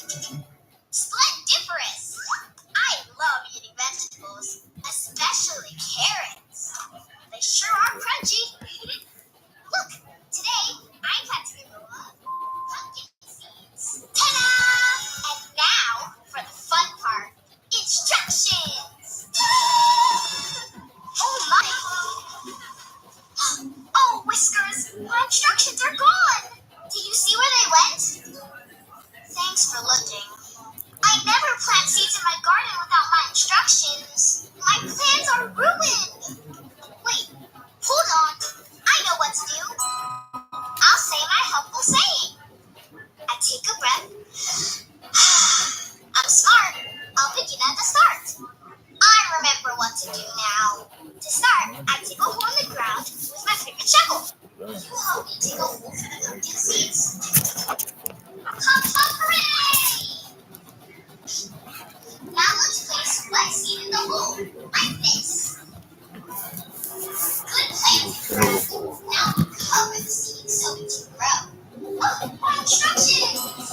Splendiferous! I love eating vegetables, especially carrots. They sure are crunchy. Look, today I planted a row of pumpkin seeds. Ta-da! And now for the fun part, instructions. Oh my! Oh, Whiskers, my instructions are gone. Did you see where they went? Thanks for looking. I never plant seeds in my garden without my instructions. My plans are ruined. Wait, hold on. I know what to do. I'll say my helpful saying. I take a breath. I'm smart. I'll begin at the start. I remember what to do now. To start, I dig a hole in the ground with my favorite shovel. You help me dig a hole for the pumpkin seeds. Hooray! Now let's place one seed in the hole, like this. Good place. Now we cover the seed so it can grow. Oh, my instructions!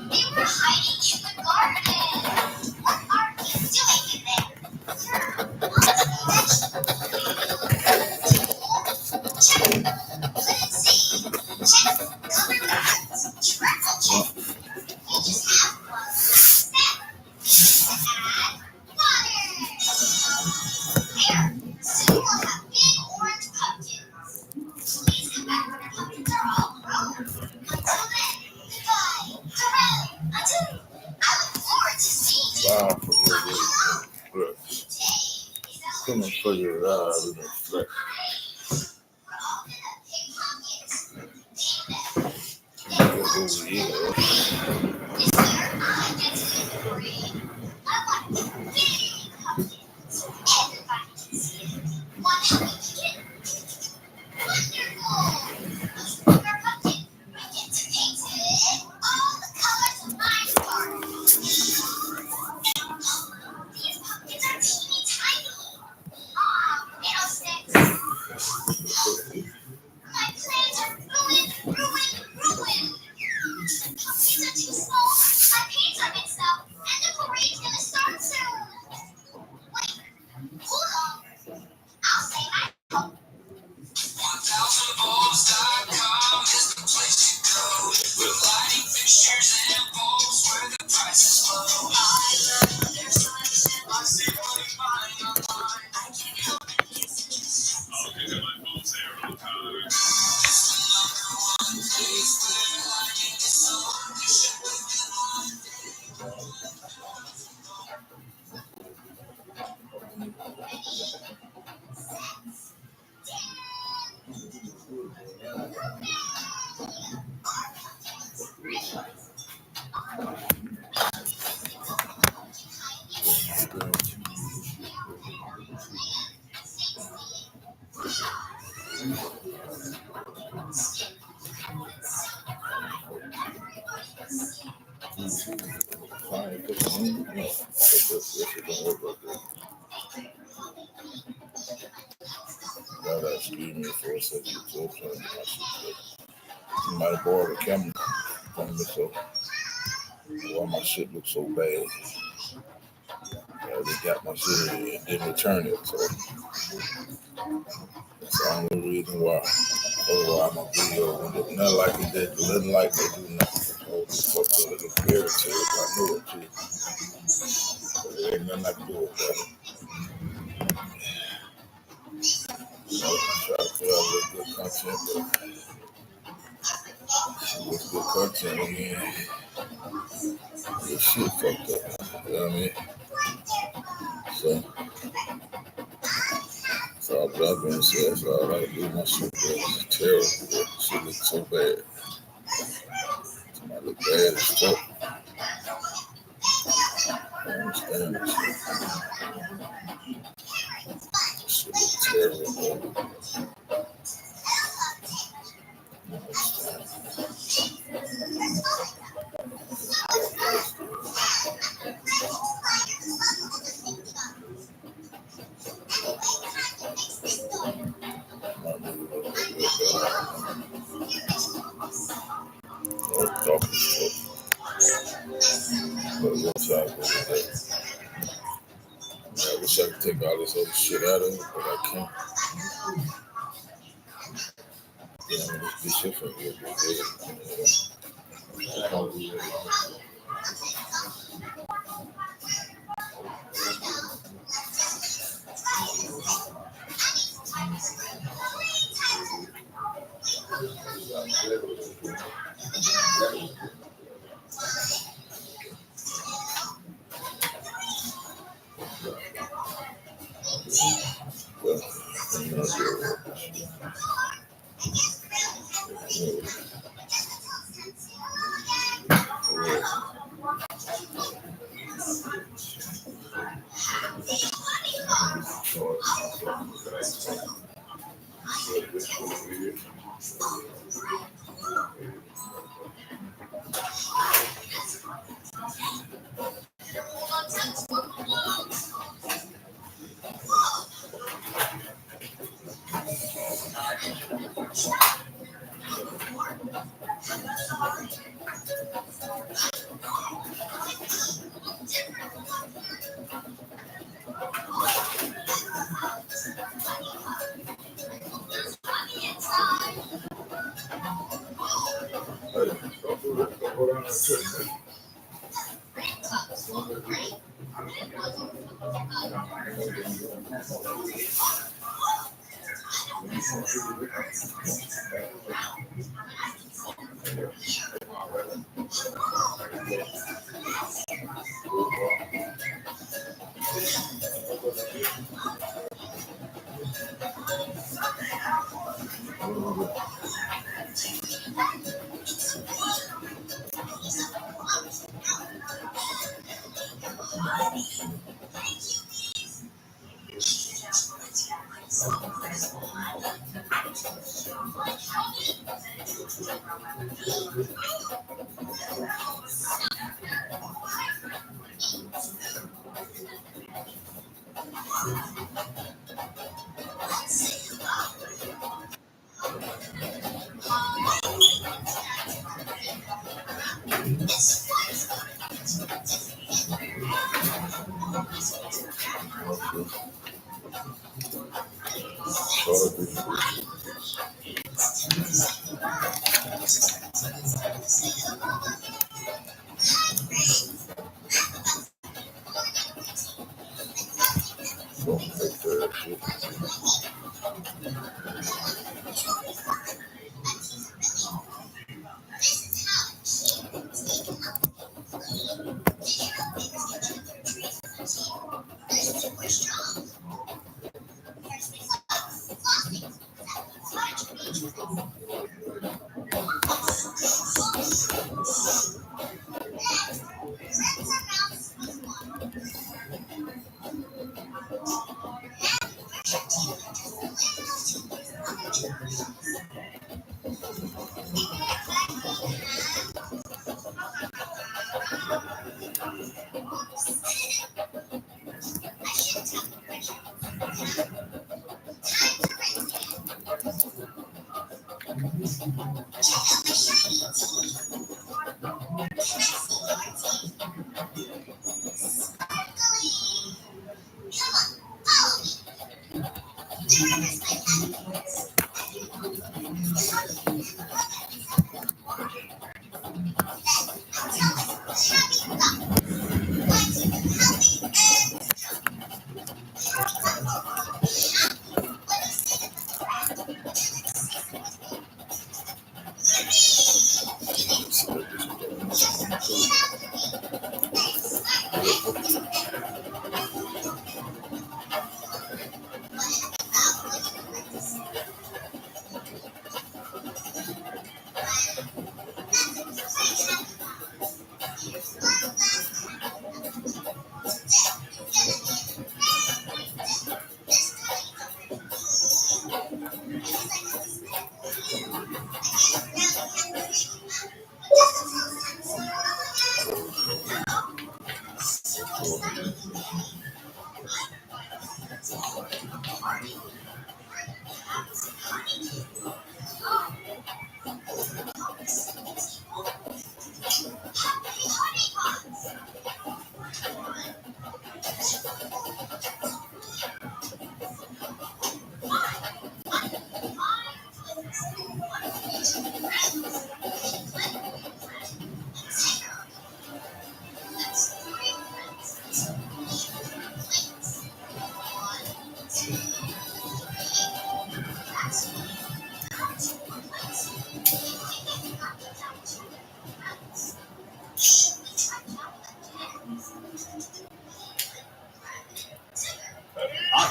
They were hiding in the garden. What are we doing in there? Check. Couldn't see. Check. Cover with roots. Triple check. We just have one step. Add water. There. Soon we'll have big orange pumpkins. Please come back when our pumpkins are all grown. Until then, goodbye. Hooray. Until I look forward to seeing you. Wow, couldn't figure it out. It was flesh. Over here. My plans are ruined. Pumpkins are too small, my paints are mixed up, and the parade's gonna start soon. Wait, hold on. I'll say my help. 1000volts.com is the place to go. With lighting fixtures and bulbs where the price is low. I love their selection. I see what you buying online. I can't help it, it's just. I'll get my bulbs there on time. It's the number one place where lighting is so efficient within 1 day. Ready, Excuse me for a second. Somebody borrowed a camera from me, so why my shit looks so bad. They got my shit and didn't return it, so that's the only reason why. Otherwise, my video would look nothing like it did, nothing like they do now. Oh, fuck a little fairy tale, I know it too. But there ain't nothing I can do with that. So I try to put out a little good content, but with good content again, this shit fucked up. You know what I mean? So I've been saying, so I like to do my shit, but it's terrible. Shit looks so bad. It look bad as fuck. I understand this shit. Shit looks terrible, bro. But once I go with that, I wish I could take all this other shit out of it, but I can't. This shit for real good. Well, I'm not sure.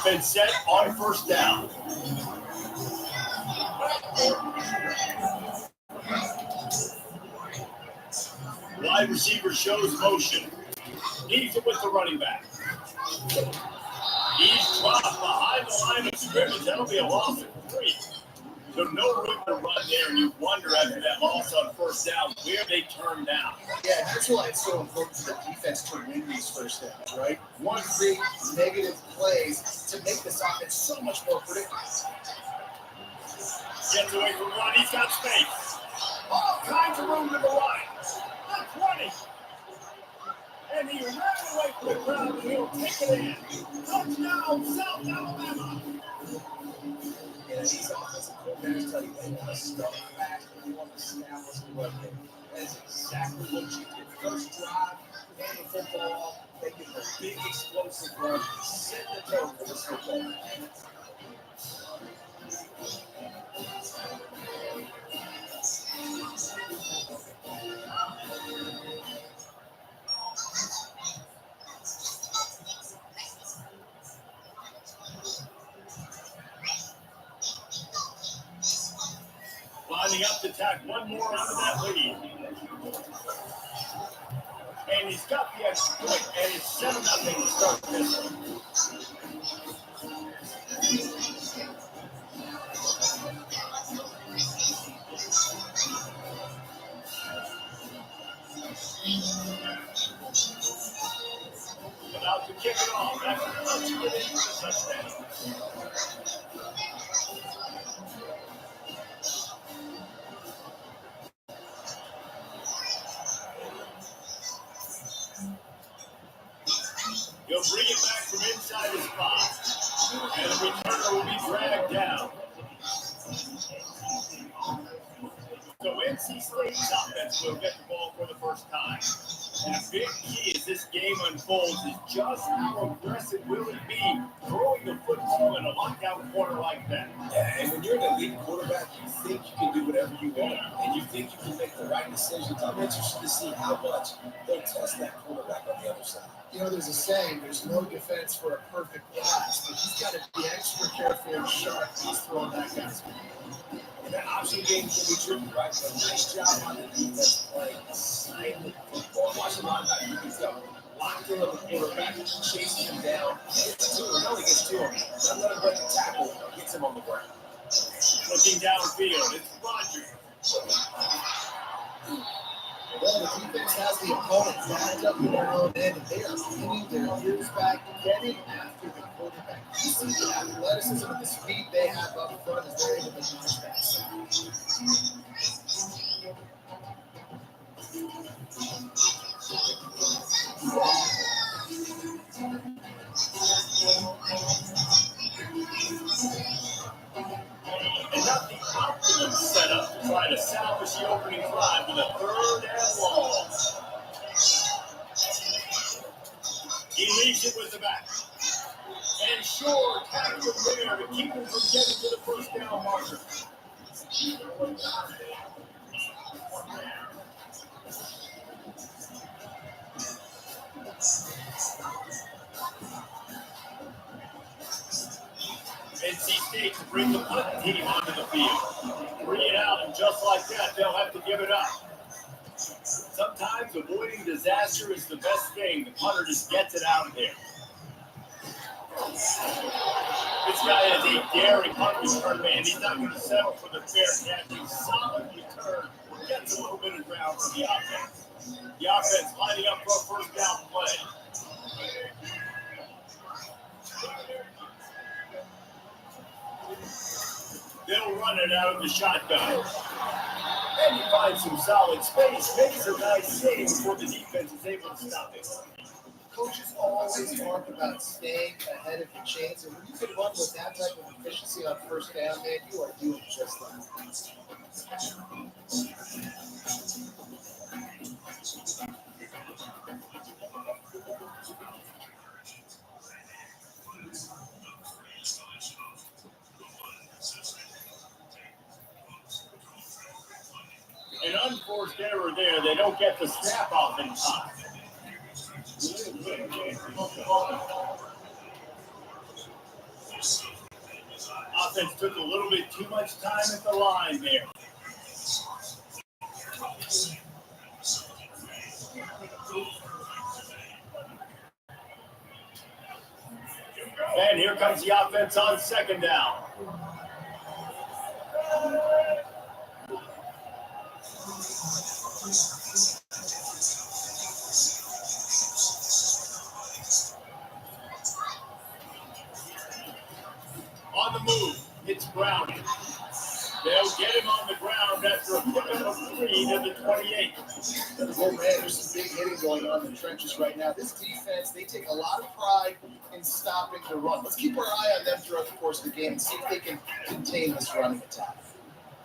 Offense set on first down. Wide receiver shows motion. Leaves it with the running back. He's dropped behind the line of scrimmage. That'll be a loss of 3. So no room to run there, and you wonder after that loss on first down where they turn down. Yeah, that's why it's so important for the defense to win these first downs, right? One create negative plays to make this offense so much more predictable. Gets away from run. He's got space. All kinds of room to the line. The 20. And he ran away from the crowd, and he'll take it in. Touchdown, South Alabama. Yeah, these offensive coordinators tell you they want to start fast, they want to establish the run game. That's exactly what you did. First drive, hand the football, they give a big explosive run, set the tone for this football. Lining up to tack one more out of that lead. And he's got the extra point, and it's 7-0 to start this one. About to kick it off after punching it in for the touchdown. He'll bring it back from inside his box. And the returner will be dragged down. So NC State's offense will get the ball for the first time. And a big key as this game unfolds is just how aggressive will it be throwing the football in a lockdown corner like that. Yeah, and when you're an elite quarterback, you think you can do whatever you want, and you think you can make the right decisions. I'm interested to see how much they'll test that quarterback on the other side. You know, there's a saying, there's no defense for a perfect pass, but he's got to be extra careful and sharp when he's throwing that guy's ball. And that option game can be tricky, right? So nice job on the defense playing silent football. Watch the linebacker, you can tell. Locked in on the quarterback, chasing him down, gets to him, only gets to him. Don't let him break the tackle, gets him on the ground. Looking downfield, it's Rodgers. Well, the defense has the opponent backed up in their own end, and they are pinning their ears back, getting after the quarterback. You see the athleticism and the speed they have up front as they're able to notch that sound. And not the optimum setup to try to salvage the opening drive with a 3rd and long. He leaves it with the back. And Shore tackles him there to keep him from getting to the first down marker. NC State to bring the punt team onto the field. Bring it out, and just like that, they'll have to give it up. Sometimes avoiding disaster is the best thing. The punter just gets it out of there. This guy is a daring punt return man. He's not going to settle for the fair catch. He's solid return. Gets a little bit of ground for the offense. The offense lining up for a first down play. They'll run it out of the shotgun. And he finds some solid space, makes a nice save before the defense is able to stop it. Coaches always talk about staying ahead of the chains, and when you can run with that type of efficiency on first down, man, you are doing just that. An unforced error there. They don't get the snap off in time. offense took a little bit too much time at the line there. And here comes the offense on second down. On the move, it's Browning. They'll get him on the ground after a pickup of 3 to the 28. Oh man, there's some big hitting going on in the trenches right now. This defense, they take a lot of pride in stopping the run. Let's keep our eye on them throughout the course of the game and see if they can contain this running attack.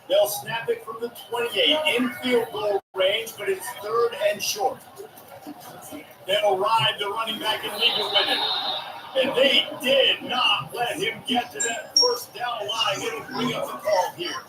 They'll snap it from the 28 in field goal range, but it's third and short. They'll ride the running back and leave it with him. And they did not let him get to that first down line. It'll bring up the call here.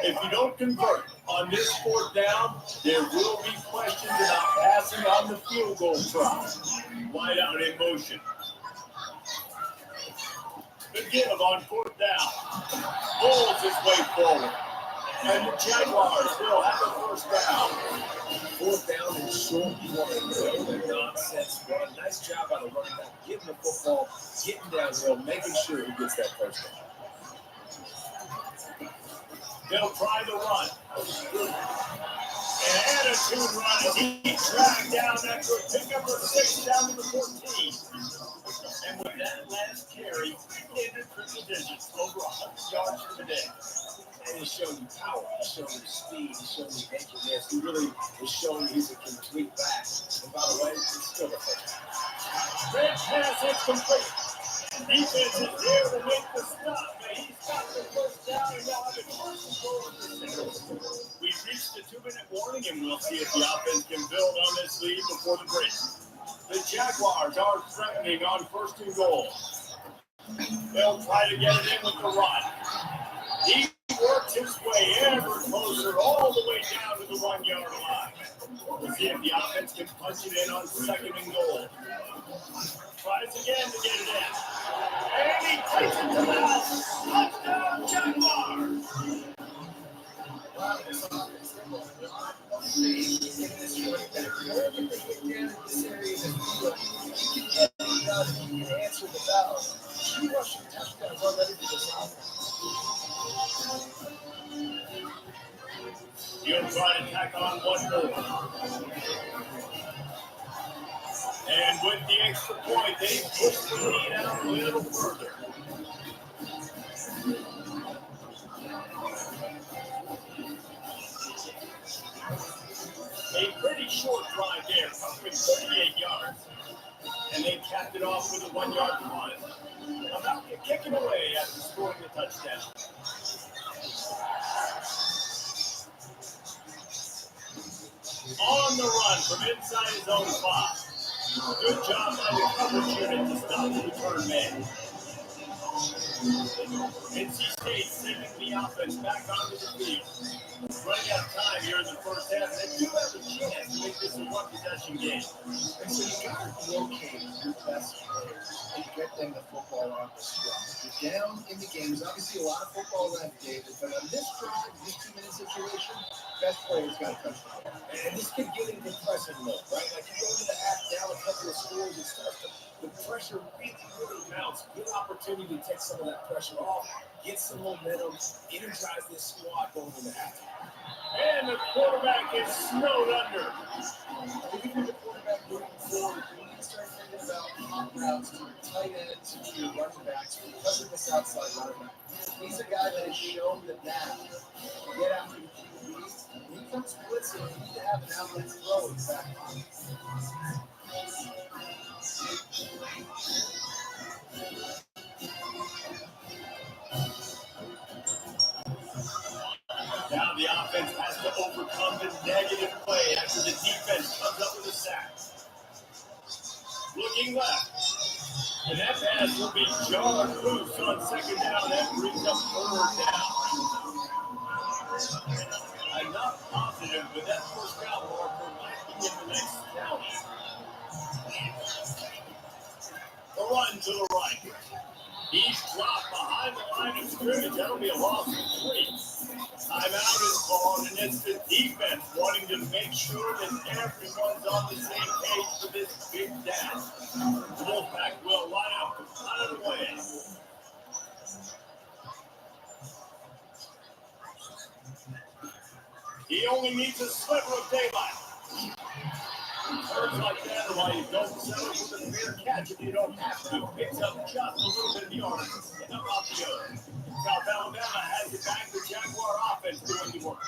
If you don't convert on this fourth down, there will be questions about passing on the field goal try. Wide out in motion. The give on fourth down. Pulls his way forward. And the Jaguars will have the first down. Fourth down and short, you want to throw the nonsense run. Nice job by the running back, getting the football, getting downhill, making sure he gets that first down. They'll try the run. An attitude run as he dragged down after a pickup of 6 down to the 14. And with that last carry, into triple digits, over 100 yards for the day. And he's showing you power, he's showing you speed, he's showing you nakedness. He really is showing he's a complete back. And by the way, it's still a first down. Red pass is complete. Defense is there to make the stop, but he's got the first down and now have it first and goal at the 6. We've reached the 2-minute warning, and we'll see if the offense can build on this lead before the break. The Jaguars are threatening on first and goal. They'll try to get it in with the run. He worked his way ever closer all the way down to the 1-yard line. We'll see if the offense can punch it in on second and goal. Tries again to get it in. And he takes it to the house. Touchdown, Jaguars! Wow, this offense, they're going to this running back. The more that they get down in this area of the field, you can get it out and you can answer the bell. 2 rushing touchdowns already for this offense. He'll try to tack on one more. And with the extra point, they push the lead out a little further. A pretty short drive there, covering 38 yards. And they capped it off with a 1-yard punt. About to kick it away after scoring the touchdown. On the run from inside his own 5. Good job by the coverage unit to stop the return man. NC State sending the offense back onto the field. Running out of time here in the first half. They do have a chance to make this a one-possession game. And so you got to locate your best players and get them the football on the scrum. If you're down in the game, there's obviously a lot of football left, David, but on this drive, this 2-minute situation, best players got to touch the ball. And this could get into pressing mode, right? Like you go into the half down a couple of scores, it starts to, the pressure really mounts. Good opportunity to take some of that pressure off, get some momentum, energize this squad going into half. And the quarterback is snowed under. Even the quarterback moving forward, you need to start thinking about hot routes to your tight ends, to your running backs, because of this outside running back. He's a guy that has shown the knack to get after the QBs. When he comes blitzing, you need to have an outlet throw in the back pocket. Looking left. And that pass will be John loose on second down. That brings up third down. I'm not positive, but that first down marker might be in the next down. The run to the right. He's dropped behind the line of scrimmage. That'll be a loss of 3. Timeout is called, and it's the defense wanting to make sure that everyone's on the same page for this big down. The Wolfpack will line up to cut it away. He only needs a sliver of daylight. Turns like that are why you don't settle for the fair catch if you don't have to. Picks up just a little bit of yards and up off the other. South Alabama has it back. The Jaguar offense doing the work.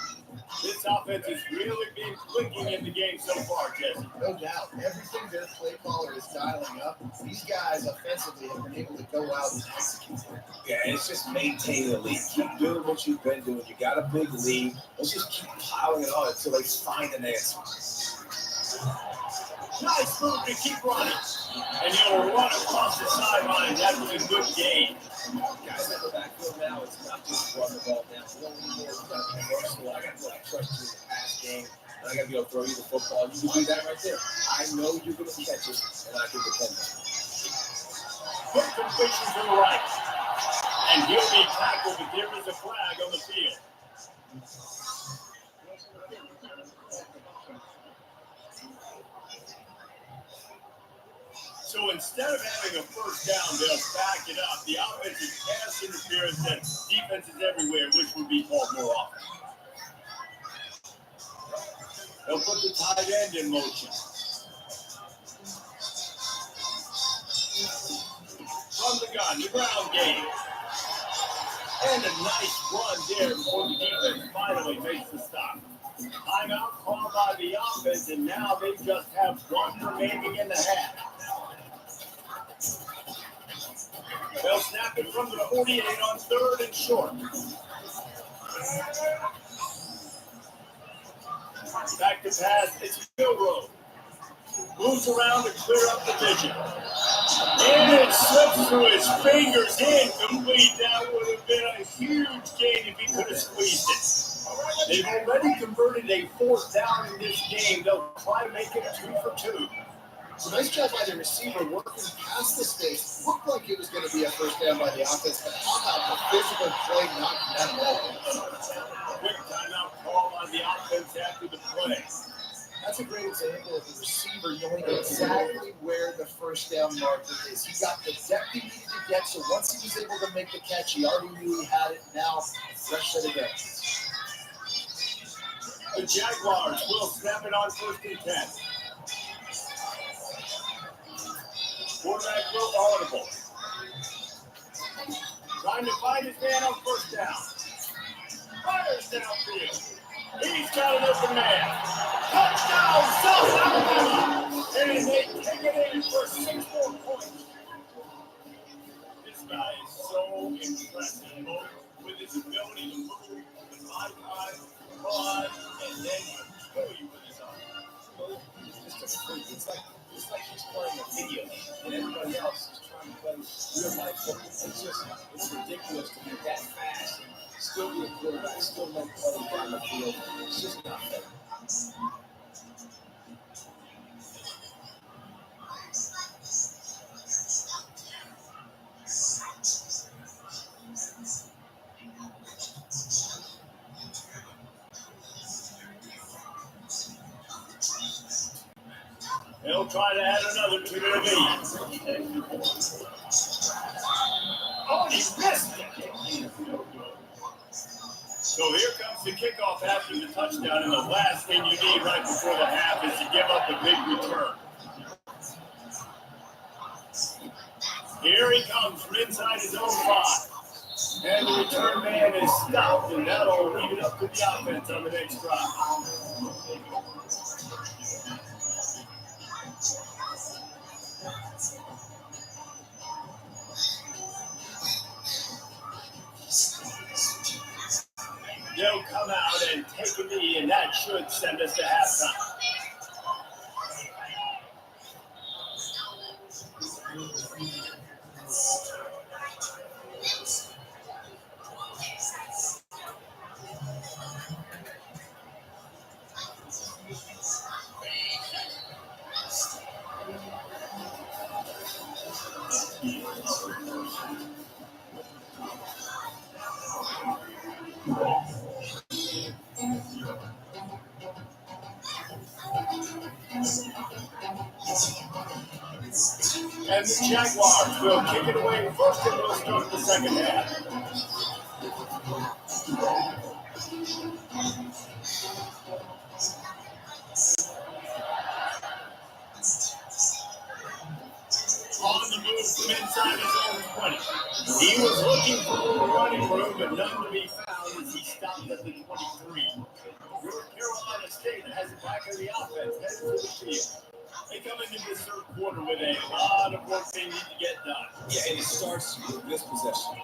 This offense has really been clicking in the game so far, Jesse. No doubt. Everything their play caller is dialing up, these guys offensively have been able to go out and execute. Yeah, it's just maintaining the lead. Keep doing what you've been doing. You got a big lead. Let's just keep piling it on until they find an answer. Nice move to keep running. And he'll run across the sideline. That was a good game. Guys in the backfield now, it's not just run the ball down. You don't need more. You got to be versatile. I got to trust you in the pass game. And I got to be able to throw you the football. You can do that right there. I know you're going to catch it, and I can depend on it. Quick completion to the right. And he'll be tackled, but there is a flag on the field. So instead of having a first down, they'll back it up. The offensive pass interference that defenses everywhere, which would be called more often. They'll put the tight end in motion. From the gun, the ground game. And a nice run there before the defense finally makes the stop. Timeout called by the offense, and now they just have one remaining in the half. They'll snap it from the 48 on third and short. Back to pass, it's Milroe. Moves around to clear up the vision. And it slips through his fingers, incomplete. That would have been a huge gain if he could have squeezed it. They've already converted a fourth down in this game. They'll try to make it 2 for 2. So nice job by the receiver working past the space. Looked like it was going to be a first down by the offense, but how about the physical play knocking that ball? Quick timeout call on the offense after the play. That's a great example of the receiver knowing exactly where the first down marker is. He got the depth he needed to get, so once he was able to make the catch, he already knew he had it. Now, fresh set of guns. The Jaguars will snap it on first and 10. Quarterback will audible. Trying to find his man on first down. Fires downfield. He's got an open man. Touchdown, South Alabama! And they take it in for 6 more points. This guy is so impressive, both with his ability to move, with high time, run, and then kill you with his arm. It's just a freak. It's like he's playing a video, and everybody else is trying to play real life football. It's ridiculous to be that fast and still be a quarterback, still make plays down the field. It's just not fair. They'll try to add another to their lead. Oh, he missed it. So here comes the kickoff after the touchdown, and the last thing you need right before the half is to give up a big return. Here he comes from inside his own 5. And the return man is stopped, and that'll leave it up to the offense on the next drive. They'll come out and take a knee, and that should send us to halftime. And the Jaguars will kick it away first, and will start the second half. On the move from inside his own 20. He was looking for more running room, but none to be found as he stopped at the 23. North Carolina State has it back in the offense, headed to the field. They come into this third quarter with a lot of work they need to get done. Yeah, and it starts with this possession.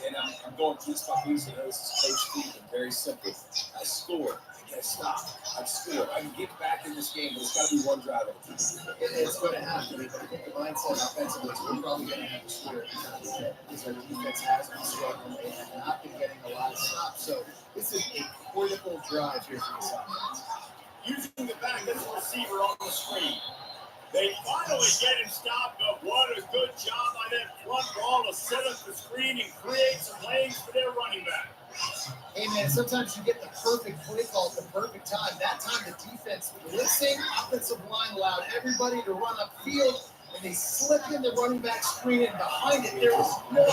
And I'm going through this by piece. I know this is Coach Steve, and very simple. I score. I get stop. I score. I can get back in this game, but it's got to be one drive at a time. It's going to have to be, but I think the mindset offensively is we're probably going to have to score because our defense has been struggling and have not been getting a lot of stops. So this is a critical drive here for this offense. Using the back as a receiver on the screen. They finally get him stopped, but what a good job by that front ball to set up the screen and create some lanes for their running back. Hey, man, sometimes you get the perfect play call at the perfect time. That time the defense blitzing, offensive line allowed everybody to run upfield, and they slipped in the running back screen, and behind it there was no.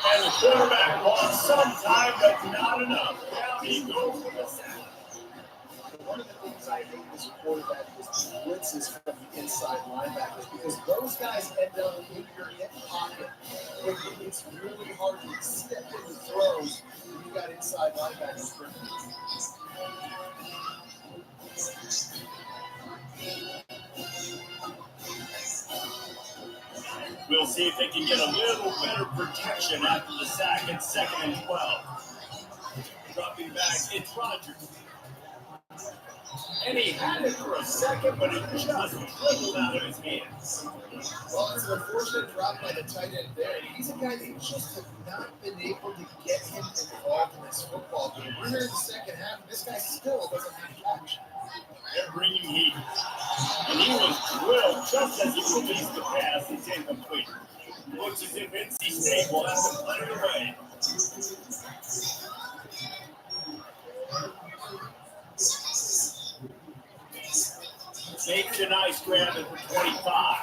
And the quarterback lost some time, but not enough. Now he goes for the sack. One of the things I hate as a quarterback is the blitzes from the inside linebackers because those guys end up in your hip pocket. It's really hard to step into throws when you've got inside linebackers. We'll see if they can get a little better protection after the sack at 2nd and 12. Dropping back, it's Rodgers. And he had it for a second, but it just dribbled out of his hands. Well, it's an unfortunate drop by the tight end there. He's a guy that just have not been able to get him involved in this football game. We're here in the second half, and this guy still doesn't have catch. They're bringing heat. And he was drilled just as he released the pass. It's incomplete. Looks as if NC State will have to play it away. Makes a nice grab at the 25.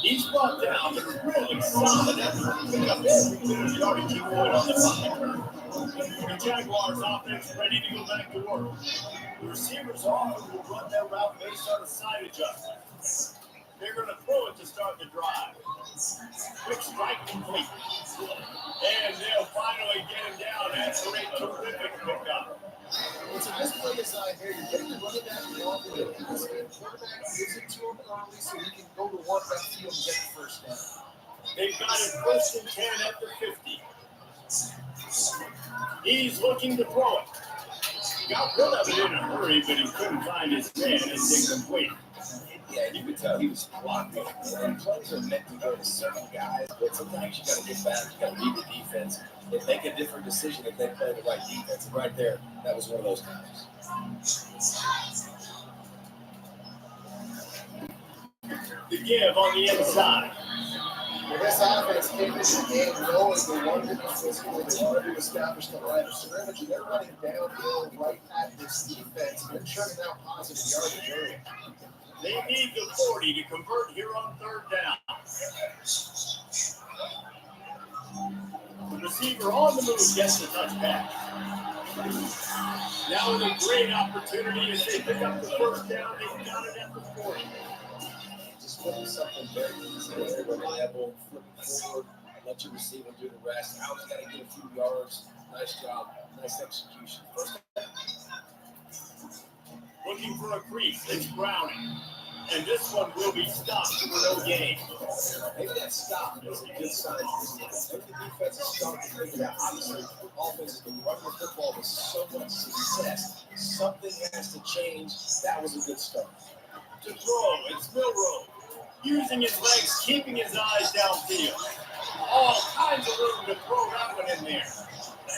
He's brought down, but really solid effort to pick up every yardage he could on the punt return. The Jaguars offense ready to go back to work. The receivers often will run their route based on a side adjustment. They're going to throw it to start the drive. Quick strike complete. And they'll finally get him down after a terrific pickup. It's a misplay design here. You're getting the running back involved in it. The quarterback gives it to him early so he can go to one left field and get the first down. They've got it 1st and 10 at the 50. He's looking to throw it. Got rid of it in a hurry, but he couldn't find his man. It's incomplete. Yeah, you could tell he was blocking. And plays are meant to go to certain guys, but sometimes you got to get back, you got to read the defense, and make a different decision if they play the right defense. And right there, that was one of those times. The give on the inside. Well, this offense came into the game knowing they wanted to be physical. They wanted to establish the line of scrimmage, and they're running downhill right at this defense. They're shutting out positive yardage area. They need the 40 to convert here on 3rd down. The receiver on the move gets the touch pass. Now with a great opportunity as they pick up the 1st down. They've got it at the 40. Just flipping something very easy. They're reliable, flipping forward, let your receiver do the rest. Allen's got to get a few yards. Nice job. Nice execution. Looking for a crease. It's Browning. And this one will be stopped for no gain. Maybe that stop is a good sign. Maybe the defense is starting to figure out. Obviously, offense has been running the football with so much success. Something has to change. That was a good start. To throw, it's Milroe. using his legs, keeping his eyes downfield. All kinds of room to throw that one in there.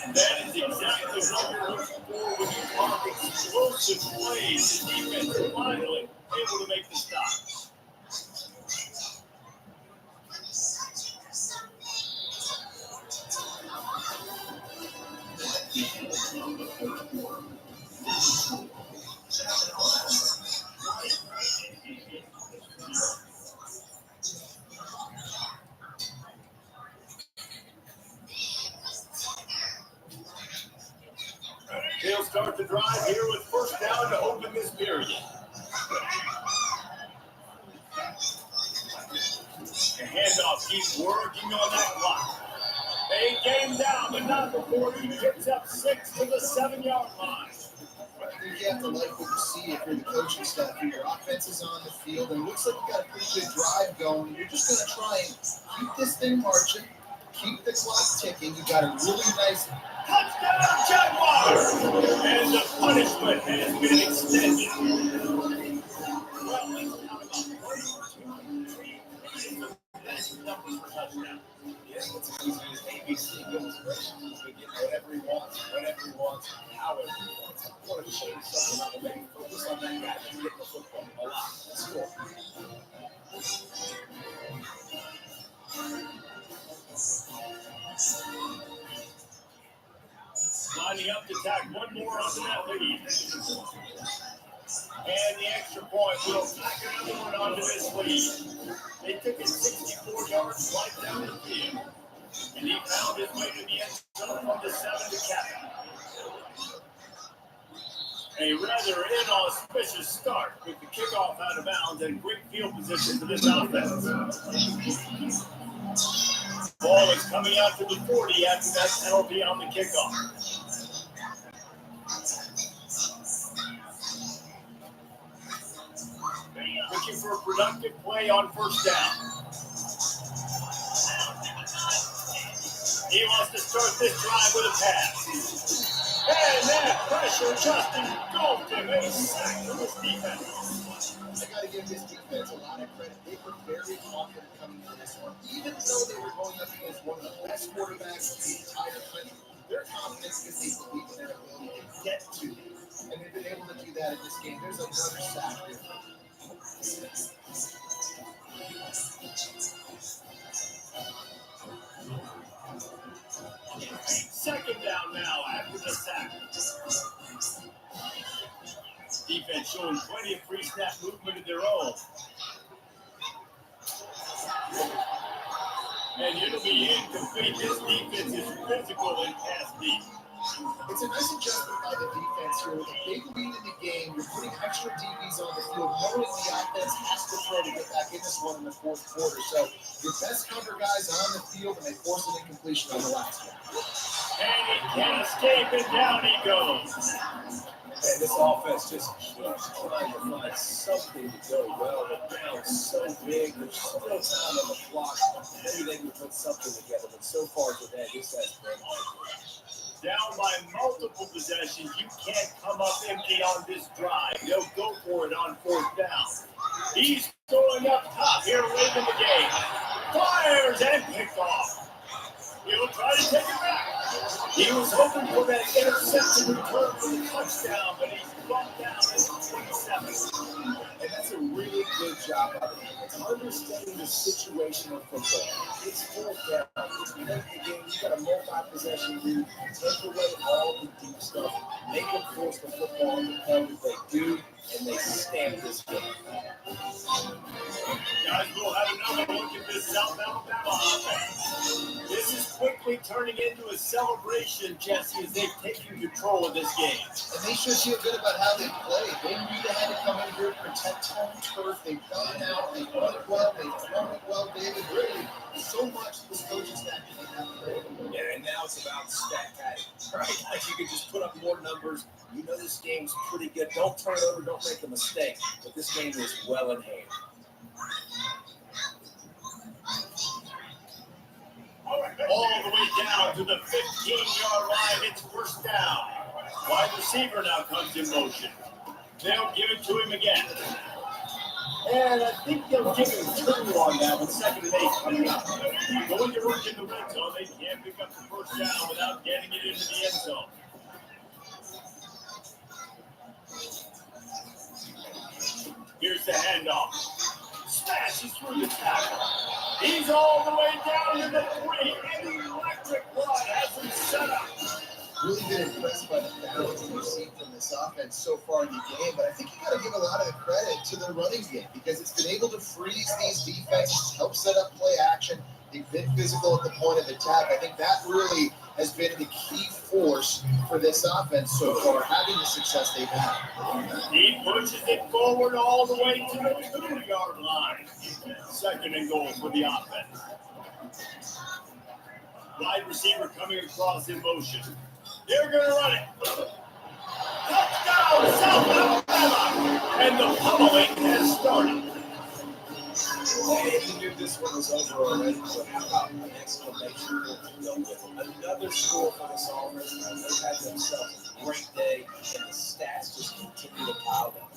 And that is exactly what you're looking for when you talk explosive plays. The defense finally able to make the stop. They'll start the drive here with first down to open this period. The handoff keeps working on that clock. They game down, but not before he picks up 6 to the 7-yard line. I think you have to like what you see if you're the coaching staff. Your offense is on the field, and it looks like you got a pretty good drive going. You're just going to try and keep this thing marching, keep the clock ticking. You got a really nice Touchdown, Jaguars! And the punishment has been extended. Well, let's count about 1, 2, 3. That's numbers for touchdown. Yeah, it's easy as ABC illustration. He can get whatever he wants, whenever he wants, however he wants. I wanted to show you something. I'm going to focus on that guy who's getting the football a lot. Let's go. Lining up to tack one more onto that lead. And the extra point will tack another one onto this lead. They took it 64 yards right down the field. And he found his way to the end zone from the 7 to cap it. A rather inauspicious start with the kickoff out of bounds and great field position for this offense. Ball is coming out to the 40 after that penalty on the kickoff. Looking for a productive play on first down. He wants to start this drive with a pass. And that pressure just engulfed him. A sack from his defense. I got to give this defense a lot of credit. They were very confident coming into this one. Even though they were going up against one of the best quarterbacks in the entire country, their confidence is they believe in their ability to get to you. And they've been able to do that in this game. There's another sack here. Second down now after the sack. Defense showing plenty of free snap movement of their own. And it'll be incomplete. This defense is physical and pass deep. It's a nice adjustment by the defense here. With a big lead in the game, you're putting extra DBs on the field, knowing the offense has to try to get back in this one in the fourth quarter. So your best cover guys on the field, and they force an incompletion on the last one. And he can't escape, and down he goes. And this offense just keeps trying to find something to go well. The down's so big, there's still time on the clock. Maybe they can put something together, but so far today, this has been like Down by multiple possessions, you can't come up empty on this drive. They'll go for it on fourth down. He's going up top here late in the game. Fires and picked off. He'll try to take it back. He was hoping for that interception return for the touchdown, but he's bumped down at the 27. And that's a really good job by the defense. Understanding the situation of football. It's fourth down. It's the game. You got a multi-possession lead. Take away all the deep stuff. Make them force the football in the play that they do, and they stamp this game. Guys, we'll have another look at this South Alabama offense. This is quickly turning into a celebration, Jesse, as they've taken control of this game. And they should feel good about how they played. They knew they had to come in here and protect home turf. They've done it out. They've run it well. They've thrown it well. David, really, so much this coaching staff can have to do. Yeah, and now it's about stat padding, right? Like you can just put up more numbers. You know this game's pretty good. Don't turn it over. Don't make a mistake. But this game is well in hand. All the way down to the 15-yard line. It's first down. Wide receiver now comes in motion. They'll give it to him again. And I think they'll give him 2 on that with 2nd and 8 coming up. But when you're working the red zone, they can't pick up the first down without getting it into the end zone. Here's the handoff. Smashes through the tackle. He's all the way down to the 3. And the electric run has him set up. Really been impressed by the balance we've seen from this offense so far in the game, but I think you got to give a lot of the credit to their running game because it's been able to freeze these defenses, help set up play action. They've been physical at the point of attack. I think that really has been the key force for this offense so far, having the success they've had. He pushes it forward all the way to the 2-yard line. 2nd and goal for the offense. Wide receiver coming across in motion. They're going to run it. Touchdown, South Alabama! And the pummeling has started. They knew this one was over already, but how about an exclamation point with another score for this offense? They've had themselves a great day, and the stats just continue to pile up.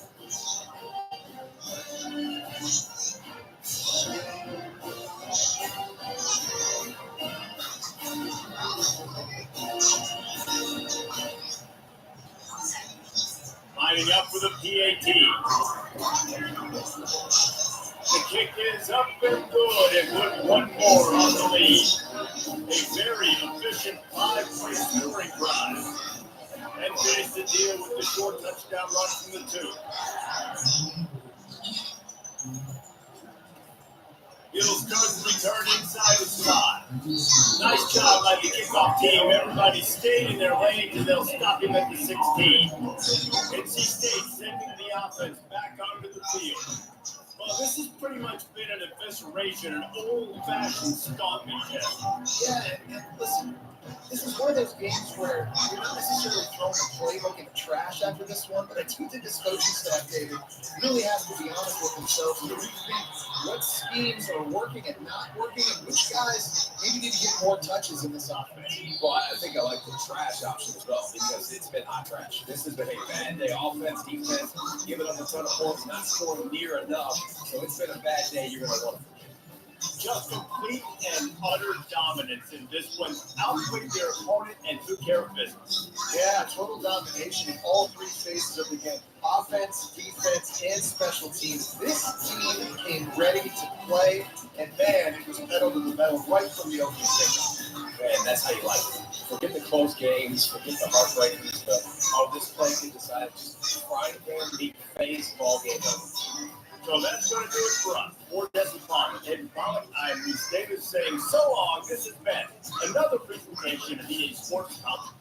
Lining up for the PAT. The kick is up and good and put one more on the lead. A very efficient 5-play scoring drive. And finish the deal with the short touchdown run from the 2. Bills does return inside the slot. Nice job by the kickoff team. Everybody stayed in their lanes and they'll stop him at the 16. NC State sending the offense back onto the field. Well, this has pretty much been an evisceration, an old-fashioned stomping test. Yeah, and listen, this is one of those games where you're not necessarily throwing a playbook in the trash after this one, but I do think this coaching staff, David, really has to be honest with themselves and rethink what schemes are working and not working, and which guys maybe need to get more touches in this offense. Well, I think I like the trash option as well because it's been hot trash. This has been a bad day. Offense, defense, giving up a ton of points, not scoring near enough. So it's been a bad day. You're going to want to forget. Just complete and utter dominance in this one. Outplayed their opponent and took care of business. Yeah, total domination in all 3 phases of the game. Offense, defense, and special teams. This team came ready to play, and man, it was pedal to the metal right from the opening kickoff. Man, that's how you like it. Forget the close games, forget the heartbreaking stuff. Oh, this play they decided to try to guarantee phase ball game over. So that's going to do it for us. For Jesse Palmer, David Pollock, I'm Reese Davis saying so long. This has been another presentation of EA Sports Talk.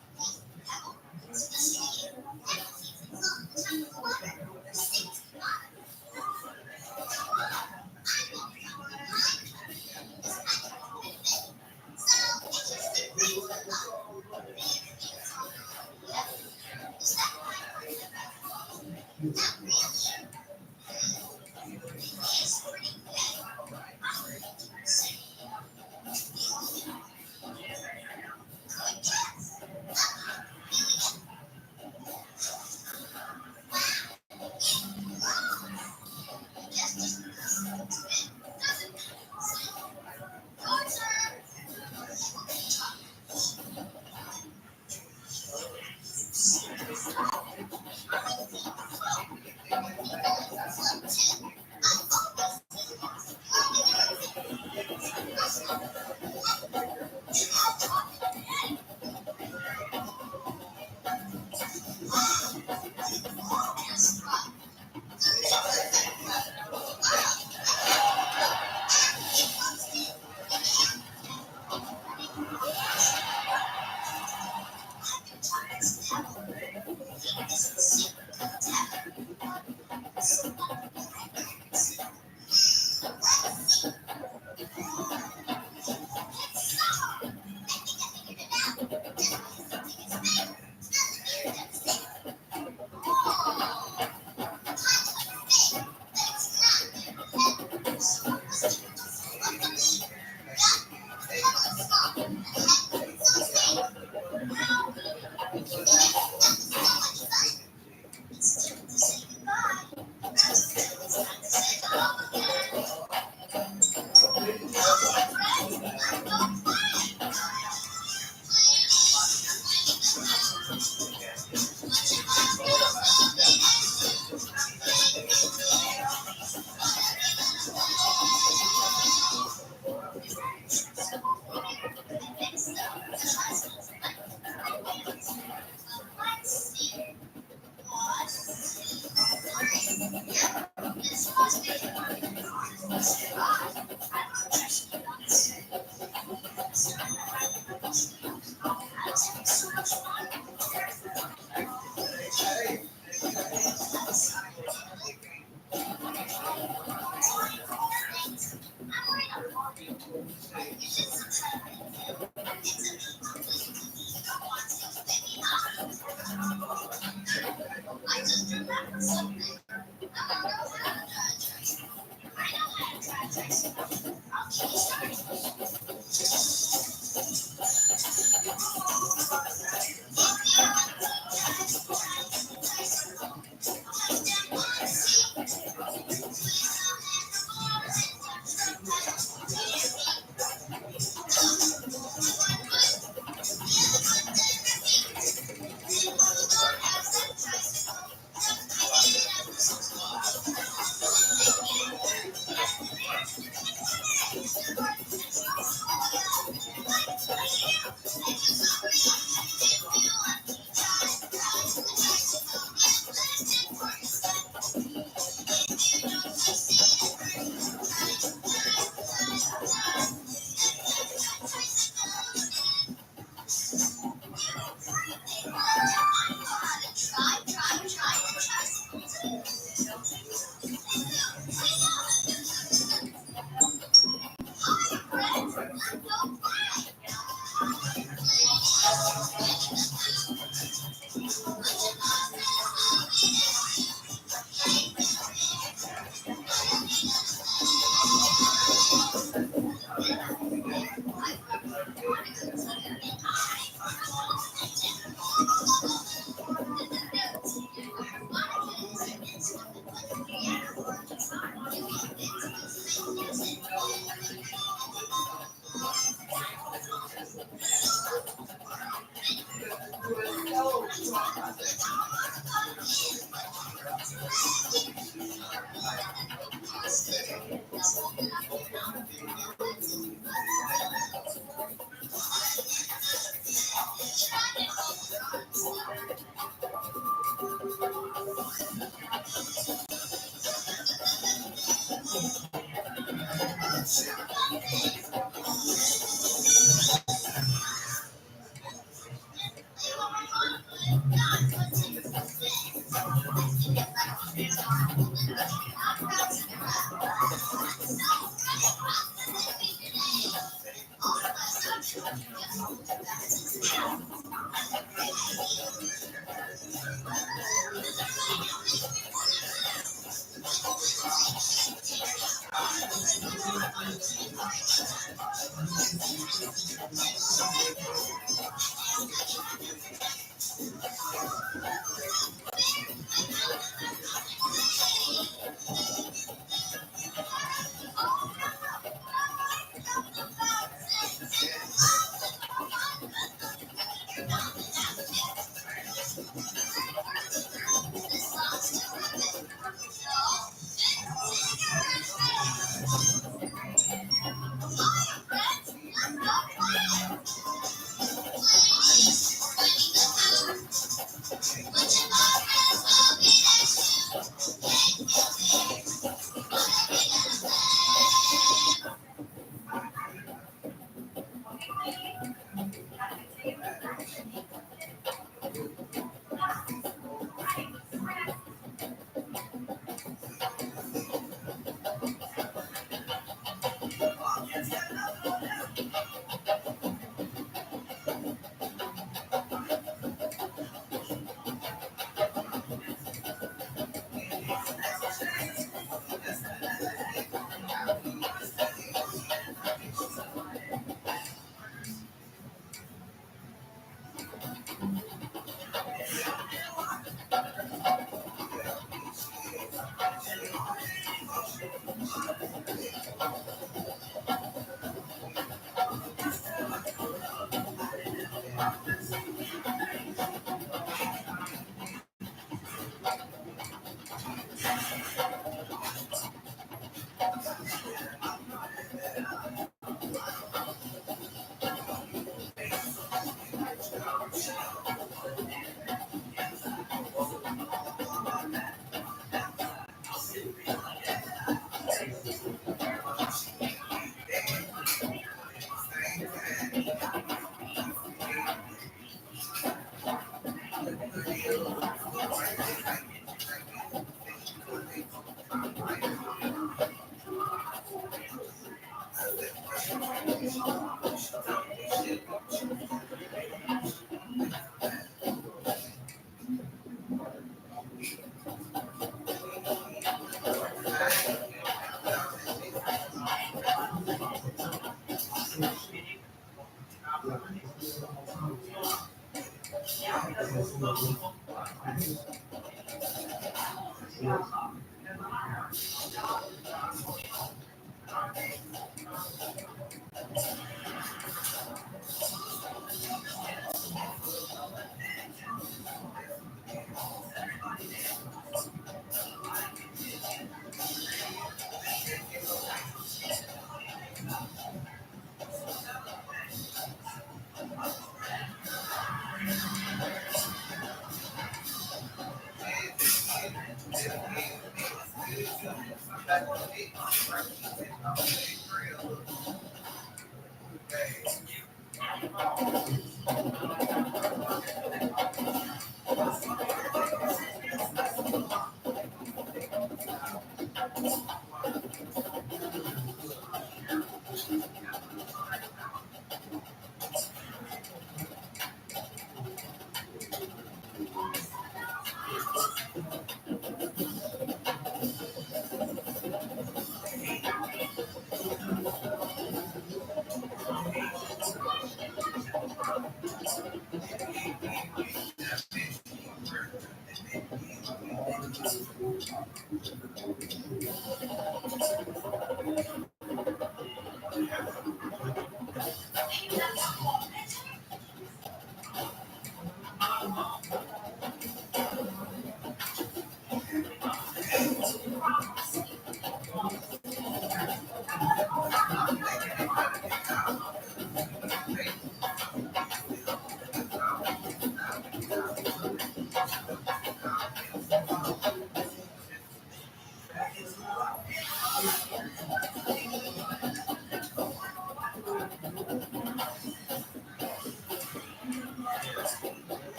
I just remembered something. I don't know how to trace. I know how to trace. I'll keep starting.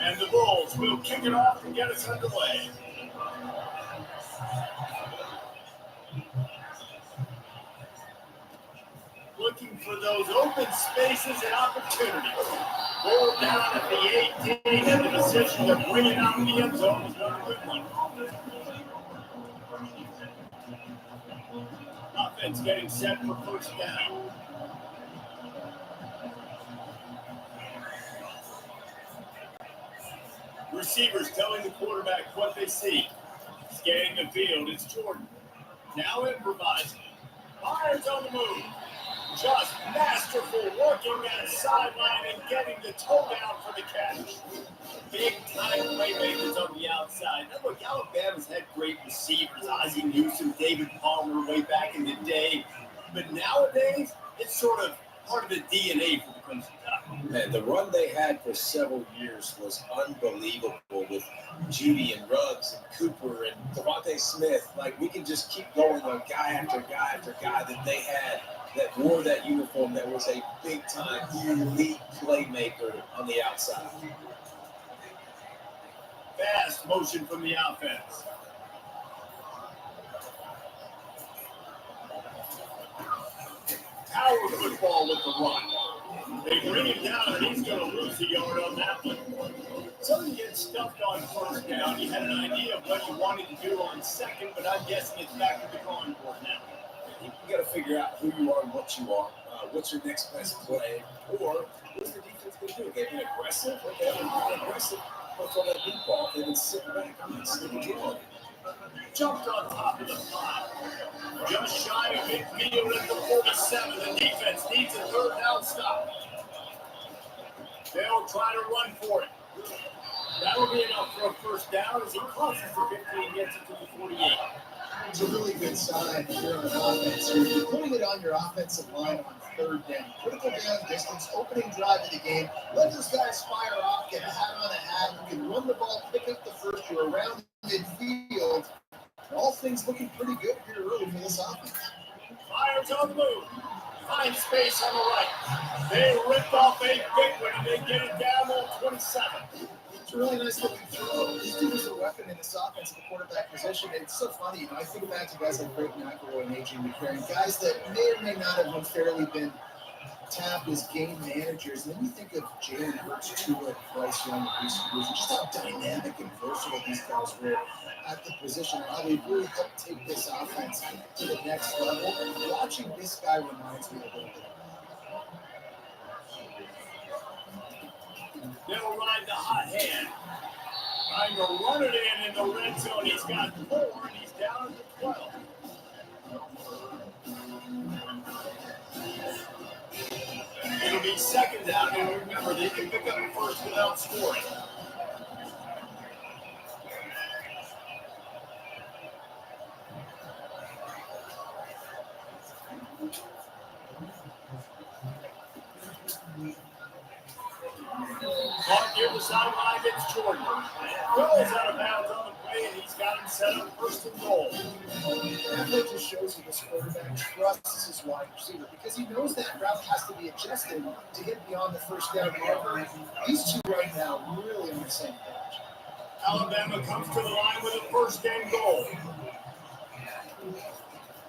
And the Bulls will kick it off and get us underway. Looking for those open spaces and opportunities. Ball down at the 18, and the decision to bring it out in the end zone is not a good one. Offense getting set for first down. Receivers telling the quarterback what they see. Scanning the field, it's Jordan. Now improvising. Myers on the move. Just masterful working that sideline and getting the toe down for the catch. Big time playmakers on the outside. Now look, Alabama's had great receivers. Ozzie Newsome, David Palmer way back in the day. But nowadays, it's sort of part of the DNA for the Crimson Tide. Man, the run they had for several years was unbelievable with Judy and Ruggs and Cooper and Devontae Smith. Like, we can just keep going on guy after guy after guy that they had that wore that uniform that was a big-time elite playmaker on the outside. Fast motion from the offense. Power football with the run. They bring him down, and he's going to lose a yard on that one. Something gets stuffed on first down. You had an idea of what you wanted to do on second, but I'm guessing it's back to the drawing board now. You got to figure out who you are and what you are. What's your next best play? Or what's the defense going to do? They've been aggressive. Okay, they've been aggressive. But for that deep ball, they've been sitting back. I'm not sitting drawn. Jumped on top of the 5. Just shy of midfield at the 47. The defense needs a third down stop. They'll try to run for it. That'll be enough for a first down as he crosses the 50 and gets it to the 48. It's a really good sign if you're on offense. You're putting it on your offensive line on third down. Critical down distance, opening drive of the game. Let those guys fire off, get a hat on a hat. You can run the ball, pick up the first. You're around midfield. All things looking pretty good here early for this offense. Myers on the move. Find space on the right. They ripped off a big one and they get it down to 27. It's a really nice looking throw. These dudes are a weapon in this offense at the quarterback position. It's so funny, you know, I think back to guys like Greg McElroy and A.J. McCarron, guys that may or may not have unfairly been tapped as game managers. And then you think of Jalen Hurts, Tua, and Bryce Young, and recent years, and just how dynamic and versatile these guys were at the position, and how they really helped take this offense to the next level. Watching this guy reminds me a little bit. They'll ride the hot hand. Trying to run it in the red zone. He's got 4, and he's down to 12. It'll be second down, and remember, they can pick up the first without scoring. Caught near the sideline, it's Jordan. Rolls out of bounds on the play, and he's got him set up first and goal. That play just shows you this quarterback trusts his wide receiver because he knows that route has to be adjusted to get beyond the first down marker. These two right now really on the same page. Alabama comes to the line with a first and goal.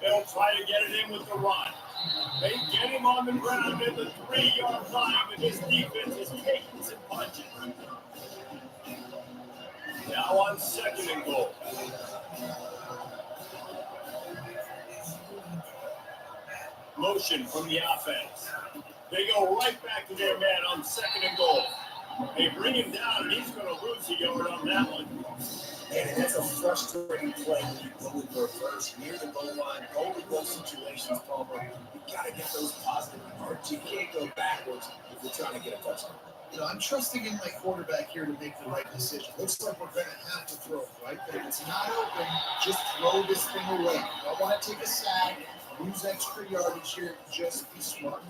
They'll try to get it in with the run. They get him on the ground at the 3-yard line, but his defense is taking some punches. Now on second and goal. Motion from the offense. They go right back to their man on second and goal. They bring him down, and he's going to lose a yard on that one. And that's a frustrating play when you go in reverse near the goal line, go with those situations, Palmer. You got to get those positive yards. You can't go backwards if you're trying to get a touchdown. You know, I'm trusting in my quarterback here to make the right decision. Looks like we're going to have to throw, right? But if it's not open, just throw this thing away. You don't want to take a sack, lose extra yardage here. Just be smart.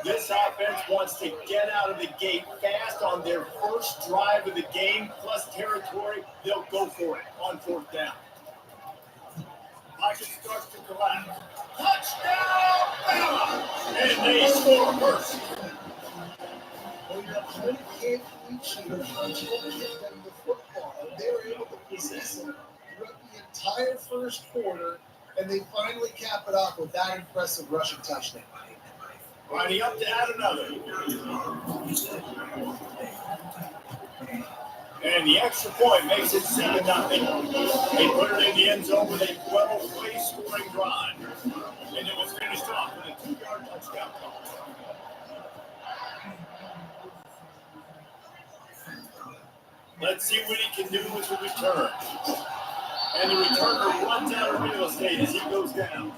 This offense wants to get out of the gate fast on their first drive of the game, plus territory. They'll go for it on fourth down. Pocket starts to collapse. Touchdown, Bama! And they score first. When your opponent can't reach you, until you give them the football, they were able to possess it throughout the entire first quarter, and they finally cap it off with that impressive rushing touchdown. Riding up to add another. And the extra point makes it 7-0. They put it in the end zone with a 12-play scoring drive. And it was finished off with a 2-yard touchdown call. Let's see what he can do with the return. And the returner runs out of real estate as he goes down.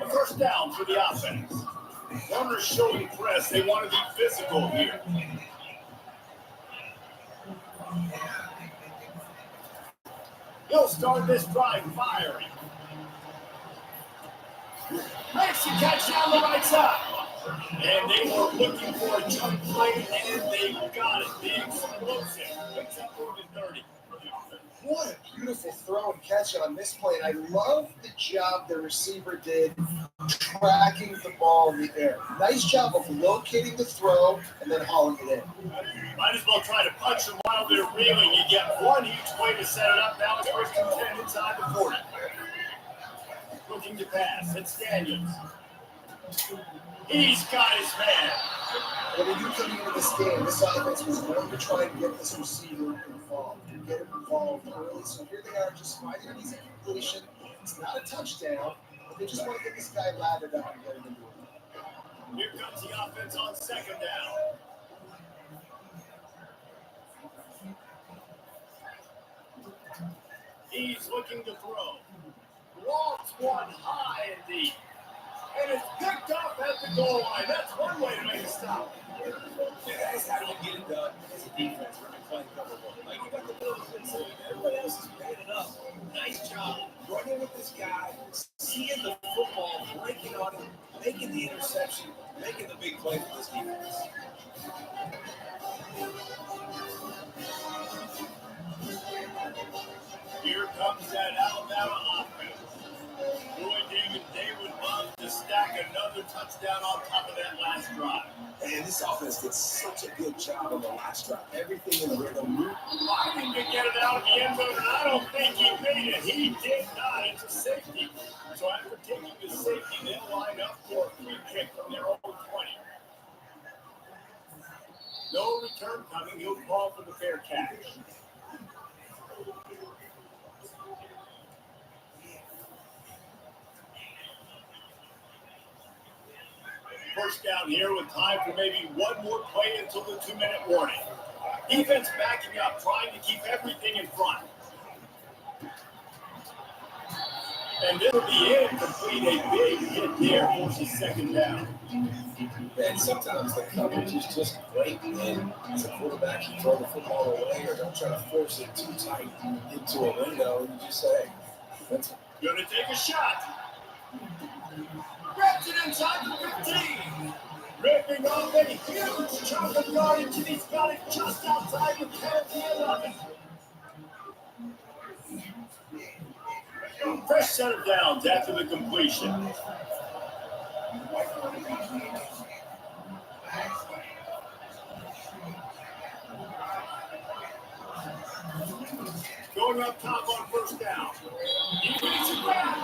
A first down for the offense. Runners showing press. They want to be physical here. He'll start this drive firing. Makes the catch down the right side. And they were looking for a jump play, and they got it. The explosive. Picks up more than 30. What a beautiful throw and catch on this play. And I love the job the receiver did tracking the ball in the air. Nice job of locating the throw and then hauling it in. Might as well try to punch them while they're reeling. You get one each way to set it up. Now it's first and 10 inside the 40. Looking to pass. It's Daniels. He's got his man. When you coming into this game, this offense was going to try and get this receiver involved and get him involved early. So here they are just finding an easy completion. It's not a touchdown, but they just want to get this guy lathered up and get him into it. Here comes the offense on second down. He's looking to throw. Walks one high and deep. And it's picked up at the goal line. That's one way to make a stop. Yeah, that's how you get it done as a defense when you're playing cover one. Like you got the Bills and everybody else is paying it up. Nice job running with this guy, seeing the football, breaking on him, making the interception, making the big play for this defense. Here comes that Alabama offense. Boy, they would love to stack another touchdown on top of that last drive. And this offense did such a good job on the last drive. Everything in the rhythm. Lyman could get it out of the end zone, and I don't think he made it. He did not. It's a safety. So after taking the safety, they'll line up for a free kick from their own 20. No return coming. He'll call for the fair catch. First down here with time for maybe one more play until the 2-minute warning. Defense backing up, trying to keep everything in front. And it'll be incomplete. A big hit there forces second down. And sometimes the coverage is just great. And as a quarterback, you throw the football away or don't try to force it too tight into a window. You just say, that's Gonna take a shot. Wraps it inside the 15. Ripping off a huge chunk of yardage, and he's got it just outside the 10-11. Fresh set of downs after the completion. Going up top on first down. He makes it back.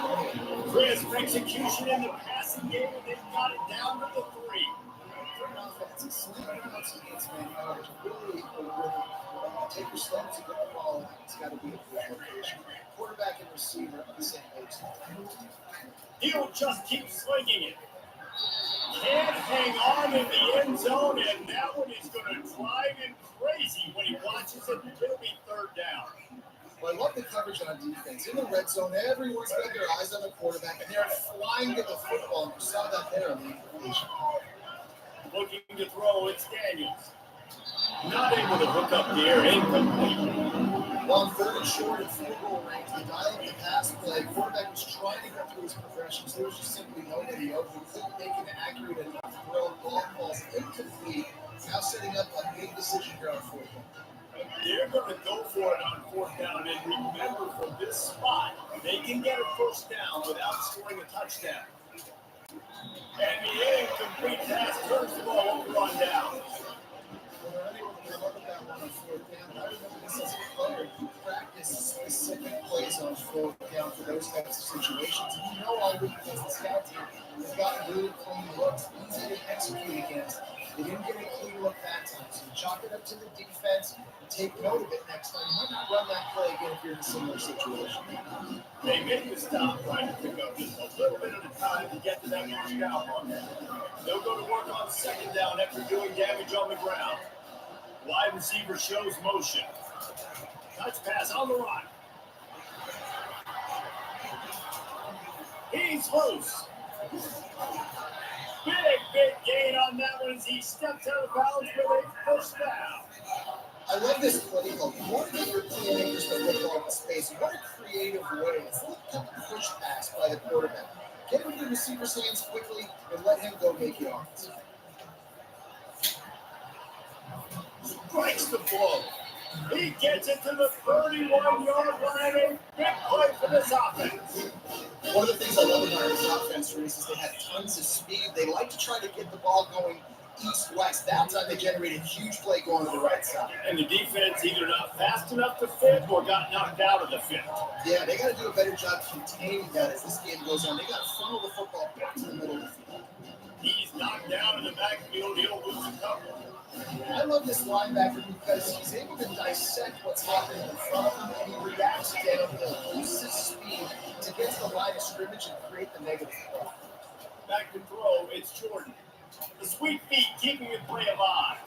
Crisp execution in the passing game, and they've got it down to the 3. It's a slim amounts against man yardage. Really, take your steps to get the ball out. It's got to be a good location. Quarterback and receiver on the same page. He'll just keep swinging it. Can't hang on in the end zone, and that one is going to drive him crazy when he watches it. It'll be third down. Well, I love the coverage on defense. In the red zone, everyone's got their eyes on the quarterback, and they're flying to the football. You saw that there on the completion. Looking to throw, it's Daniels. Not able to hook up the air, incomplete. On third and short and field goal range, the dial of the pass play, quarterback was trying to go through his progressions. There was just simply nobody open. He couldn't make an accurate enough throw. Ball falls incomplete. Now setting up a big decision here on fourth down. They're going to go for it on fourth down. And remember, from this spot, they can get a first down without scoring a touchdown. And the incomplete pass turns the ball over on down. Practice specific plays on fourth down for those types of situations. And you know all week against the scout team, they've gotten really clean looks, easy to execute against. They didn't get a clean look that time, so chalk it up to the defense and take note of it next time. You might not run that play again if you're in a similar situation. They make the stop, trying to pick up just a little bit of the time to get to that first down run. They'll go to work on second down after doing damage on the ground. Wide receiver shows motion. Touch pass on the run. He's loose. Big gain on that one as he steps out of bounds with a first down. I love this play called more than your playmakers that football in space. What a creative way. It's like a push pass by the quarterback. Get him to the receiver's hands quickly and let him go make the offense. Strikes the blow. He gets it to the 31-yard line. A big play for this offense. One of the things I love about this offense, Reese, is they have tons of speed. They like to try to get the ball going east-west. That time they generated a huge play going to the right side. And the defense either not fast enough to fit or got knocked out of the fit. Yeah, they got to do a better job containing that as this game goes on. They got to funnel the football back to the middle of the field. He's knocked down in the backfield. He'll lose a couple. I love this linebacker because he's able to dissect what's happening in front of him and he reacts downhill. He uses his speed to get to the line of scrimmage and create the negative play. Back to throw, it's Jordan. The sweet feet keeping the play alive.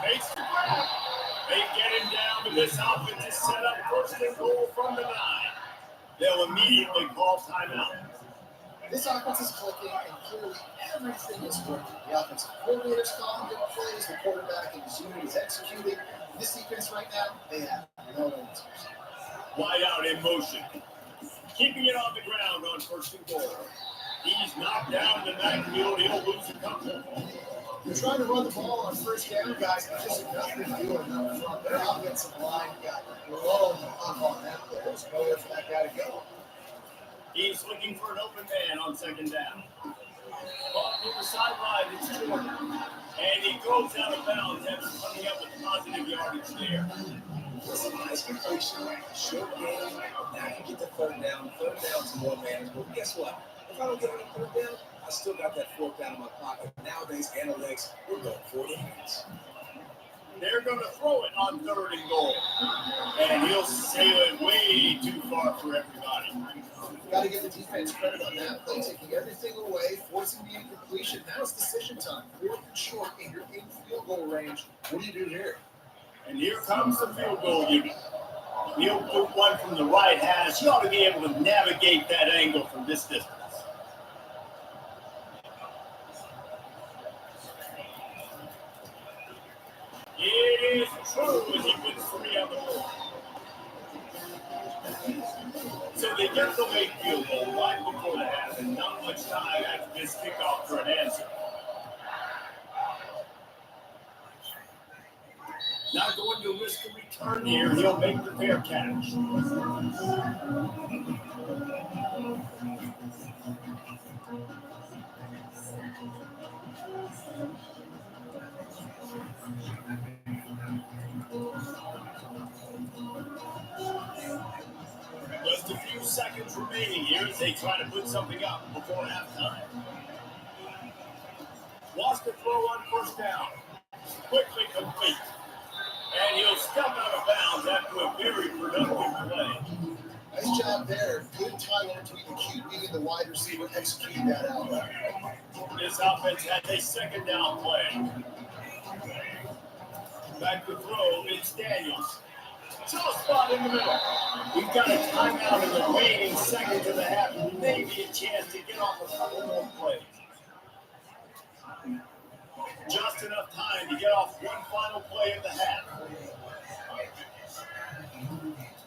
Makes the grab. They get him down, but this offense is set up first and goal from the 9. They'll immediately call timeout. This offense is clicking, and clearly everything is working. The offensive coordinator's calling good plays, the quarterback and his unit is executing. This defense right now, they have no answers. Wide out in motion. Keeping it on the ground on first and goal. He's knocked down in the backfield. He'll lose a couple. You're trying to run the ball on first down, guys, but just nothing doing up front. Their offensive line got blown up on that play. There's nowhere for that guy to go. He's looking for an open man on second down. Off near the sideline, it's Jordan. And he goes out of bounds after coming up with positive yardage there. It's a nice completion, short game. Now you get the third down. Third down's more manageable. Guess what? If I don't get any third down, I still got that fourth down in my pocket. Nowadays, analytics, we're going 40 minutes. They're going to throw it on third and goal. And he'll sail it way too far for everybody. Got to give the defense credit on that play, taking everything away, forcing the incompletion. Now it's decision time. 4th and short, and you're in field goal range. What do you do here? And here comes the field goal unit. He'll put one from the right hash. You ought to be able to navigate that angle from this distance. It is true as he puts 3 on the board. So they get the late field goal right before the half, and not much time after this kickoff for an answer. Not going to risk a return here. He'll make the fair catch. Just a few seconds remaining here as they try to put something up before halftime. Lost the throw on first down. Quickly complete. And he'll step out of bounds after a very productive play. Nice job there. Good time between the QB and the wide receiver executing that out. This offense has a second down play. Back to throw, it's Daniels. Soft spot in the middle. We've got a timeout in the waning seconds of the half. Maybe a chance to get off a couple more plays. Just enough time to get off one final play of the half.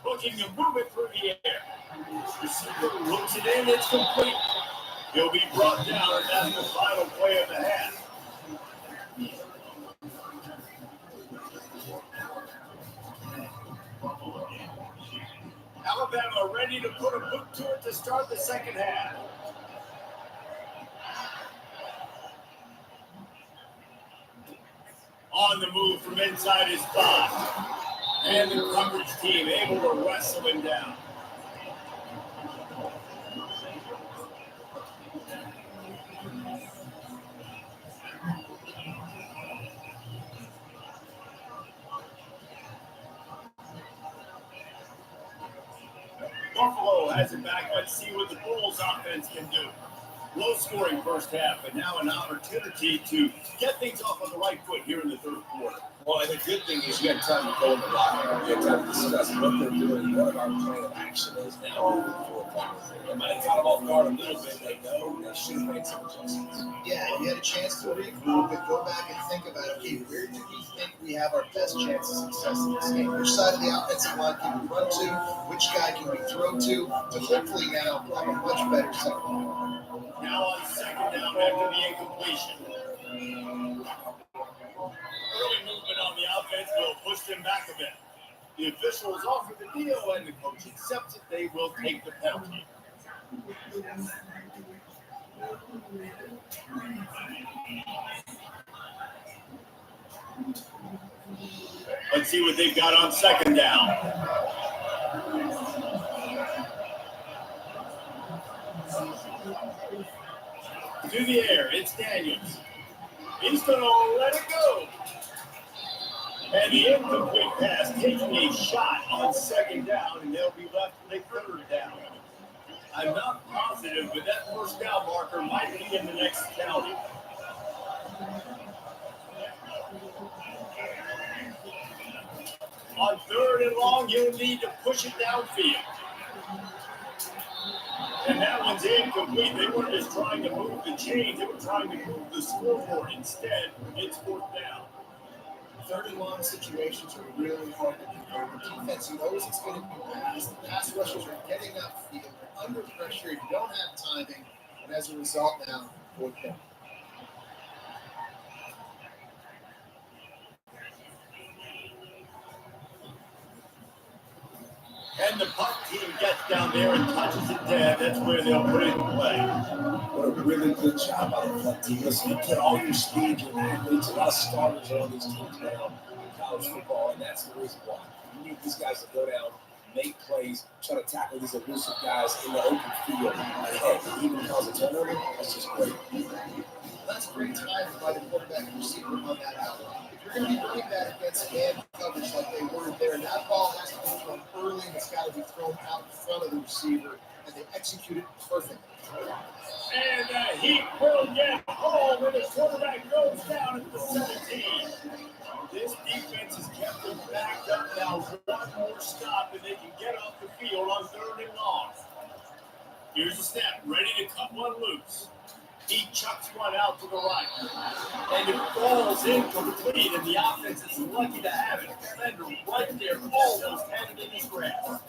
Looking to move it through the air. Receiver looks it in, it's complete. He'll be brought down, and that's the final play of the half. Alabama ready to put a boot to it to start the second half. On the move from inside his spot. And the coverage team able to wrestle him down. Buffalo has it back. Let's see what the Bulls offense can do. Low-scoring first half, but now an opportunity to get things off on the right foot here in the third quarter. Well, and the good thing is you had time to go in the locker room. You had time to discuss what they're doing, what our plan of action is now moving forward. It might have caught them off guard a little bit. They know they should have made some adjustments. Yeah, you had a chance to regroup and go back and think about, okay, where do we think we have our best chance of success in this game? Which side of the offensive line can we run to? Which guy can we throw to? But hopefully now we'll have a much better second half. Now on second down after the incompletion. Early movement on the offense will push them back a bit. The officials offer the deal, and the coach accepts it. They will take the penalty. Let's see what they've got on second down. To the air, it's Daniels. He's going to let it go. And the incomplete pass taking a shot on second down, and they'll be left with a third down. I'm not positive, but that first down marker might be in the next county. On third and long, you'll need to push it downfield. And that one's incomplete. They weren't just trying to move the chains, they were trying to move the scoreboard. Instead, it's fourth down. Third and long situations are really hard to convert. The defense knows it's going to be passed. The pass rushers are getting upfield. They're under pressure. You don't have timing. And as a result now, fourth down. And the punt team gets down there and touches it dead. That's where they'll put it in play. What a really good job by the punt team. Listen, you put all your speed, your athletes, a lot of starters are on these teams now in college football, and that's the reason why. You need these guys to go down, make plays, try to tackle these elusive guys in the open field. And heck, even cause a turnover, that's just great. That's great timing by the quarterback and receiver on that out. If you're going to be doing that against man coverage like they were there, that ball has to be thrown early and it's got to be thrown out in front of the receiver, and they execute it perfectly. And the Heat will get home, and the quarterback goes down at the 17. This defense has kept them backed up now. One more stop, and they can get off the field on third and long. Here's the snap, ready to cut one loose. He chucks one out to the right. And it falls incomplete, and the offense is lucky to have it. Defender right there, almost had it in his grasp.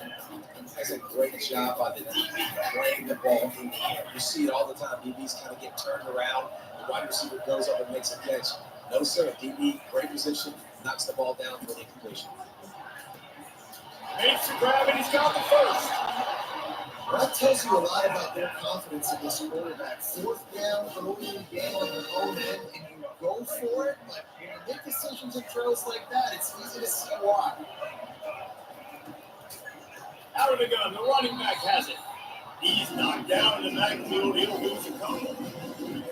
That's a great job by the DB playing the ball in the air. You see it all the time. DBs kind of get turned around. The wide receiver goes up and makes a catch. No, sir. DB, great position, knocks the ball down for the incompletion. Makes the grab, and he's got the first. That tells you a lot about their confidence in this quarterback. Fourth down, early in the game on your own end, and you go for it. Like, when you make decisions and throws like that, it's easy to see why. Out of the gun, the running back has it. He's knocked down in the backfield. He'll lose a couple.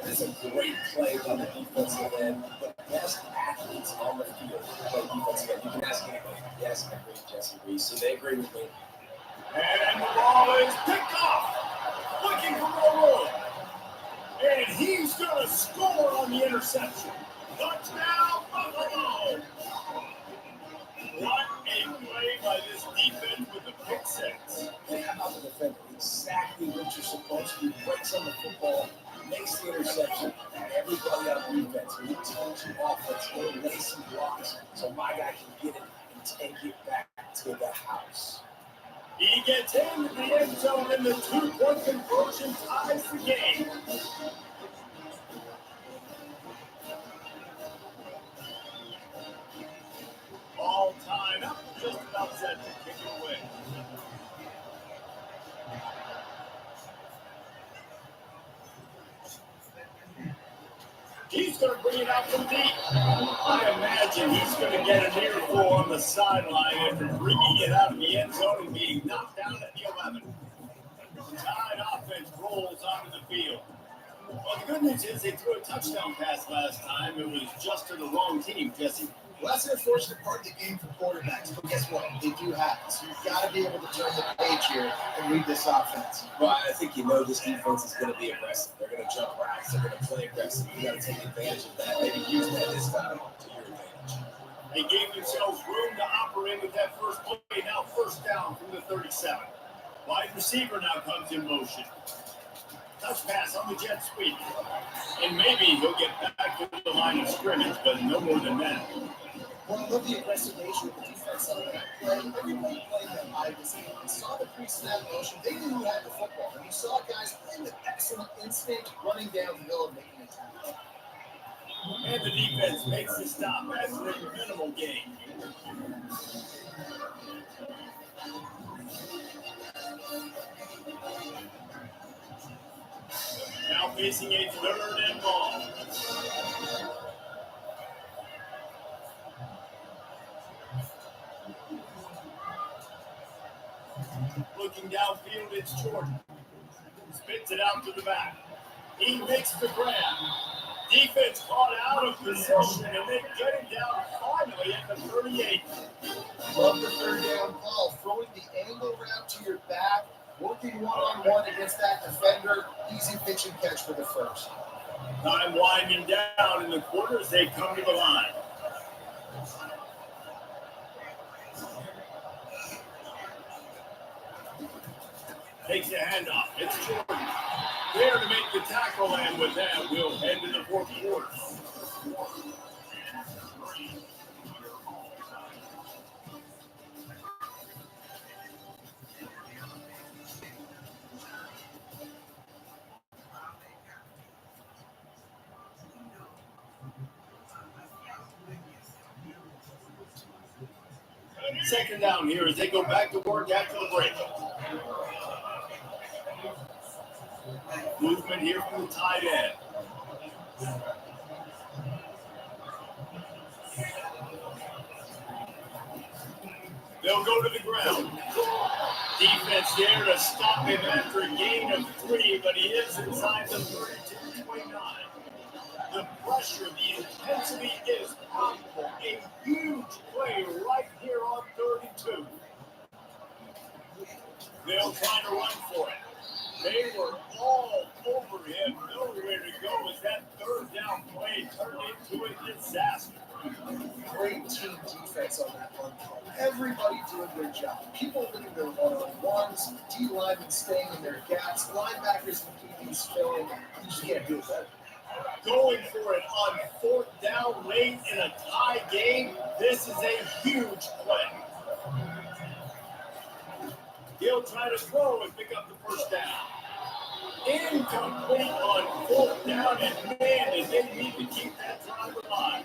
That's a great play by the defensive end. The best athletes on the field play defensive end. You can ask anybody. Yes, I agree with Jesse Reese. So they agree with me. And the ball is picked off. Looking for more room. And he's going to score on the interception. Touchdown, Buffalo. What a play by this defense with the pick six. Hey, how about the defender? Exactly what you're supposed to do. Breaks on the football, makes the interception, and everybody on defense. When he turns you offense, he'll lay some blocks so my guy can get it and take it back to the house. He gets into the end zone, and the two-point conversion ties the game. All tied up, just about set to kick it away. He's going to bring it out from deep. I imagine he's going to get a near four on the sideline after bringing it out of the end zone and being knocked down at the 11. Tied offense rolls onto the field. Well, the good news is they threw a touchdown pass last time. It was just to the wrong team, Jesse. Well, that's an unfortunate part of the game for quarterbacks, but guess what? They do have it. So you've got to be able to turn the page here and read this offense. Well, I think this defense is going to be aggressive. They're going to jump routes. They're going to play aggressive. You got to take advantage of that. Maybe use that this time to your advantage. They gave themselves room to operate with that first play. Now first down from the 37. Wide receiver now comes in motion. Touch pass on the jet sweep. And maybe he'll get back to the line of scrimmage, but no more than that. Well, I love the aggressive nature of the defense on that play. Everybody playing that high this game. You saw the pre-snap motion. They knew who had the football. And you saw guys playing with excellent instinct, running down the middle and making a tackle. And the defense makes the stop after a minimal gain. Now facing a 3rd and long. Looking downfield, it's Jordan. Spits it out to the back. He makes the grab. Defense caught out of position, and they get him down finally at the 38. Love the 3rd down call. Throwing the angle route to your back, working one-on-one against that defender. Easy pitch and catch for the first. Time winding down in the quarters, they come to the line. Takes the handoff. It's Jordan. There to make the tackle, and with that, we'll head to the 4th quarter. Second down here as they go back to work after the break. Movement here from the tight end. They'll go to the ground. Defense there to stop him after a gain of 3, but he is inside the 32-29. The pressure, the intensity is palpable. A huge play right here on 32. They'll try to run for it. They were all over him, nowhere to go as that 3rd down play turned into a disaster. Great team defense on that one. Everybody doing their job. People winning their one-on-ones, D-linemen staying in their gaps, linebackers and PBs filling. You just can't do it better. Going for it on 4th down late in a tie game. This is a huge play. He'll try to throw and pick up the first down. Incomplete on 4th down, and man, did they need to keep that drive alive.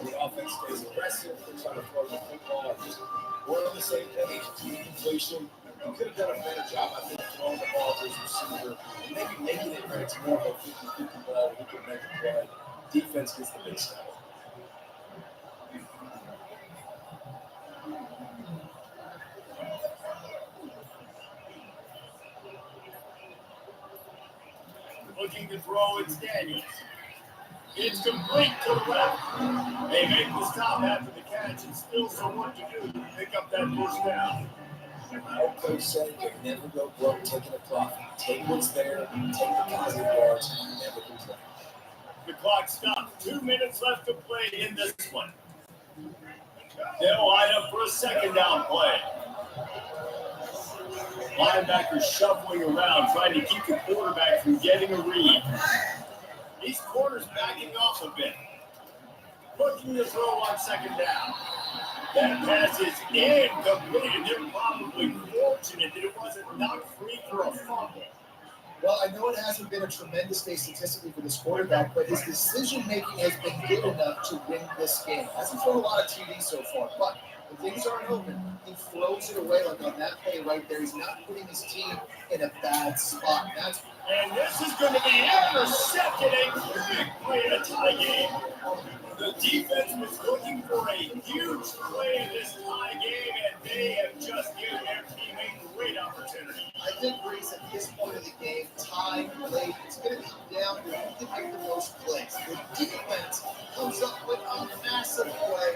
The offense stays aggressive. They're trying to throw the football. We're on the same page. Team completion. He could have done a better job, I think, throwing the ball to his receiver and maybe making it where it's more of a 50-50 ball. He could make a play. Defense gets the big step. Looking to throw, it's Daniels. It's complete to the left. They make the stop after the catch and still so much to do to pick up that first down. Our coach said you never go broke taking a profit. Take what's there, take the positive yards, and never complain. The clock stopped. 2 minutes left to play in this one. They'll line up for a 2nd down play. Linebackers shuffling around, trying to keep the quarterback from getting a read. These corners backing off a bit. Looking to throw on 2nd down. That pass is incomplete, and they're probably fortunate that it wasn't knocked free for a fumble. Well, I know it hasn't been a tremendous day statistically for this quarterback, but his decision-making has been good enough to win this game. Hasn't thrown a lot of TDs so far, but when things aren't open, he throws it away like on that play right there. He's not putting his team in a bad spot. And this is going to be intercepted, a big play in a tie game. The defense was looking for a huge play in this tie game, and they have just given their teammate a great opportunity. I think Reese, at this point of the game, tied late, it's going to come down to who can make the most plays. The defense comes up with a massive play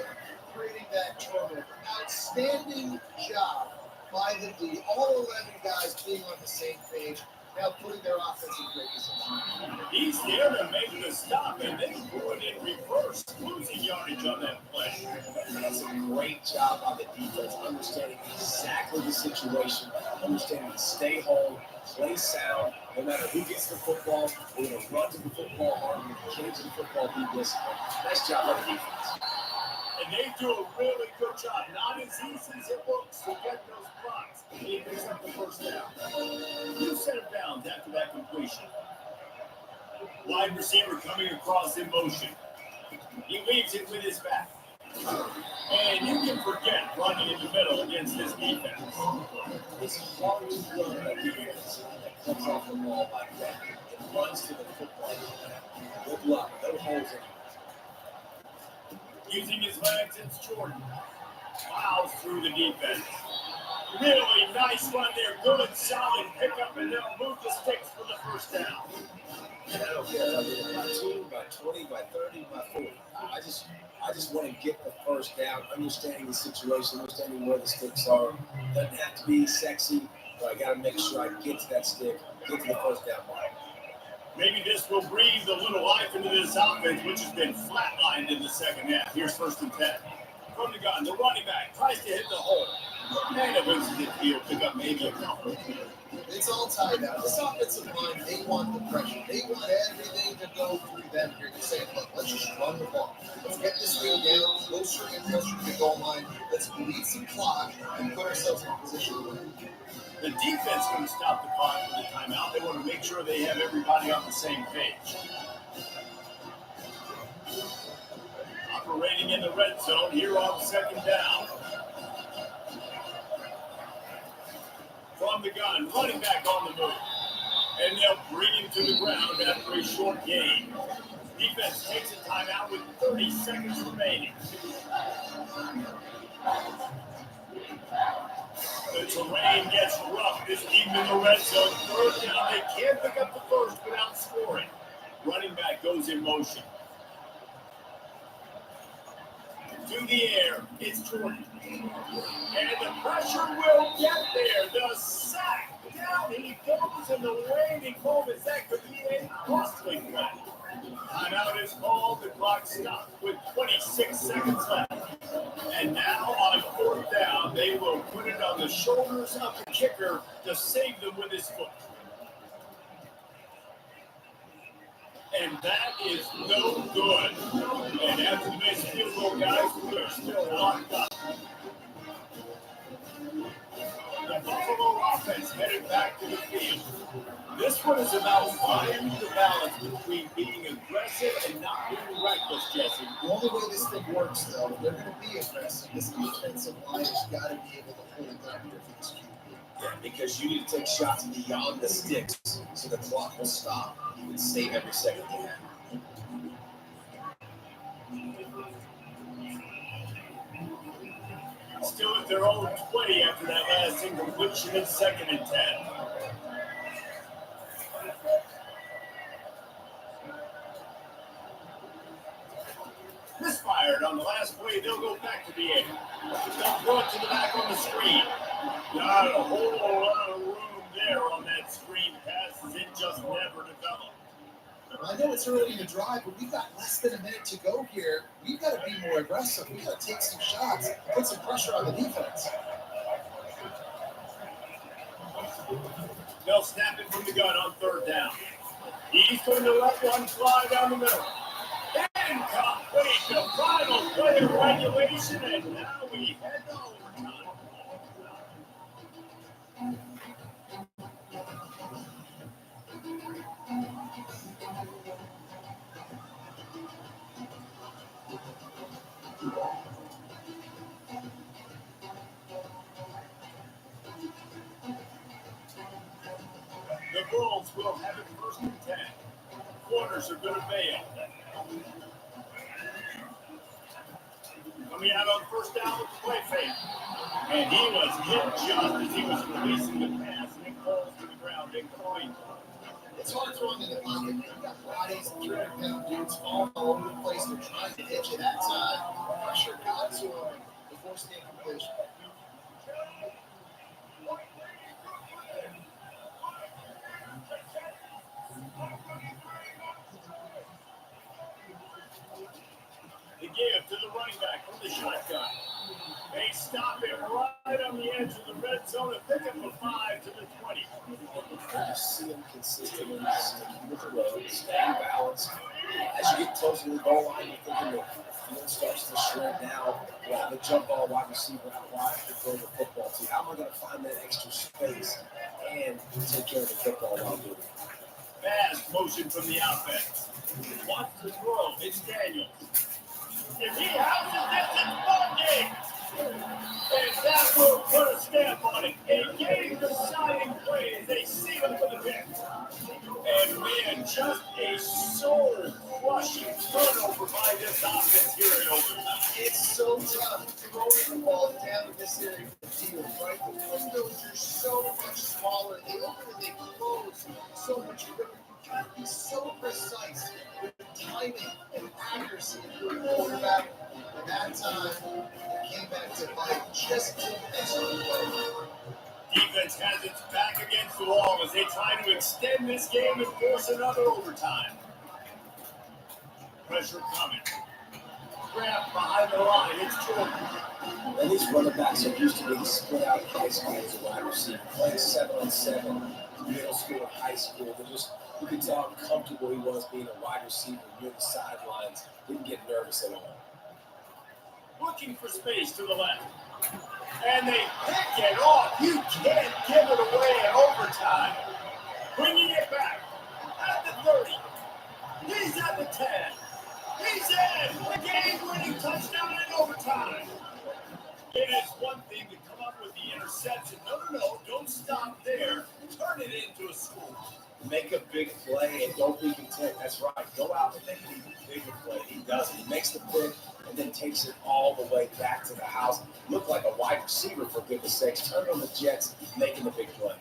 outstanding job by the D. All 11 guys being on the same page, now putting their offense in great position. He's there to make the stop, and they threw it in reverse, losing yardage on that play. That's a great job by the defense, understanding exactly the situation, understanding to stay home, play sound. No matter who gets the football, we're going to run to the football hard, we're going to get to the football, be disciplined. Nice job by the defense. And they do a really good job. Not as easy as it looks to get those blocks. He picks up the first down. 2 set of downs after that completion. Wide receiver coming across in motion. He leaves it with his back. And you can forget running in the middle against this defense. It's hard to run a defense that comes off the ball like that and runs to the football. Good luck. No holes in it. Using his legs, it's Jordan. Plows through the defense. Really nice run there. Good, solid pickup, and they'll move the sticks for the first down. And I don't care if it's by 2, by 20, by 30, by 40. I just want to get the first down, understanding the situation, understanding where the sticks are. Doesn't have to be sexy, but I got to make sure I get to that stick, get to the first down mark. Maybe this will breathe a little life into this offense, which has been flatlined in the second half. Here's 1st and 10. From the gun, the running back tries to hit the hole. And eventually he'll pick up maybe a couple. It's all tied out. This offensive line, they want the pressure. They want everything to go through them here. They're saying, look, let's just run the ball. Let's get this thing down closer and closer to the goal line. Let's bleed some clock and put ourselves in a position to win. The defense can stop the clock for the timeout. They want to make sure they have everybody on the same page. Operating in the red zone here on 2nd down. From the gun, running back on the move. And they'll bring him to the ground after a short gain. Defense takes a timeout with 30 seconds remaining. The terrain gets rough this deep in the red zone. 3rd down, they can't pick up the first without scoring. Running back goes in motion. To the air, it's Jordan. And the pressure will get there. The sack. Down he goes in the waning moments. That could be a costly play. Timeout is called. The clock stops with 26 seconds left. And now on 4th down, they will put it on the shoulders of the kicker to save them with his foot. And that is no good. And after the missed field goal, guys, we're still locked up. The Buffalo offense headed back to the field. This one is about finding the balance between being aggressive and not being reckless, Jesse. The only way this thing works, though, if they're going to be aggressive, this defensive line has got to be able to hold up here for this QB. Yeah, because you need to take shots beyond the sticks so the clock will stop. You can save every second you have. Still at their own 20 after that last incompletion in 2nd and 10. Misfired on the last play. They'll go back to the air. They'll throw it to the back on the screen. Not a whole lot of room there on that screen passes. It just never developed. I know it's early in the drive, but we've got less than a minute to go here. We've got to be more aggressive. We've got to take some shots, put some pressure on the defense. They'll snap it from the gun on 3rd down. He's going to let one fly down the middle. Incomplete, the final play of regulation, and now we head to overtime. The Bulls will have it 1st and 10. Corners are going to bail. Coming out on 1st down with the play fake. And he was hit just as he was releasing the pass, and it falls to the ground. Incomplete. It's hard throwing in the pocket. You've got bodies, 300-pound dudes falling all over the place. They're trying to hit you that time. Pressure got to him to force the incompletion. The give to the running back from the shotgun. They stop it right on the edge of the red zone and pick up a 5 to the 20. You see him consistently sticking with the road, staying balanced. As you get closer to the goal line, you're thinking the field starts to shrink down. You have a jump ball wide receiver out wide to throw the football to. How am I going to find that extra space and take care of the football while doing it? Fast motion from the offense. Wants to throw. It's Daniels. If he has it, it's ball game. And that will put a stamp on it. A game-deciding play as they seal it for the pick. And man, just a soul-crushing turnover by this offense here in overtime. It's so tough throwing the ball down in this area of the field, right? The windows are so much smaller. They open and they close so much quicker. You got to be so precise with timing and accuracy for the quarterback. At that time, it came back to bite just defensively. Defense has its back against the wall as they try to extend this game and force another overtime. Pressure coming. Grab behind the line. It's Jordan. And these running backs are used to being split out in high school as a wide receiver, playing 7-on-7, middle school and high school. You could tell how comfortable he was being a wide receiver near the sidelines. Didn't get nervous at all. Looking for space to the left. And they pick it off. You can't give it away in overtime. Bringing it back at the 30. He's at the 10. He's in. The game-winning touchdown in overtime. It is one thing to come up with the interception. No, don't stop there. Turn it into a score. Make a big play and don't be content. That's right. Go out and make an even bigger play. He does it. He makes the pick and then takes it all the way back to the house. Look like a wide receiver, for goodness sakes. Turn on the Jets, making the big play.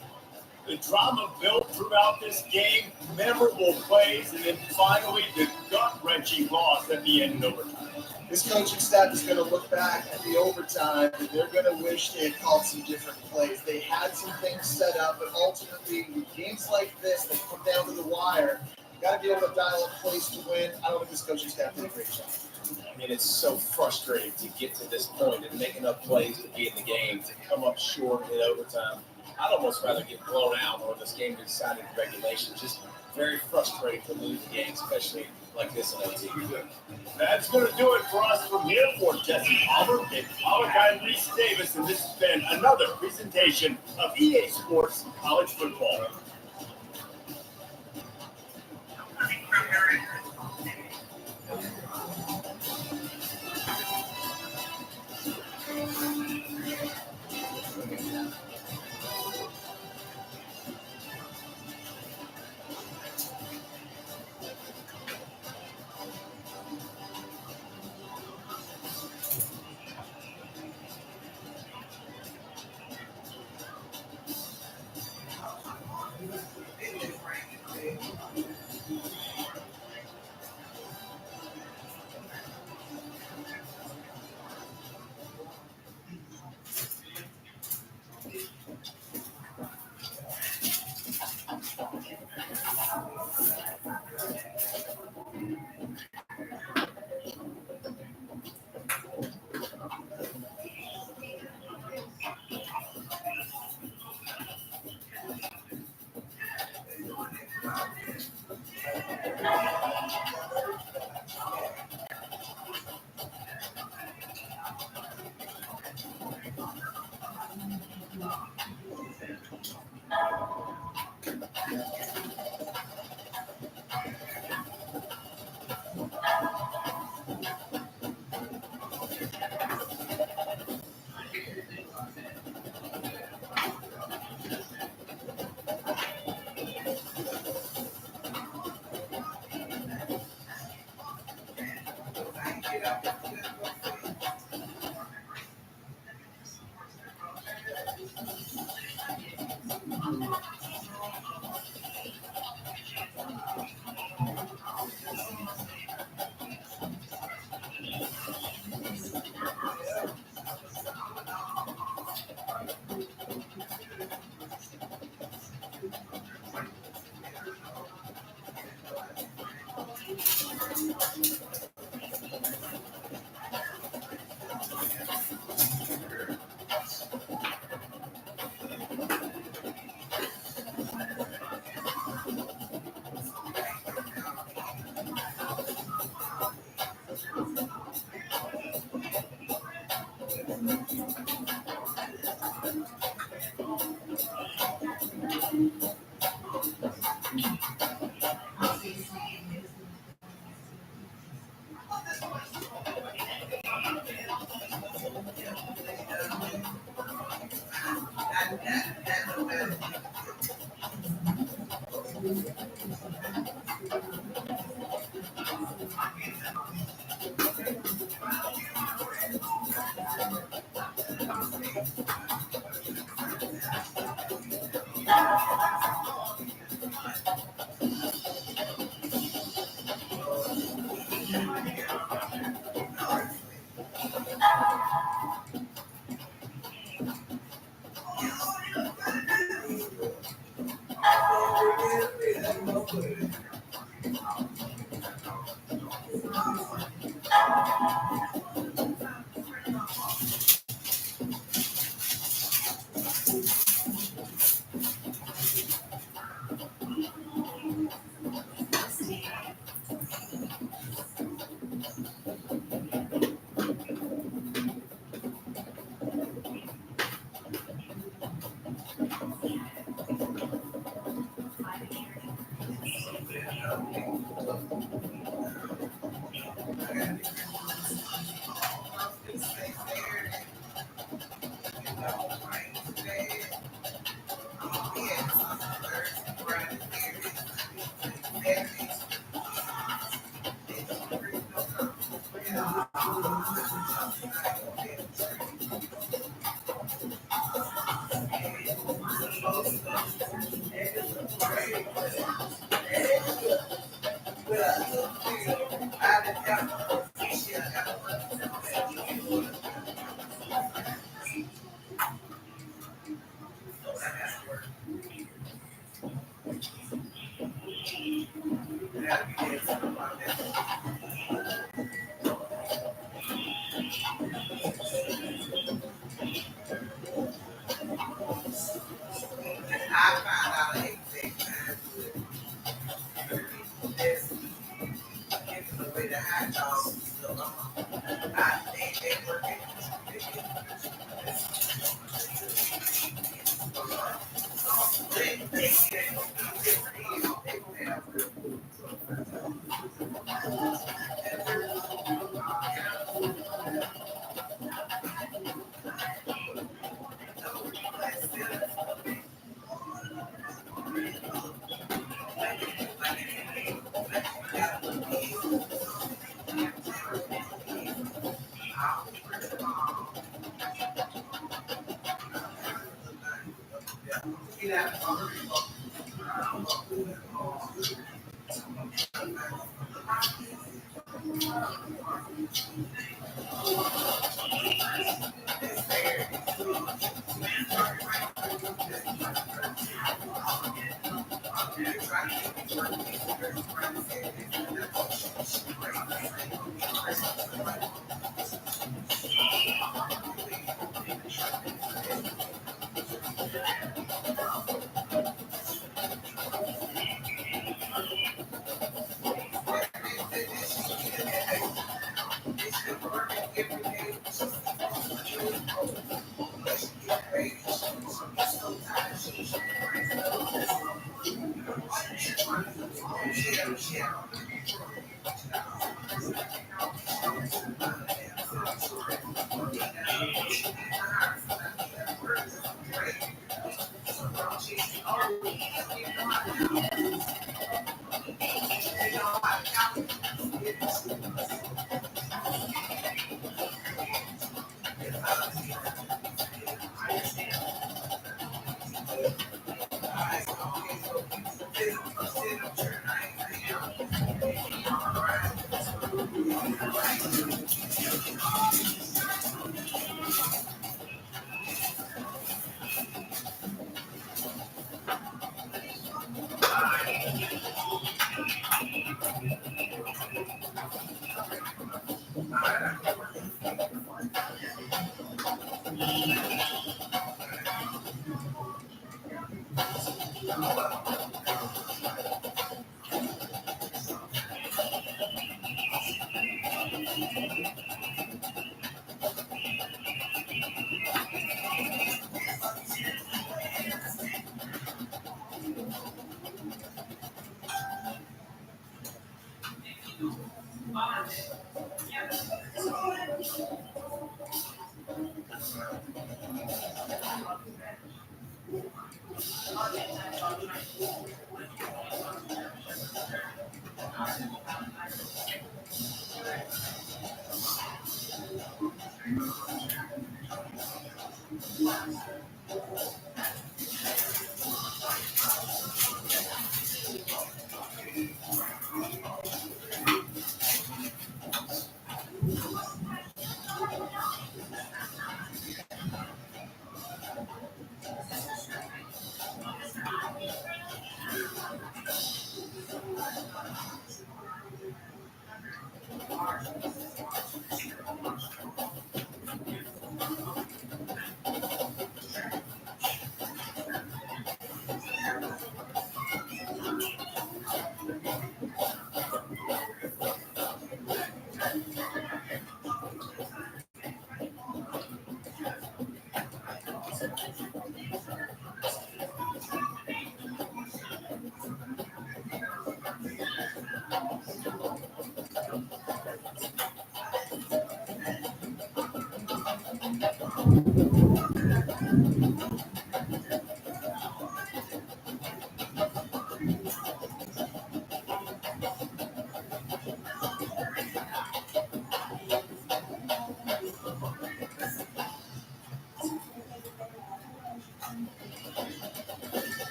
The drama built throughout this game, memorable plays, and then finally the gut-wrenching loss at the end of overtime. This coaching staff is going to look back at the overtime and they're going to wish they had called some different plays. They had some things set up, but ultimately, with games like this that come down to the wire, you got to be able to dial up plays to win. I don't think this coaching staff did a great job. I mean, it's so frustrating to get to this point and make enough plays to be in the game, to come up short in overtime. I'd almost rather get blown out or this game be decided in regulation. Just very frustrating to lose the game, especially like this in OT. That's going to do it for us from here for Jesse Palmer and Malachi Reese Davis. And this has been another presentation of EA Sports College Football.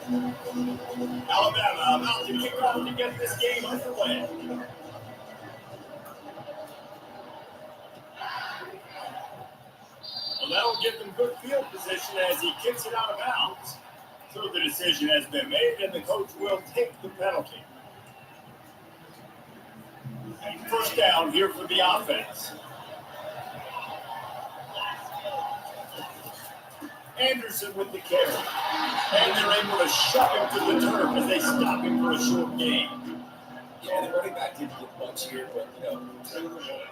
Alabama about to kick off to get this game underway. Well, that'll give them good field position as he kicks it out of bounds. So the decision has been made, and the coach will take the penalty. First down here for the offense. Anderson with the carry. And they're able to shove him to the turf as they stop him for a short gain. Yeah, the running back didn't get much here, but,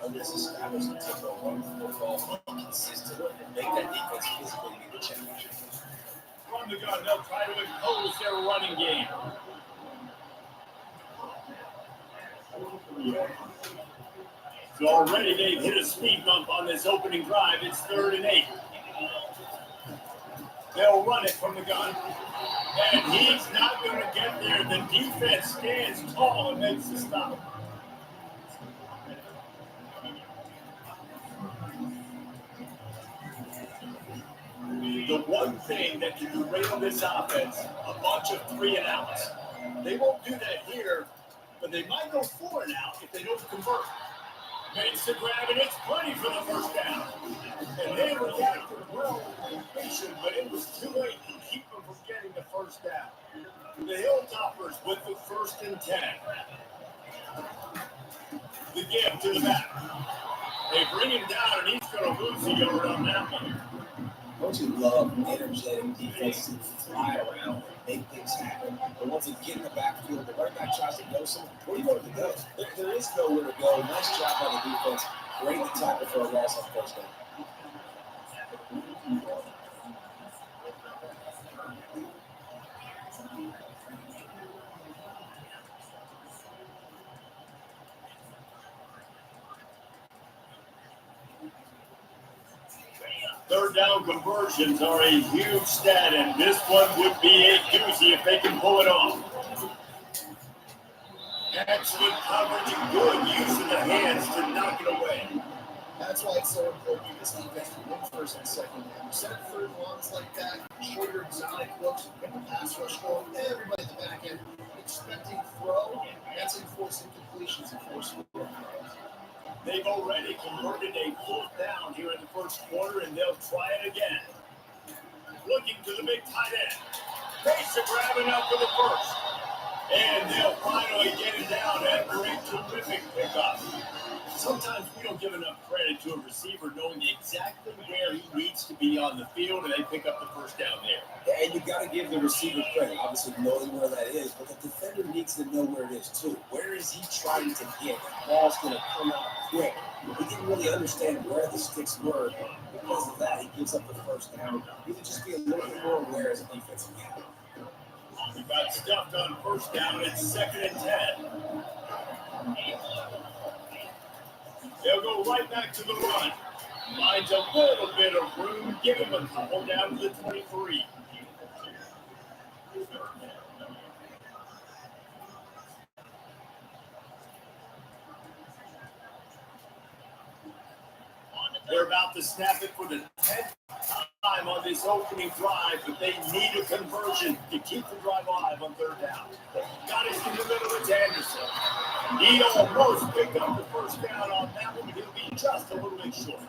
on this established and take a run football, be consistent, and make that defense physically be the challenge. From the gun, they'll try to impose their running game. So already they've hit a speed bump on this opening drive. It's 3rd and 8. They'll run it from the gun. And he's not going to get there. The defense stands tall and makes the stop. The one thing that can derail this offense, a bunch of 3 and outs. They won't do that here, but they might go 4 and out if they don't convert. Makes the grab, and it's plenty for the first down. And they reacted well with completion, but it was too late to keep them from getting the first down. The Hilltoppers with the 1st and 10. The give to the back. They bring him down, and he's going to lose a yard on that one. Don't you love energetic defenses that fly around, make things happen? But once they get in the backfield, the running back tries to go somewhere. Where do you want him to go? There is nowhere to go. Nice job by the defense. Great to tackle for a loss on first down. Third down conversions are a huge stat, and this one would be a doozy if they can pull it off. Excellent coverage and good use of the hands to knock it away. That's why it's so important for this defense to win 1st and 2nd down. Set 3rd and longs like that, shorter exotic looks, get the pass rush going, everybody at the back end expecting throw, that's enforcing completions and forcing throw. They've already converted a 4th down here in the 1st quarter, and they'll try it again. Looking to the big tight end. Pace of grabbing up for the 1st. And they'll finally get it down after a terrific pickup. Sometimes we don't give enough credit to a receiver knowing exactly where he needs to be on the field, and they pick up the 1st down there. And you got to give the receiver credit, obviously knowing where that is, but the defender needs to know where it is too. Where is he trying to get? The ball's going to come out quick. He didn't really understand where the sticks were. Because of that, he gives up the 1st down. You can just be a little bit more aware as a defensive guy. We got stuffed on 1st down. It's 2nd and 10. They'll go right back to the run. Finds a little bit of room. Give him a couple down to the 23. They're about to snap it for the 10th time on this opening drive, but they need a conversion to keep the drive alive on 3rd down. Got it in the middle of Anderson. He almost picked up the 1st down on that one, but he'll be just a little bit short.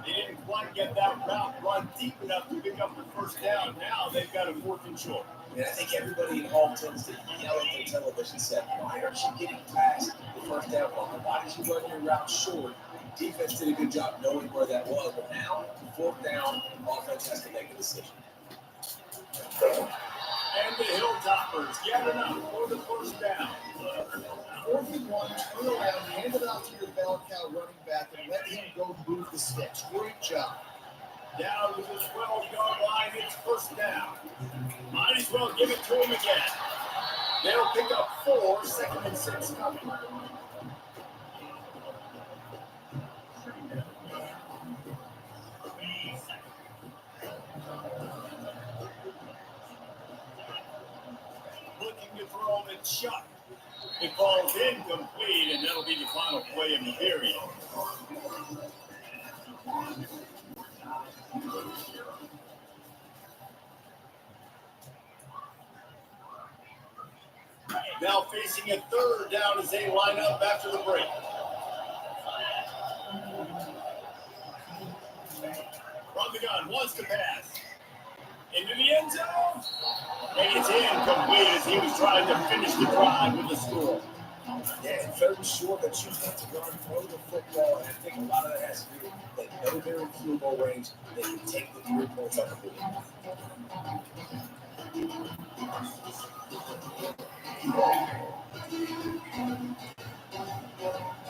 They didn't quite get that route run deep enough to pick up the 1st down. Now they've got a 4th and short. And I think everybody at home tends to yell at their television set, why aren't you getting past the 1st down line? Why did you run your route short? Defense did a good job knowing where that was, but now, 4th down, offense has to make a decision. And the Hilltoppers get enough for the 1st down. 4th and 1, turn around, hand it off to your bell cow running back, and let him go move the sticks. Great job. Down to the 12-yard line, it's 1st down. Might as well give it to him again. They'll pick up 4, 2nd and 6 coming. Looking to throw and shot. It falls incomplete, and that'll be the final play of the period. Now facing a third down as they line up after the break. From the gun, wants to pass. Into the end zone. And it's incomplete as he was trying to finish the drive with the score. Yeah, third and short, that you have to run, throw the football, and I think a lot of that has to do with they know they're in field goal range. They can take the 3 points off the board.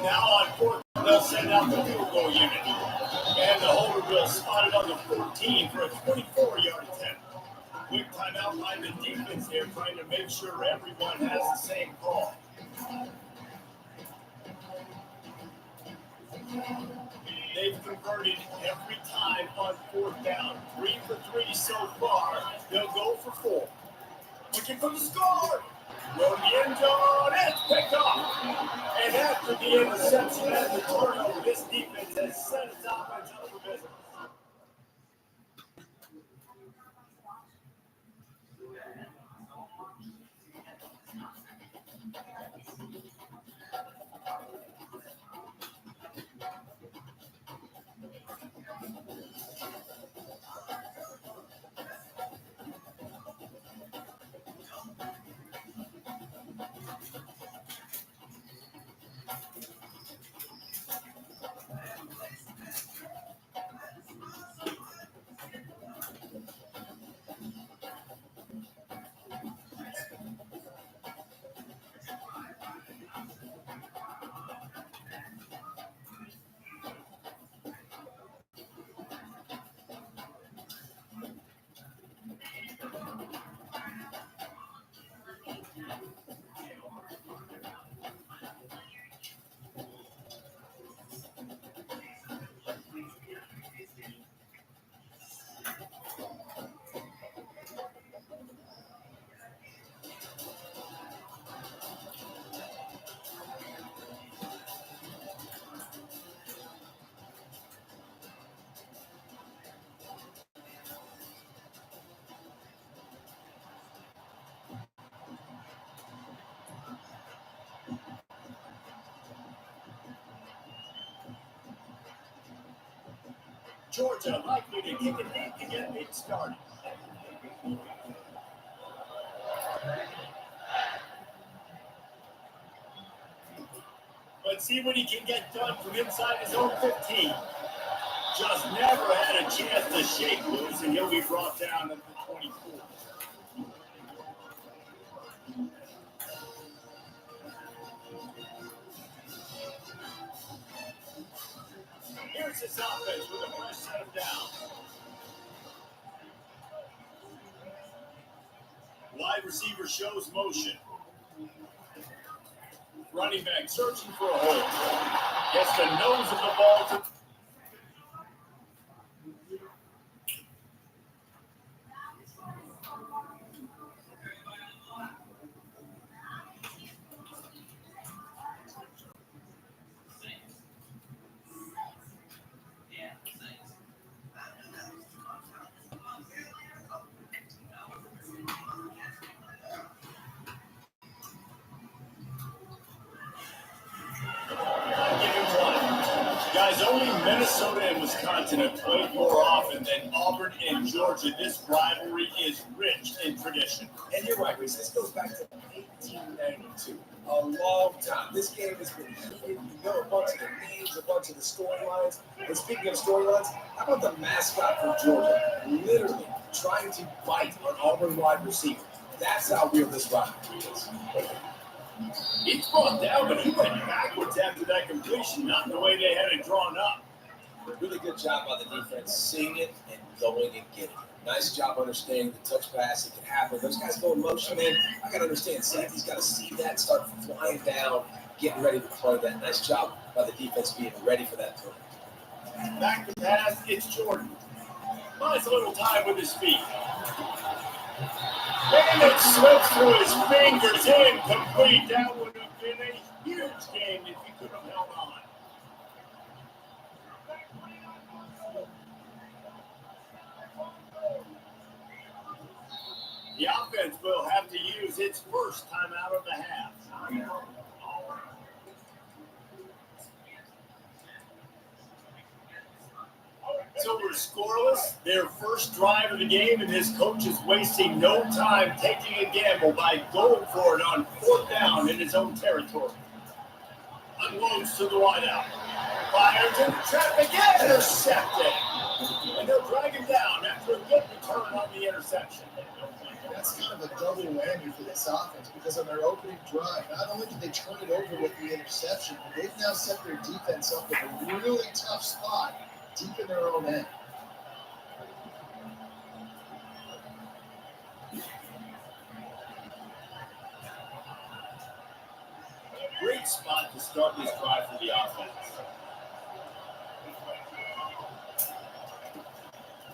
Now on fourth, they'll send out the field goal unit. And the holder will spot it on the 14 for a 24-yard attempt. Quick timeout by the defense there, trying to make sure everyone has the same call. They've converted every time on fourth down. 3 for 3 so far. They'll go for 4. Looking for the score. Go to the end zone. It's picked off. And after the interception and the turnover, this defense has set its offense up for business. Georgia likely to kick it deep to get things started. Let's see what he can get done from inside his own 15. Just never had a chance to shake loose, and he'll be brought down at the 24. Here's his offense with a fresh set of downs. Wide receiver shows motion. Running back searching for a hole. Gets the nose of the ball to... Guys, only Minnesota and Wisconsin have played more often than Auburn and Georgia. This rivalry is rich in tradition. And you're right, Reese. This goes back to 1892. A long time. This game has been heated. You know a bunch of the names, a bunch of the storylines. And speaking of storylines, how about the mascot for Georgia? Literally trying to bite an Auburn wide receiver. That's how real this rivalry is. He's brought down, but he went backwards after that completion, not the way they had it drawn up. Really good job by the defense, seeing it and going and getting it. Nice job understanding the touch pass. It can happen. Those guys go in motion, man. I got to understand. Safety's got to see that, start flying down, getting ready to play that. Nice job by the defense being ready for that throw. Back to pass, it's Jordan. Buys a little time with his feet. And it slips through his fingers, incomplete. That would have been a huge game if he could have held on. The offense will have to use its first timeout of the half. So we're scoreless, their first drive of the game, and this coach is wasting no time taking a gamble by going for it on 4th down in his own territory. Unloads to the wideout. Fires into traffic, intercepted. And they'll drag him down after a good return on the interception. That's kind of a double whammy for this offense because on their opening drive, not only did they turn it over with the interception, but they've now set their defense up in a really tough spot deep in their own end. Great spot to start this drive for the offense.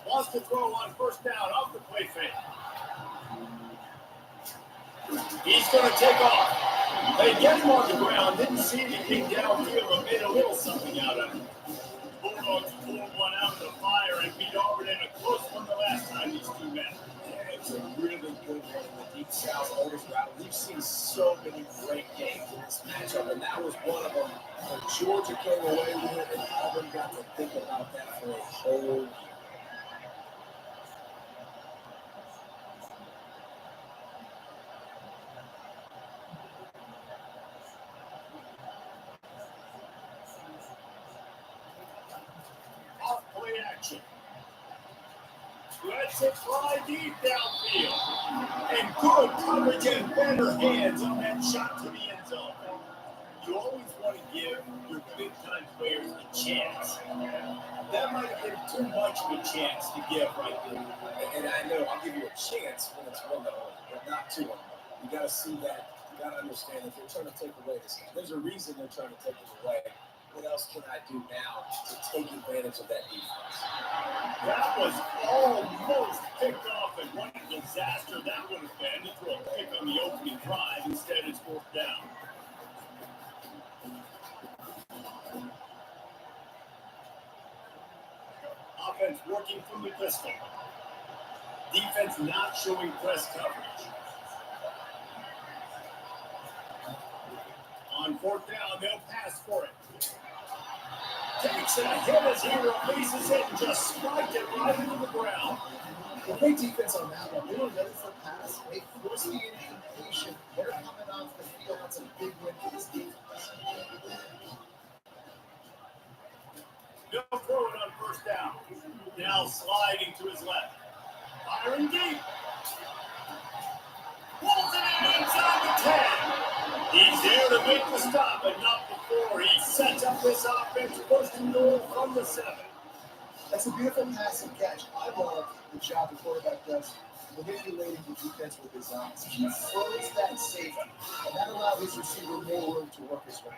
Wants to throw on 1st down off the play fake. He's going to take off. They get him on the ground. Didn't see anything downfield, but made a little something out of it. Bulldogs pulled one out of the fire and beat Auburn in a close one the last time these two met. Yeah, it's a really good one in the Deep South Oldest Battle. We've seen so many great games in this matchup, and that was one of them. When Georgia came away with it, and Auburn got to think about that for a whole year. Off-play action. Let's it fly deep downfield. And good coverage and better hands on that shot to the end zone. You always want to give your big-time players a chance. That might have been too much of a chance to give right there. And I know I'll give you a chance when it's 1-0, but not 2-1. You got to see that. You got to understand that they're trying to take away this guy. There's a reason they're trying to take it away. What else can I do now to take advantage of that defense? That was almost picked off, and what a disaster that would have been to throw a pick on the opening drive. Instead, it's 4th down. Offense working from the pistol. Defense not showing press coverage. On 4th down, they'll pass for it. Takes it a hit as he releases it and just spiked it right into the ground. The great defense on that one. They were ready for pass. They forced the incompletion. They're coming off the field. That's a big win for this defense. They'll throw it on 1st down. Now sliding to his left. Firing deep. Pulls it in inside the 10. He's there to make the stop, but not before he sets up this offense 1st and goal from the 7. That's a beautiful pass and catch. I love the job the quarterback does manipulating the defense with his eyes. He froze that safety, and that allowed his receiver more room to work his way.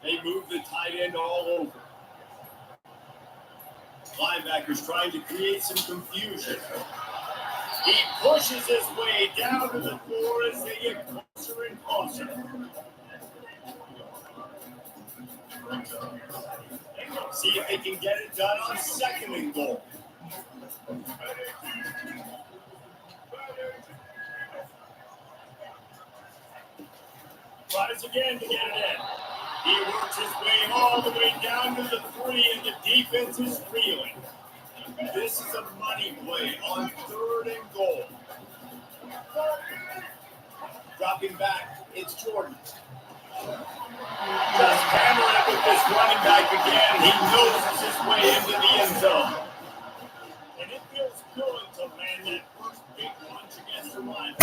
They move the tight end all over. Linebackers trying to create some confusion. He pushes his way down to the floor as they get closer and closer. See if they can get it done on 2nd and goal. Tries again to get it in. He works his way all the way down to the 3, and the defense is reeling. This is a money play on 3rd and goal. Dropping back, it's Jordan. Just hammer it with this running back again. He noses his way into the end zone. And it feels good to land that first big punch against the line.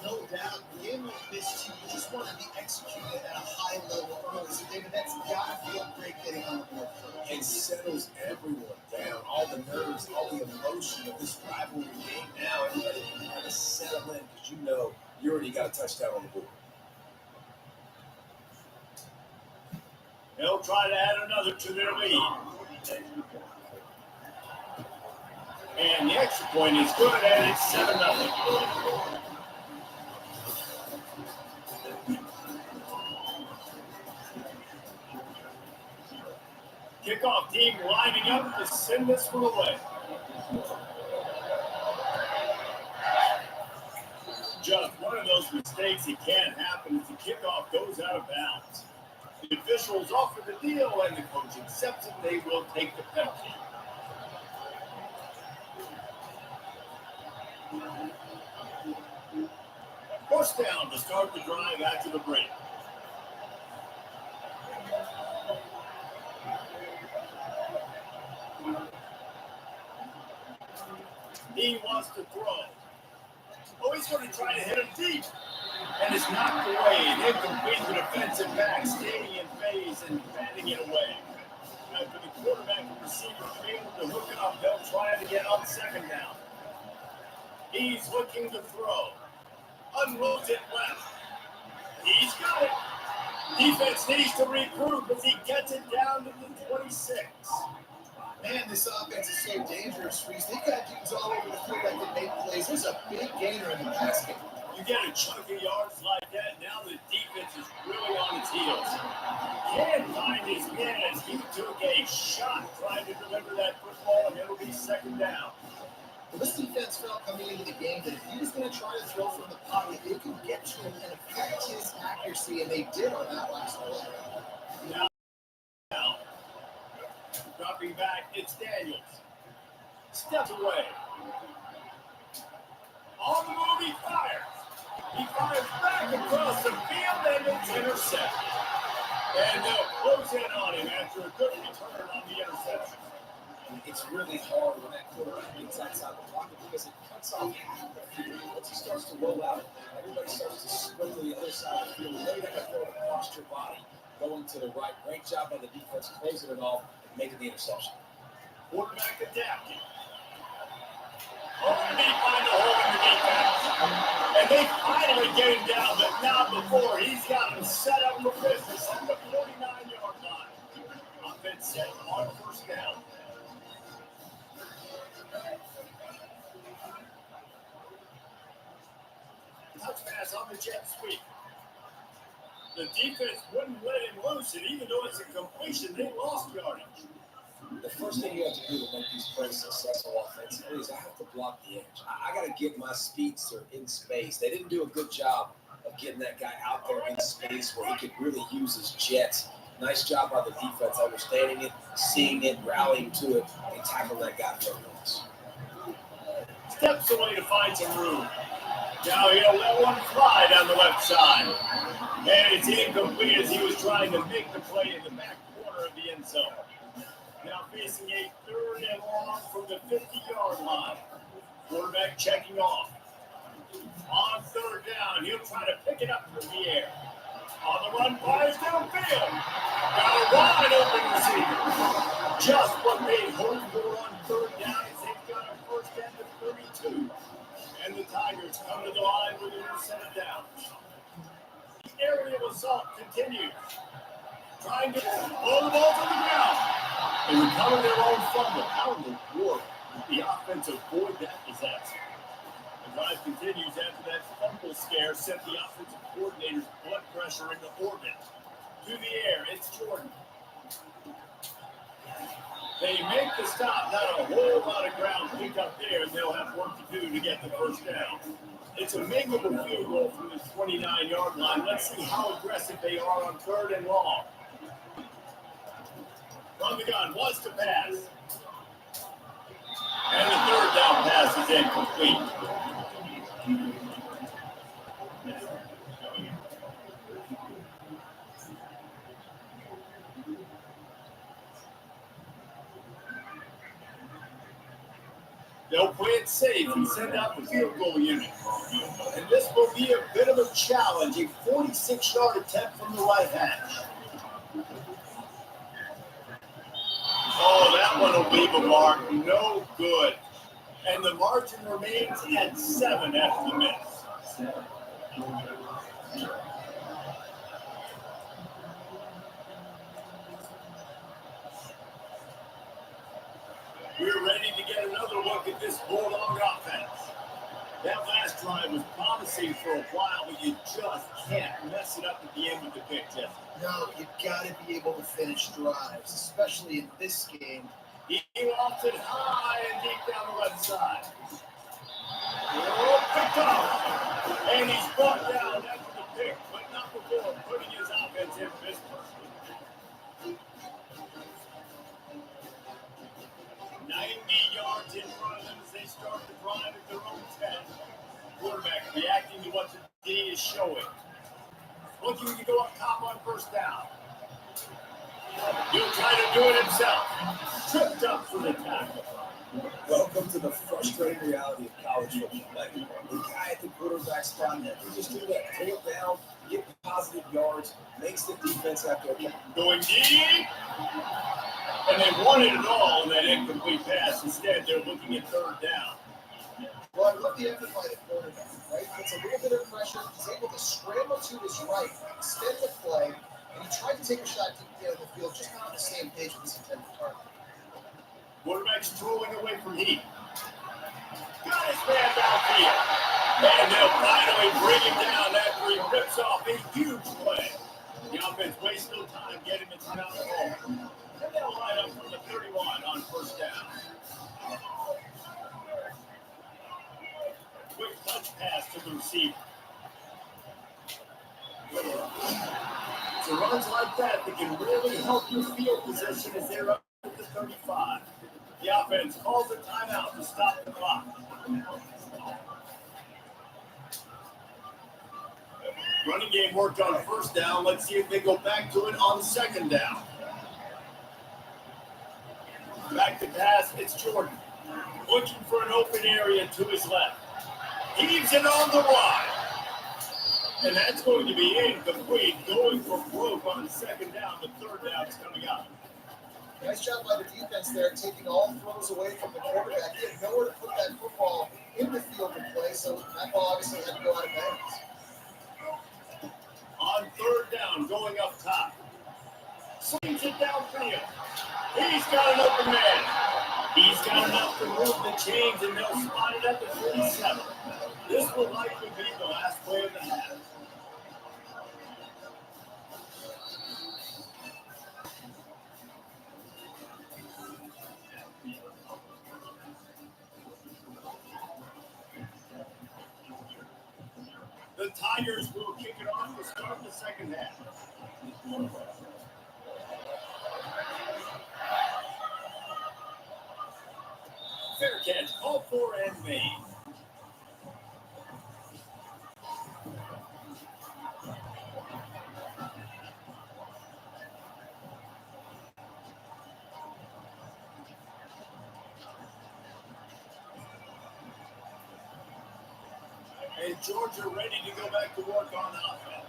No doubt, the game like this, you just want to be executed at a high level early. So, David, that's got to feel great getting on the board first. It settles everyone down. All the nerves, all the emotion of this rivalry game now. Everybody can kind of settle in because you know you already got a touchdown on the board. They'll try to add another to their lead. And the extra point is good, and it's 7-0. Kickoff team lining up to send this one away. Just one of those mistakes that can't happen as the kickoff goes out of bounds. The officials offer the deal and the coach accepts it. They will take the penalty. First down to start the drive after the break. He wants to throw. Oh, he's going to try to hit him deep. And it's knocked away. And incomplete the defensive back, staying in phase and batting it away. After the quarterback and receiver failed to hook it up, they'll try it again on second down. He's looking to throw. Unloads it left. He's got it. Defense needs to regroup as he gets it down to the 26. Man, this offense is so dangerous, Reese. They've got dudes all over the field that can make plays. There's a big gainer in the basket. You get a chunk of yards like that, now the defense is really on its heels. Can't find his man as he took a shot trying to deliver that football, and it'll be second down. Well, this defense felt coming into the game that if he was going to try to throw from the pocket, they could get to him and affect his accuracy, and they did on that last play. Now, dropping back, it's Daniels. Steps away. On the move, he fires. He fires back across the field, and it's intercepted. And they'll close in on him after a good return on the interception. It's really hard when that quarterback gets outside the pocket because it cuts off half the field. Once he starts to roll out, everybody starts to sprint to the other side of the field. Way to throw it across your body, going to the right. Great job by the defense closing it off and making the interception. Quarterback adapting. Oh, and they find a hole in the defense. And they finally get him down, but not before. He's got him set up for business at the 49-yard line. Offense set on first down. Touch pass on the jet sweep. The defense wouldn't let him loose, and even though it's a completion, they lost yardage. The first thing you have to do to make these plays successful offensively is I have to block the edge. I got to get my speedster in space. They didn't do a good job of getting that guy out there in space where he could really use his jets. Nice job by the defense understanding it, seeing it, rallying to it, and tackling that guy for a loss. Steps away to find some room. Now he'll let one fly down the left side. And it's incomplete as he was trying to make the play in the back corner of the end zone. Now facing a third and long from the 50-yard line. Quarterback checking off. On third down, he'll try to pick it up from the air. On the run, fires downfield. Got a wide open receiver. Just what they hoped for on third down as they've got a first down to 32. And the Tigers come to the line with an intercepted down. The aerial assault continues. Trying to blow the ball to the ground. They recover their own fumble. How in the world did the offense avoid that disaster? The drive continues after that fumble scare sent the offensive coordinator's blood pressure into orbit. To the air, it's Jordan. They make the stop, not a whole lot of ground pick up there, and they'll have work to do to get the first down. It's a makeable field goal from the 29-yard line. Let's see how aggressive they are on third and long. From the gun, wants to pass. And the third down pass is incomplete. They'll play it safe and send out the field goal unit. And this will be a bit of a challenge, a 46-yard attempt from the right hash. Oh, that one will leave a mark. No good. And the margin remains at 7 after the miss. We're ready to get another look at this Bulldog offense. That last drive was promising for a while, but you just can't mess it up at the end of the pick, Jeff. No, you've got to be able to finish drives, especially in this game. He wants it high and deep down the left side. Oh, picked off. And he's brought down after the pick, but not before putting his offense in business. 90 yards in front of them as they start the drive at their own 10. Quarterback reacting to what the D is showing. Looking to go up top on first down. He'll try to do it himself. Tripped up for the tackle. Welcome to the frustrating reality of college football. Like, the guy at the quarterback spot, they just do that. Pull it down, get positive yards, makes the defense have to account. Going deep. And they wanted it all in that incomplete pass. Instead, they're looking at third down. Well, I love the effort by the quarterback, right? Puts a little bit of pressure. He's able to scramble to his right, extend the play, and he tried to take a shot to get out of the field, just not on the same page with his intended target. Quarterback's throwing away from Heath. Got his man downfield. And they'll finally bring him down after he rips off a huge play. The offense wastes no time getting him down the hole. And they'll line up from the 31 on first down. Quick touch pass to the receiver. So runs like that can really help your field position as they're up at the 35. The offense calls a timeout to stop the clock. Running game worked on first down. Let's see if they go back to it on second down. Back to pass, it's Jordan. Looking for an open area to his left. Heaves it on the run. And that's going to be incomplete. Going for broke on second down. The third down is coming up. Nice job by the defense there, taking all throws away from the quarterback. He had nowhere to put that football in the field to play, so that ball obviously had to go out of bounds. On third down, going up top. Swings it downfield. He's got an open man. He's got enough to move the chains, and they'll spot it at the 37. This will likely be the last play of the half. The Tigers will kick it off to start the second half. Fair catch, called for and made. And Georgia ready to go back to work on offense.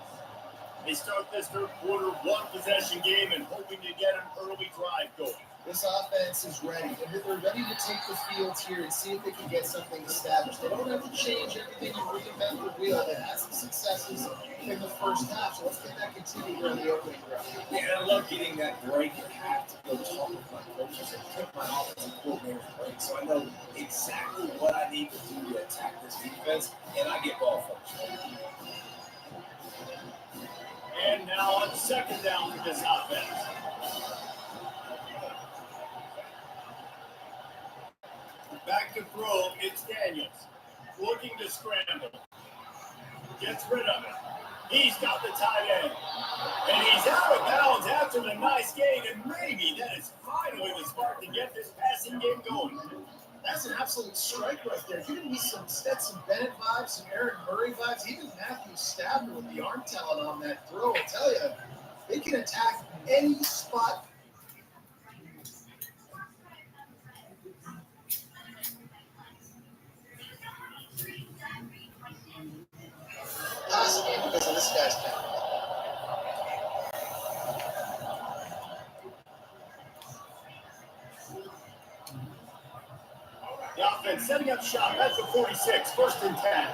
They start this third quarter one-possession game and hoping to get an early drive going. This offense is ready. They're ready to take the field here and see if they can get something established. They don't have to change everything and reinvent the wheel. They had some successes in the first half, so let's get that continued here in the opening drive. Yeah, I love getting that break and have to go talk with my coaches and take my offensive coordinator's break, so I know exactly what I need to do to attack this defense, and I get ball first. And now on second down for this offense. Back to throw, it's Daniels. Looking to scramble. Gets rid of it. He's got the tight end. And he's out of bounds after the nice gain, and maybe that is finally the spark to get this passing game going. That's an absolute strike right there. You're going to need some Stetson Bennett vibes, some Aaron Murray vibes, even Matthew Stafford with the arm talent on that throw. I tell you, they can attack any spot. Last game because of this guy's talent. The offense setting up shop at the 46, first and 10.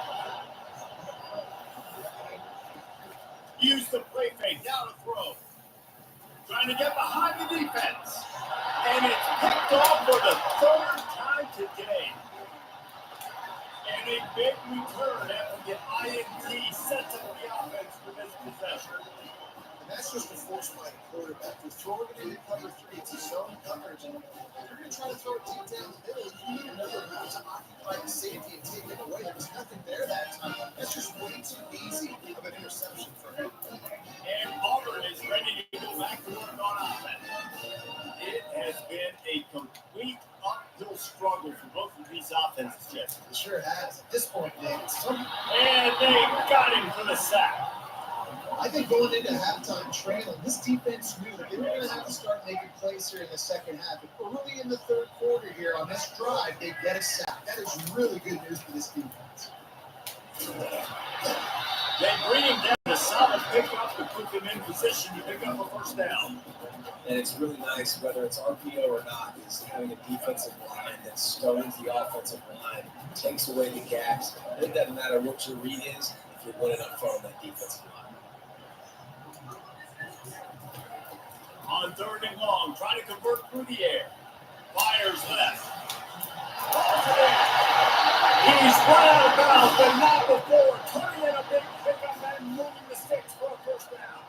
Use the play fake, down to throw. Trying to get behind the defense. And it's picked off for the third time today. And a big return after the INT sets up the offense for this possession. And that's just a force by the quarterback. You're throwing it into cover 3. It's a zone coverage. And you're going to try to throw it deep down the middle. You need another move to occupy the safety and take it away. There was nothing there that time. That's just way too easy of an interception for him. And Auburn is ready to go back to work on offense. It has been a complete uphill struggle for both of these offenses, Jesse. It sure has. At this point, Nick, And they got him for the sack. I think going into halftime trailing, this defense knew that they were going to have to start making plays here in the second half. But early in the third quarter here on this drive, they get a sack. That is really good news for this defense. They bring him down a solid pickup to put them in position to pick up a first down. And it's really nice, whether it's RPO or not, is having a defensive line that stones the offensive line, takes away the gaps. It doesn't matter what your read is if you're winning up front on that defensive line. On 3rd and long, trying to convert through the air. Fires left. He's run out of bounds, but not before. Turning in a big pickup and moving the sticks for a first down.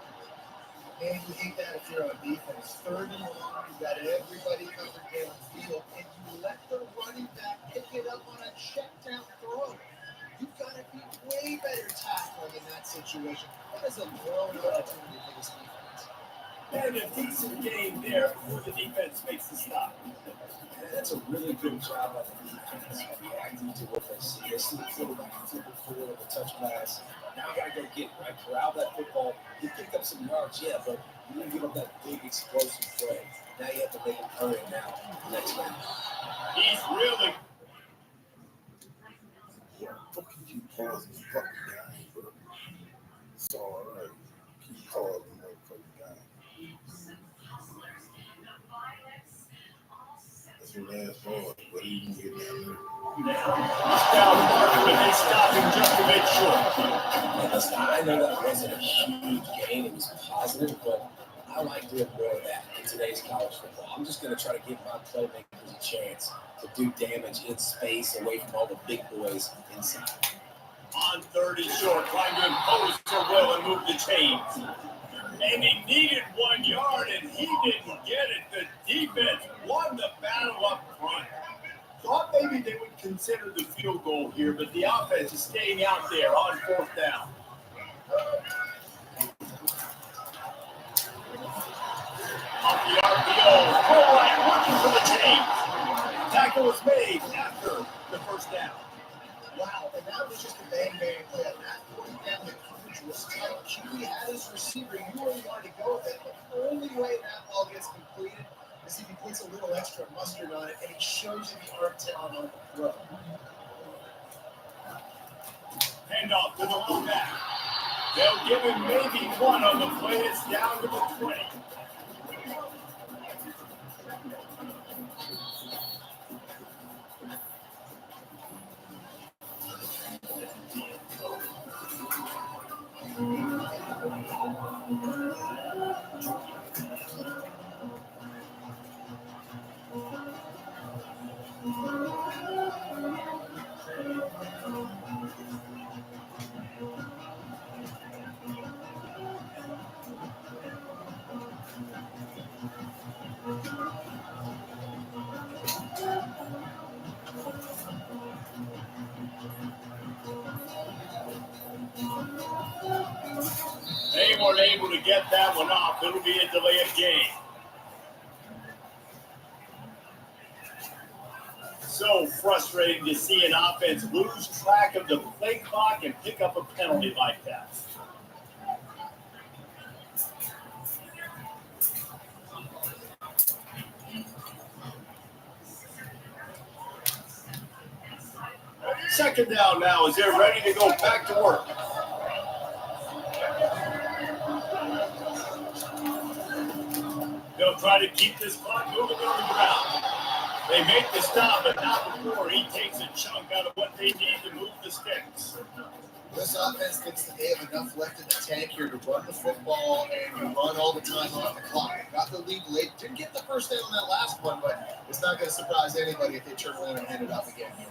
And you hate that if you're on defense. 3rd and long, you've got everybody covered downfield, and you let the running back pick it up on a check down throw. You've got to be way better tackling in that situation. That is a low opportunity for this defense. And a decent game there before the defense makes the stop. And that's a really good job by the defense, reacting to what they see. They see the quarterback flip it forward with a touch pass. Now you got to go get it, right? Corral that football. You picked up some yards, yeah, but you didn't give up that big explosive play. Now you have to make him hurry now. Next round. He's really. Yeah, fucking keep pausing the fucking game, bro. It's all right. Keep pausing the motherfucking game. That's your last ball, but he can get down there. But they stop him just a bit short. Listen, I know that wasn't a huge gain. It was positive, but I like doing more of that in today's college football. I'm just going to try to give my playmakers a chance to do damage in space away from all the big boys inside. On 30 short, trying to impose their will and move the chains. And he needed 1 yard, and he didn't get it. The defense won the battle up front. Thought maybe they would consider the field goal here, but the offense is staying out there on 4th down. Off the RPO, full right, looking for the chains. Tackle was made after the first down. Wow, and that was just a bang-bang play. At that point down, the coverage was tight. QB had his receiver. You already wanted to go with it. The only way that ball gets completed is if he puts a little extra mustard on it, and he shows you the arm talent on the throw. Handoff to the low back. They'll give him maybe 1 on the play. It's down to the 20. They weren't able to get that one off. It'll be a delay of game. So frustrating to see an offense lose track of the play clock and pick up a penalty like that. Second down now as they're ready to go back to work. They'll try to keep this clock moving on the ground. They make the stop, but not before he takes a chunk out of what they need to move the sticks. This offense thinks that they have enough left in the tank here to run the football and run all the time on the clock. Got the lead late. Didn't get the first down on that last one, but it's not going to surprise anybody if they turn around and hand it off again here.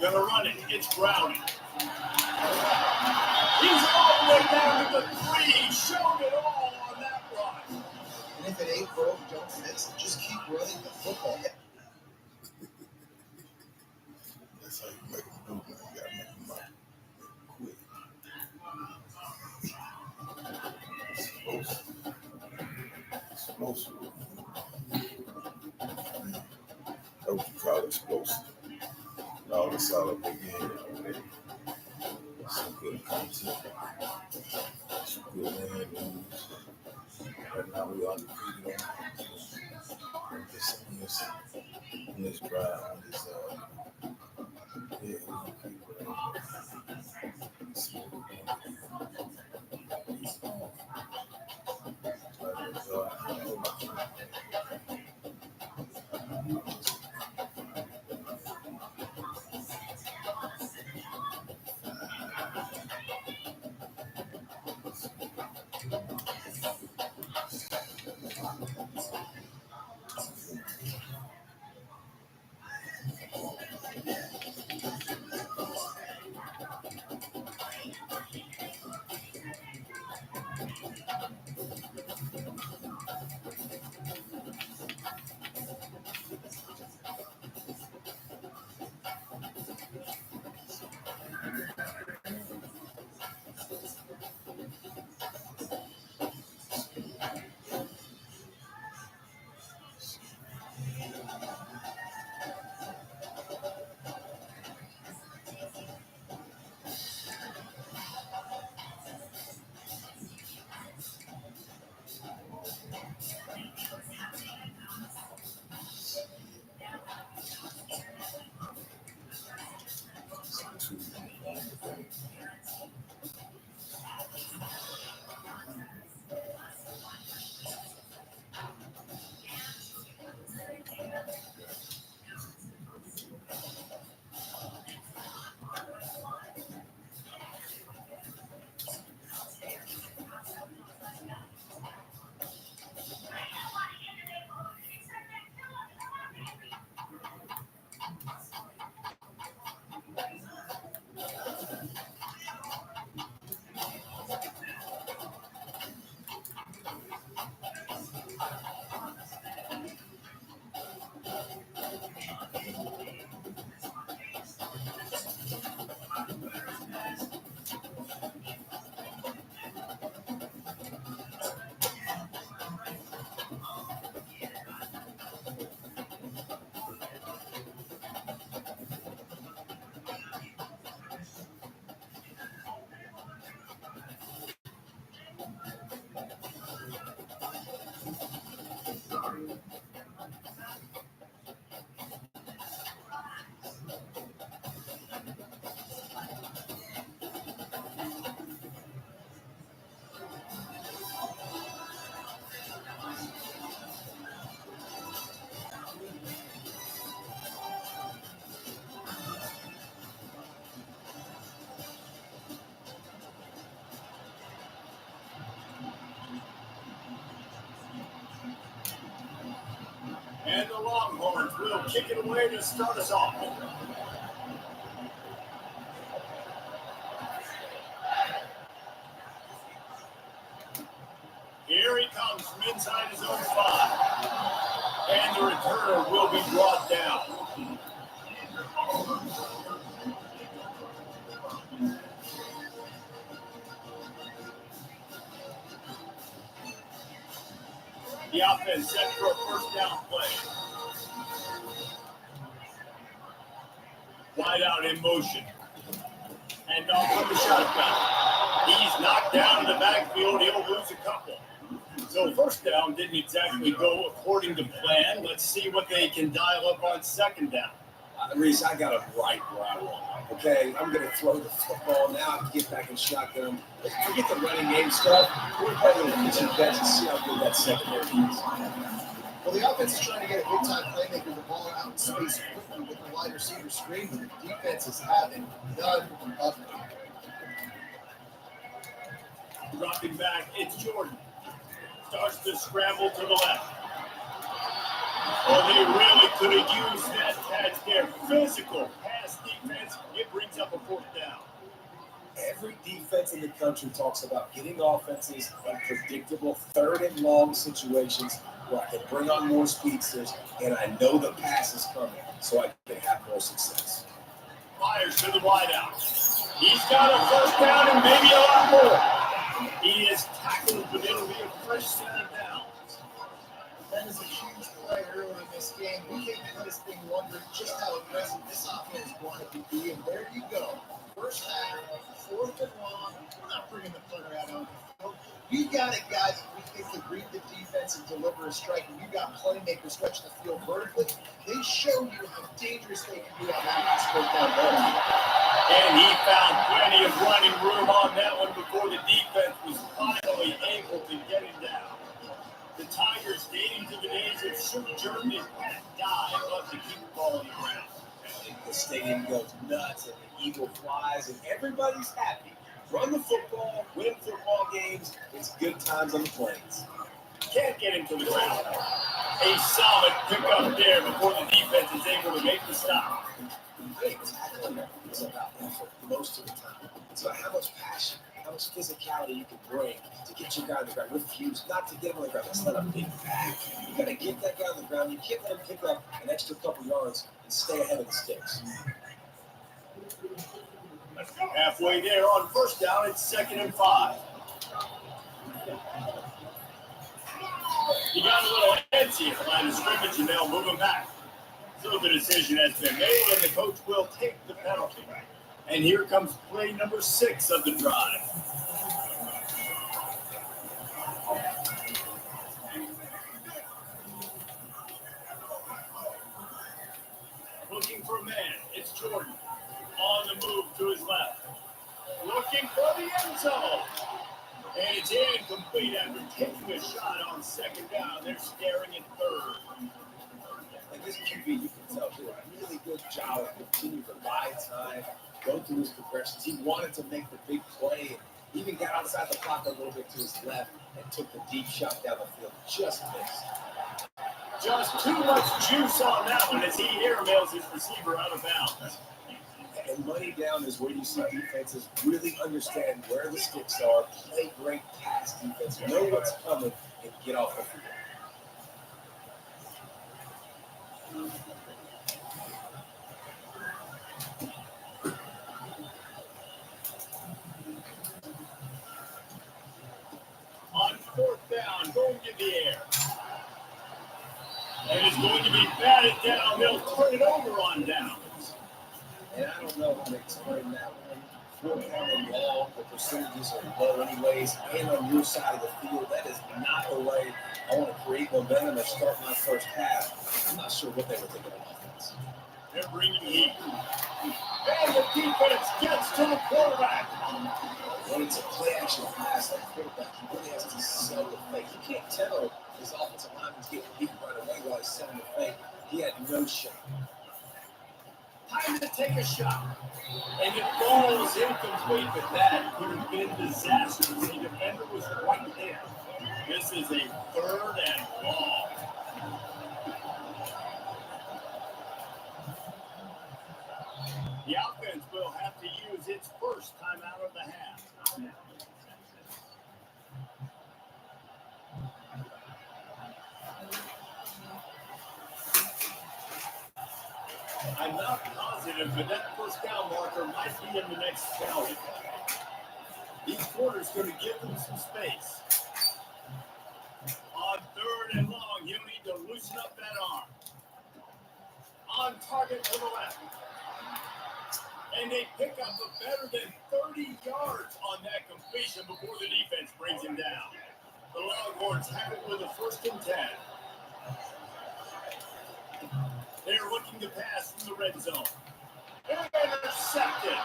Gonna run it. It's Browning. He's all the way down to the 3. Showed it all on that run. And if it ain't broke, don't fix it. Just keep running the football. That's how you make them do, man. You gotta make them up quick. Explosive. That's what you call explosive. All the solid big end already. Some good content. Some good land moves. Right now we undefeated on this drive, on this yeah, And the Longhorns will kick it away to start us off. Here he comes from inside his own 5. And the returner will be brought down. The offense set for a first down play. Wide out in motion. And off from the shotgun. He's knocked down in the backfield. He'll lose a couple. So first down didn't exactly go according to plan. Let's see what they can dial up on second down. Reese, I got it right where I want. Okay, I'm going to throw the football now. I can get back in shotgun. Forget the running game stuff. We're probably going to pitch and catch and see how good that secondary is. Well, the offense is trying to get a big-time playmaker the ball out in space quickly with the wide receiver screen, but the defense is having none of it. Dropping back, it's Jordan. Starts to scramble to the left. Oh, they really could have used that catch there. Physical pass defense Every defense in the country talks about getting offenses in predictable third and long situations where I can bring on more speedsters and I know the pass is coming so I can have more success. Fires to the wideout. He's got a first down and maybe a lot more. He is tackled, but it'll be a fresh set of downs. That is a huge play early in this game. We came into this thing wondering just how aggressive this offense wanted to be, and there you go. First half, 4th and long. We're not bringing the punter out on the field. You got a guy that we think can read the defense and deliver a strike, and you got playmakers stretch the field vertically. They show you how dangerous they can be on that last 4th down ball. And he found plenty of running room on that one before the defense was finally able to get him down. The Tigers, dating to the days of Sugar Jeremy and Pat Dye, love to keep the ball on the ground. The stadium goes nuts and the eagle flies and everybody's happy. Run the football, win football games. It's good times on the plains. Can't get him to the ground. A solid pickup there before the defense is able to make the stop. I think tackling is about effort most of the time. It's about how much passion, how much physicality you can bring to get your guy on the ground. Refuse not to get him on the ground. That's not a big bag. You got to get that guy on the ground. You can't let him pick up an extra couple yards and stay ahead of the sticks. Halfway there on first down, it's 2nd and 5. He got a little antsy at the line of scrimmage, and they'll move him back. So the decision has been made, and the coach will take the penalty. And here comes play number 6 of the drive. Looking for a man, it's Jordan. On the move to his left. Looking for the end zone. And it's incomplete after taking a shot on 2nd down. They're staring at 3rd. And this QB, you can tell, did a really good job of continuing to buy time, go through his progressions. He wanted to make the big play and even got outside the pocket a little bit to his left and took the deep shot down the field. Just missed. Just too much juice on that one as he airmails his receiver out of bounds. And money down is where you see defenses really understand where the sticks are, play great pass defense, know what's coming, and get off the field. On 4th down, going to the air. And it's going to be batted down. They'll turn it over on downs. And I don't know how to explain that one. 4th down and long, the percentages are low anyways, and on your side of the field, that is not the way I want to create momentum and start my first half. I'm not sure what they were thinking on offense. They're bringing heat. And the defense gets to the quarterback. When it's a play action pass, that quarterback, he really has to sell the fake. You can't tell his offensive lineman's getting beat right away while he's selling the fake. He had no shot. Time to take a shot. And it falls incomplete, but that could have been disastrous. The defender was right there. This is a 3rd and long. The offense will have to use its first timeout of the half. I'm not positive, but that first down marker might be in the next penalty. Each quarter's going to give them some space. On 3rd and long, he'll need to loosen up that arm. On target to the left. And they pick up a better than 30 yards on that completion before the defense brings him down. The Longhorns have it with a 1st and 10. They're looking to pass from the red zone. Intercepted.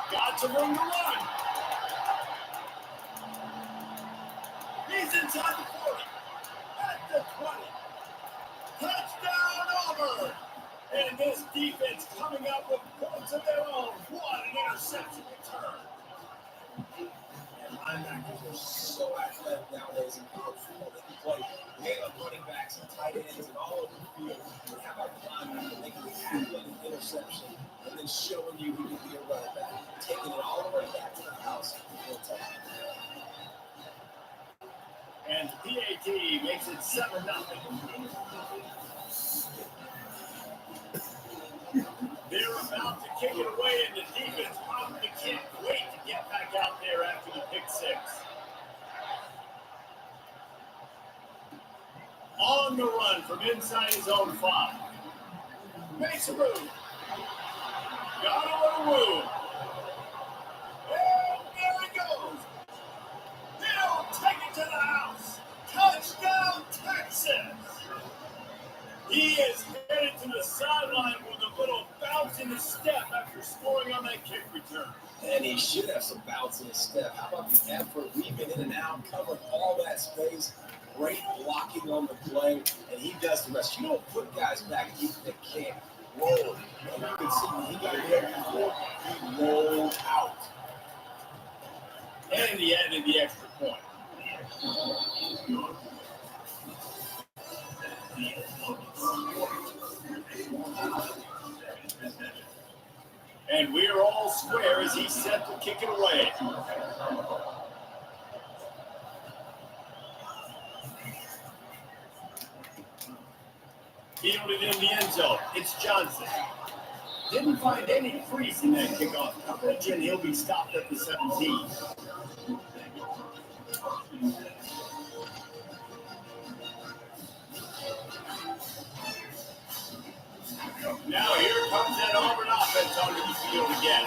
Got some room to run. He's inside the 40. At the 20. Touchdown Auburn. And this defense coming up with points of their own. What an interception return. linebackers are so athletic nowadays in college football. They can play man-up running backs and tight ends and all over the field. And how about the linebacker making the athletic interception and then showing you who can be a running back, taking it all the way back to the house for a touchdown. And PAT makes it 7-0. They're about to kick it away, and the defense probably can't wait to get back out there after the pick six. On the run from inside his own 5. Makes a move. Got a little room. And there it goes. They'll take it to the house. Touchdown, Texas. He is headed to the sideline with a little bounce in his step after scoring on that kick return. And he should have some bounce in his step. How about the effort, weaving in and out, covering all that space, great blocking on the play, and he does the rest. You don't put guys back that can't roll. And you can see when he got hit before, he rolled out. And he added the extra point. And we're all square as he's set to kick it away. Fielded in the end zone. It's Johnson. Didn't find any crease in that kickoff coverage, and he'll be stopped at the 17. Now here comes that Auburn offense onto the field again.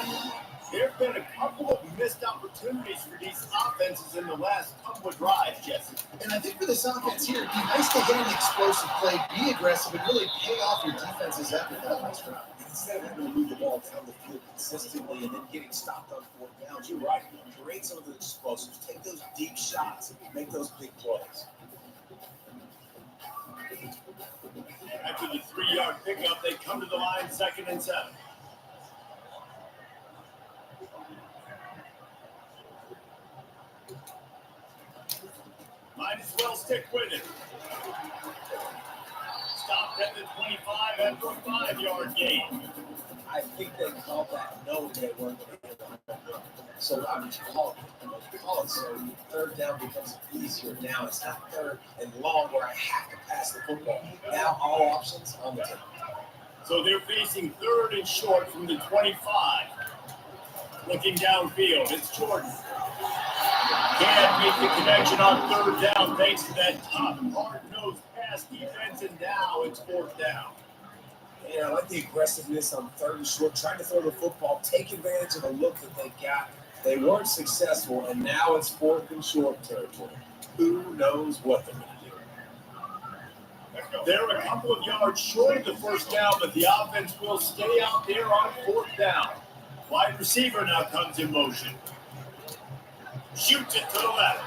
There have been a couple of missed opportunities for these offenses in the last couple of drives, Jesse. And I think for this offense here, it'd be nice to hit an explosive play, be aggressive, and really pay off your defense's effort that nice round. Instead of having to move the ball down the field consistently and then getting stopped on 4th downs, you're right. Create some of the explosives. Take those deep shots and make those big plays. After the 3-yard pickup, they come to the line 2nd and 7. Might as well stick with it. Stopped at the 25 after a 5-yard gain. I think they called that knowing they weren't going to hit on it. So why would you call it so 3rd down becomes easier. Now it's not 3rd and long where I have to pass the football. Now all options on the table. So they're facing 3rd and short from the 25. Looking downfield, it's Jordan. Can't make the connection on 3rd down thanks to that top hard-nosed pass defense, and now it's 4th down. Yeah, I like the aggressiveness on 3rd and short, trying to throw the football, take advantage of the look that they got. They weren't successful, and now it's 4th and short territory. Who knows what they're going to do? They're a couple of yards short of the 1st down, but the offense will stay out there on 4th down. Wide receiver now comes in motion. Shoots it to the left.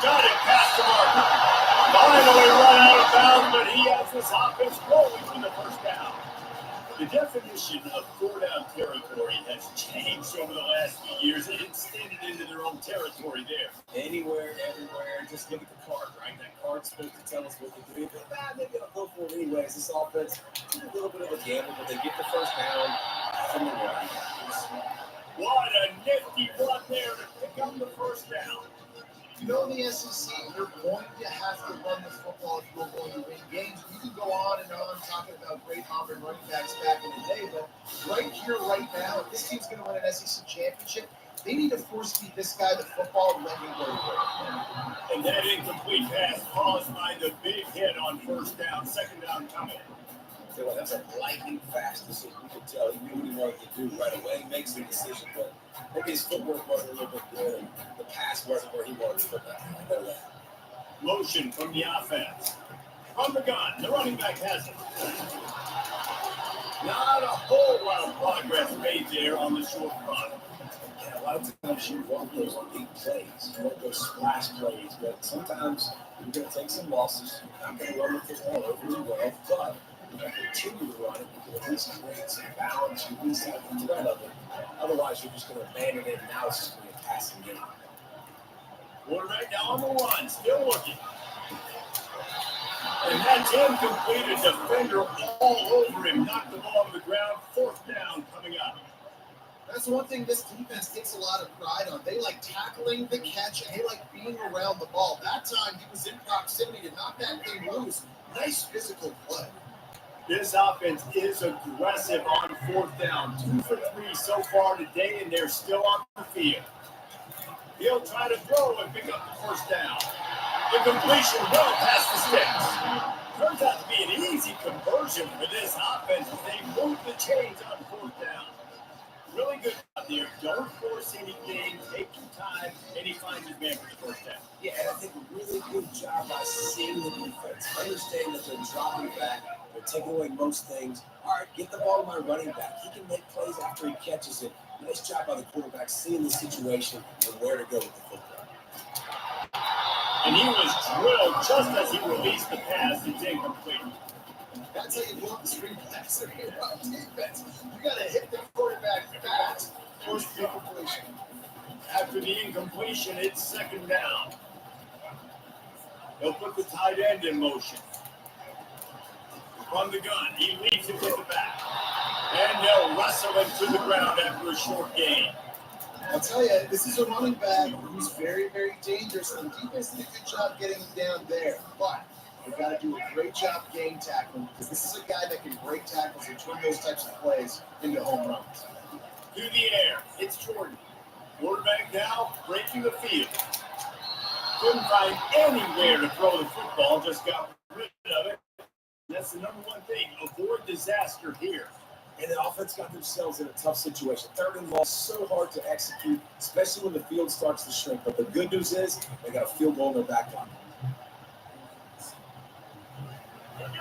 Got it past the marker. Finally run out of bounds, but he has this offense rolling for the 1st down. The definition of 4-down territory has changed over the last few years. They extended into their own territory there. Anywhere, everywhere, just look at the card, right? That card's supposed to tell us what to do. But they're going to go for it anyways. This offense is a little bit of a gamble, but they get the 1st down from the right. What a nifty run there to pick up the 1st down. You know, in the SEC, you're going to have to run the football if you're going to win games. You can go on and on talking about great Auburn running backs back in the day, but right here, right now, if this team's going to win an SEC championship, they need to force feed this guy the football and let him go to work. And that incomplete pass caused by the big hit on 1st down, 2nd down coming. So that's a lightning fast decision. You can tell he knew what he wanted to do right away. He makes the decision, but maybe his footwork wasn't a little bit good, and the pass wasn't where he wanted to put that. I know that. Motion from the offense. From the gun, the running back has it. Not a whole lot of progress made there on the short run. Yeah, a lot of times you want those big plays, you want those splash plays, but sometimes you're going to take some losses. You're not going to run the football overly well, but you can continue to run it. You can at least create some balance. You at least have the threat of it. Otherwise, you're just going to abandon it, and now it's just going to be a passing game. Quarterback now on the run, still looking. And that's incomplete. A defender all over him, knocked the ball to the ground. 4th down coming up. That's one thing this defense takes a lot of pride on. They like tackling the catch, and they like being around the ball. That time he was in proximity to knock that thing loose. Nice physical play. This offense is aggressive on 4th down. 2 for 3 so far today, and they're still on the field. He'll try to throw and pick up the 1st down. The completion well past the sticks. Turns out to be an easy conversion for this offense as they move the chains on 4th down. Really good out there. Don't force anything. Take your time, and he finds his man for the 1st down. Yeah, and I think a really good job by seeing the defense, understanding that they're dropping back, they're taking away most things. All right, get the ball to my running back. He can make plays after he catches it. Nice job by the quarterback seeing the situation and where to go with the football. And he was drilled just as he released the pass. It's incomplete. That's how you block the screen pass if you're on defense. You got to hit the quarterback fast, force the incompletion. After the incompletion, it's 2nd down. He'll put the tight end in motion. From the gun, he leads it with the back. And they'll wrestle him to the ground after a short gain. I'll tell you, this is a running back who's very, very dangerous. And the defense did a good job getting him down there. But they've got to do a great job game tackling, because this is a guy that can break tackles and turn those types of plays into home runs. To the air, it's Jordan. Quarterback now breaking the field. Couldn't find anywhere to throw the football, just got rid of it. That's the number one thing. Avoid disaster here. And the offense got themselves in a tough situation. 3rd and long, so hard to execute, especially when the field starts to shrink. But the good news is they got a field goal in their back pocket.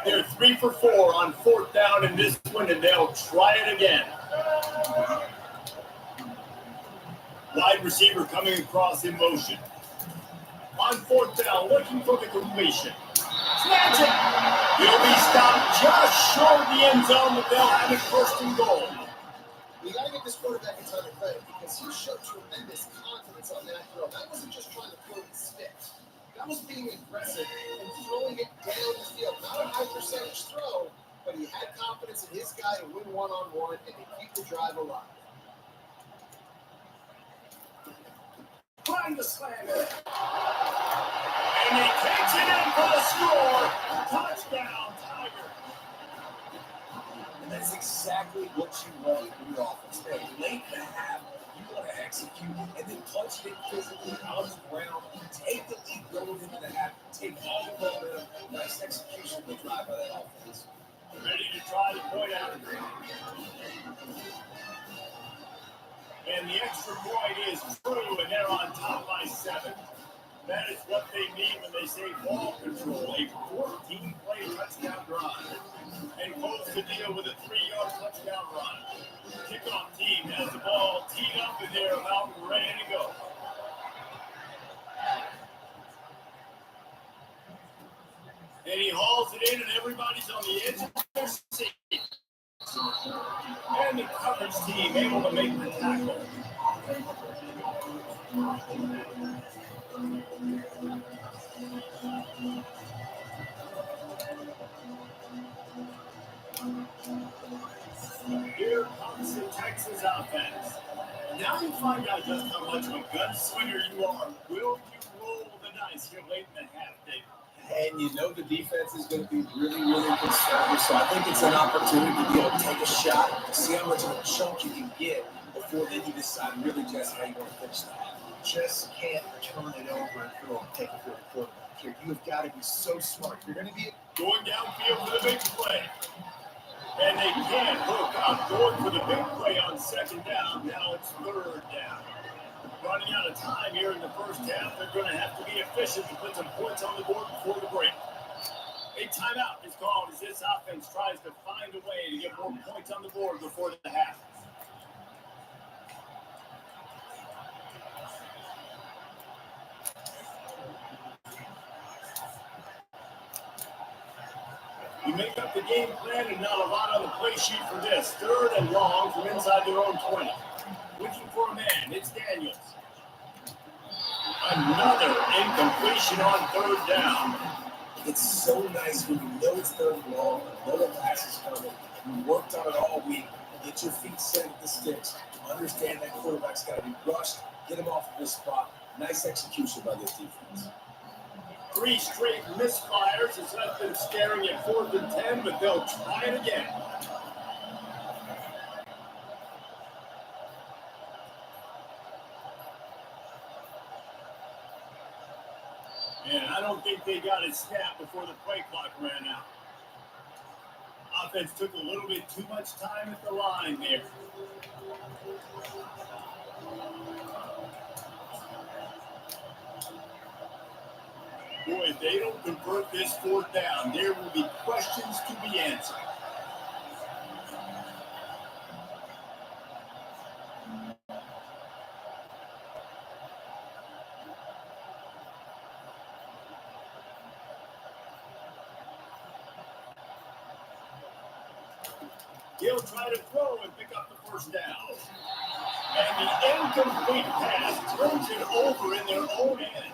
They're 3 for 4 on 4th down in this one, and they'll try it again. Wide receiver coming across in motion. On 4th down, looking for the completion. Snatch it! He'll be stopped just short of the end zone, but they'll have it 1st and goal. You got to get this quarterback a ton of credit, because he showed tremendous confidence on that throw. That wasn't just trying to throw the stick. That was being aggressive and throwing it down the field. Not a high percentage throw, but he had confidence in his guy to win one-on-one and to keep the drive alive. Trying to slam it. And he takes it in for the score. Touchdown, Tiger. And that's exactly what you want in your offense. Man, late in the half, you want to execute and then punch it physically on the ground. Take the lead going into the half. Take all the momentum. Nice execution to drive by that offense. Ready to try the point out. And the extra point is through, and they're on top by 7. That is what they mean when they say ball control, a 14-play touchdown drive. And close the deal with a 3-yard touchdown run. Kickoff team has the ball teed up, and they're about ready to go. And he hauls it in, and everybody's on the edge of their seat. And the coverage team able to make the tackle. Here comes the Texas offense. Now you find out just how much of a gunslinger you are. Will you roll the dice here late in the half, David? And you know the defense is going to be really, really conservative. So I think it's an opportunity to be able to take a shot, see how much of a chunk you can get before then you decide really just how you want to finish that. Just can't turn it over and throw and take it for the quarterback here. You've got to be so smart. You're going to be going downfield for the big play. And they can't hook up. Going for the big play on 2nd down. Now it's 3rd down. Running out of time here in the first half. They're going to have to be efficient to put some points on the board before the break. A timeout is called as this offense tries to find a way to get more points on the board before the half. You make up the game plan and not a lot on the play sheet for this. 3rd and long from inside their own 20. Looking for a man. It's Daniels. Another incompletion on third down. It's so nice when you know it's third and long, you know the pass is coming, you worked on it all week, get your feet set at the sticks, understand that quarterback's got to be rushed, get him off of this spot. Nice execution by this defense. 3 straight misfires has left them staring at 4th and 10, but they'll try it again. And I don't think they got a snap before the play clock ran out. Offense took a little bit too much time at the line there. Boy, if they don't convert this 4th down, there will be questions to be answered. He'll try to throw and pick up the 1st down. And the incomplete pass turns it over in their own end.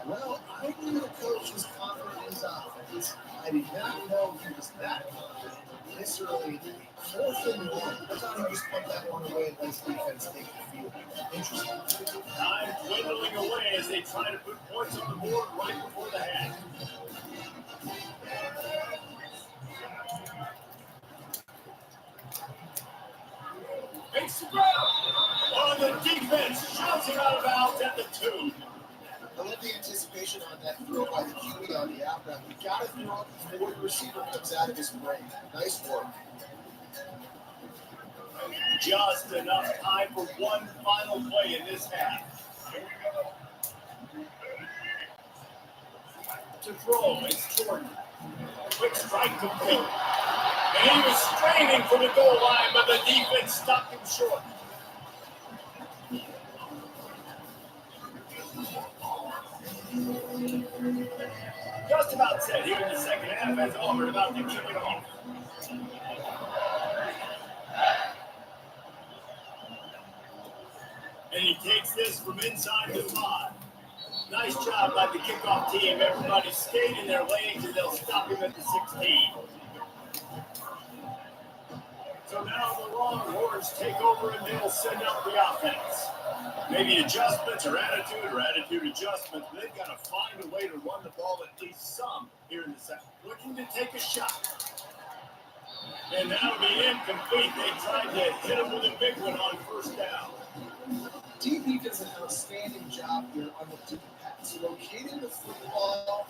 Well, I knew the coach was confident in his offense. I did not know he was that confident this early. 4th and 1. I thought he just put that one away and let his defense take the field. Interesting. Time dwindling away as they try to put points on the board right before the half. Makes the grab. On the defense, shots him out of bounds at the 2. I love the anticipation on that throw by the QB on the out route. You got to throw it before the receiver comes out of his brain. Nice work. Just enough time for one final play in this half. To throw, it's Jordan. Quick strike complete. And he was straining for the goal line, but the defense stopped him short. Just about set here in the second half as Auburn about to kick it off. And he takes this from inside the 5. Nice job by the kickoff team. Everybody stayed in their lanes and they'll stop him at the 16. So now the Longhorns take over and they'll send out the offense. Maybe adjustments or attitude adjustments. But they've got to find a way to run the ball at least some here in the second. Looking to take a shot. And that'll be incomplete. They tried to hit him with a big one on 1st down. DB does an outstanding job here on the deep pass. Locating the football,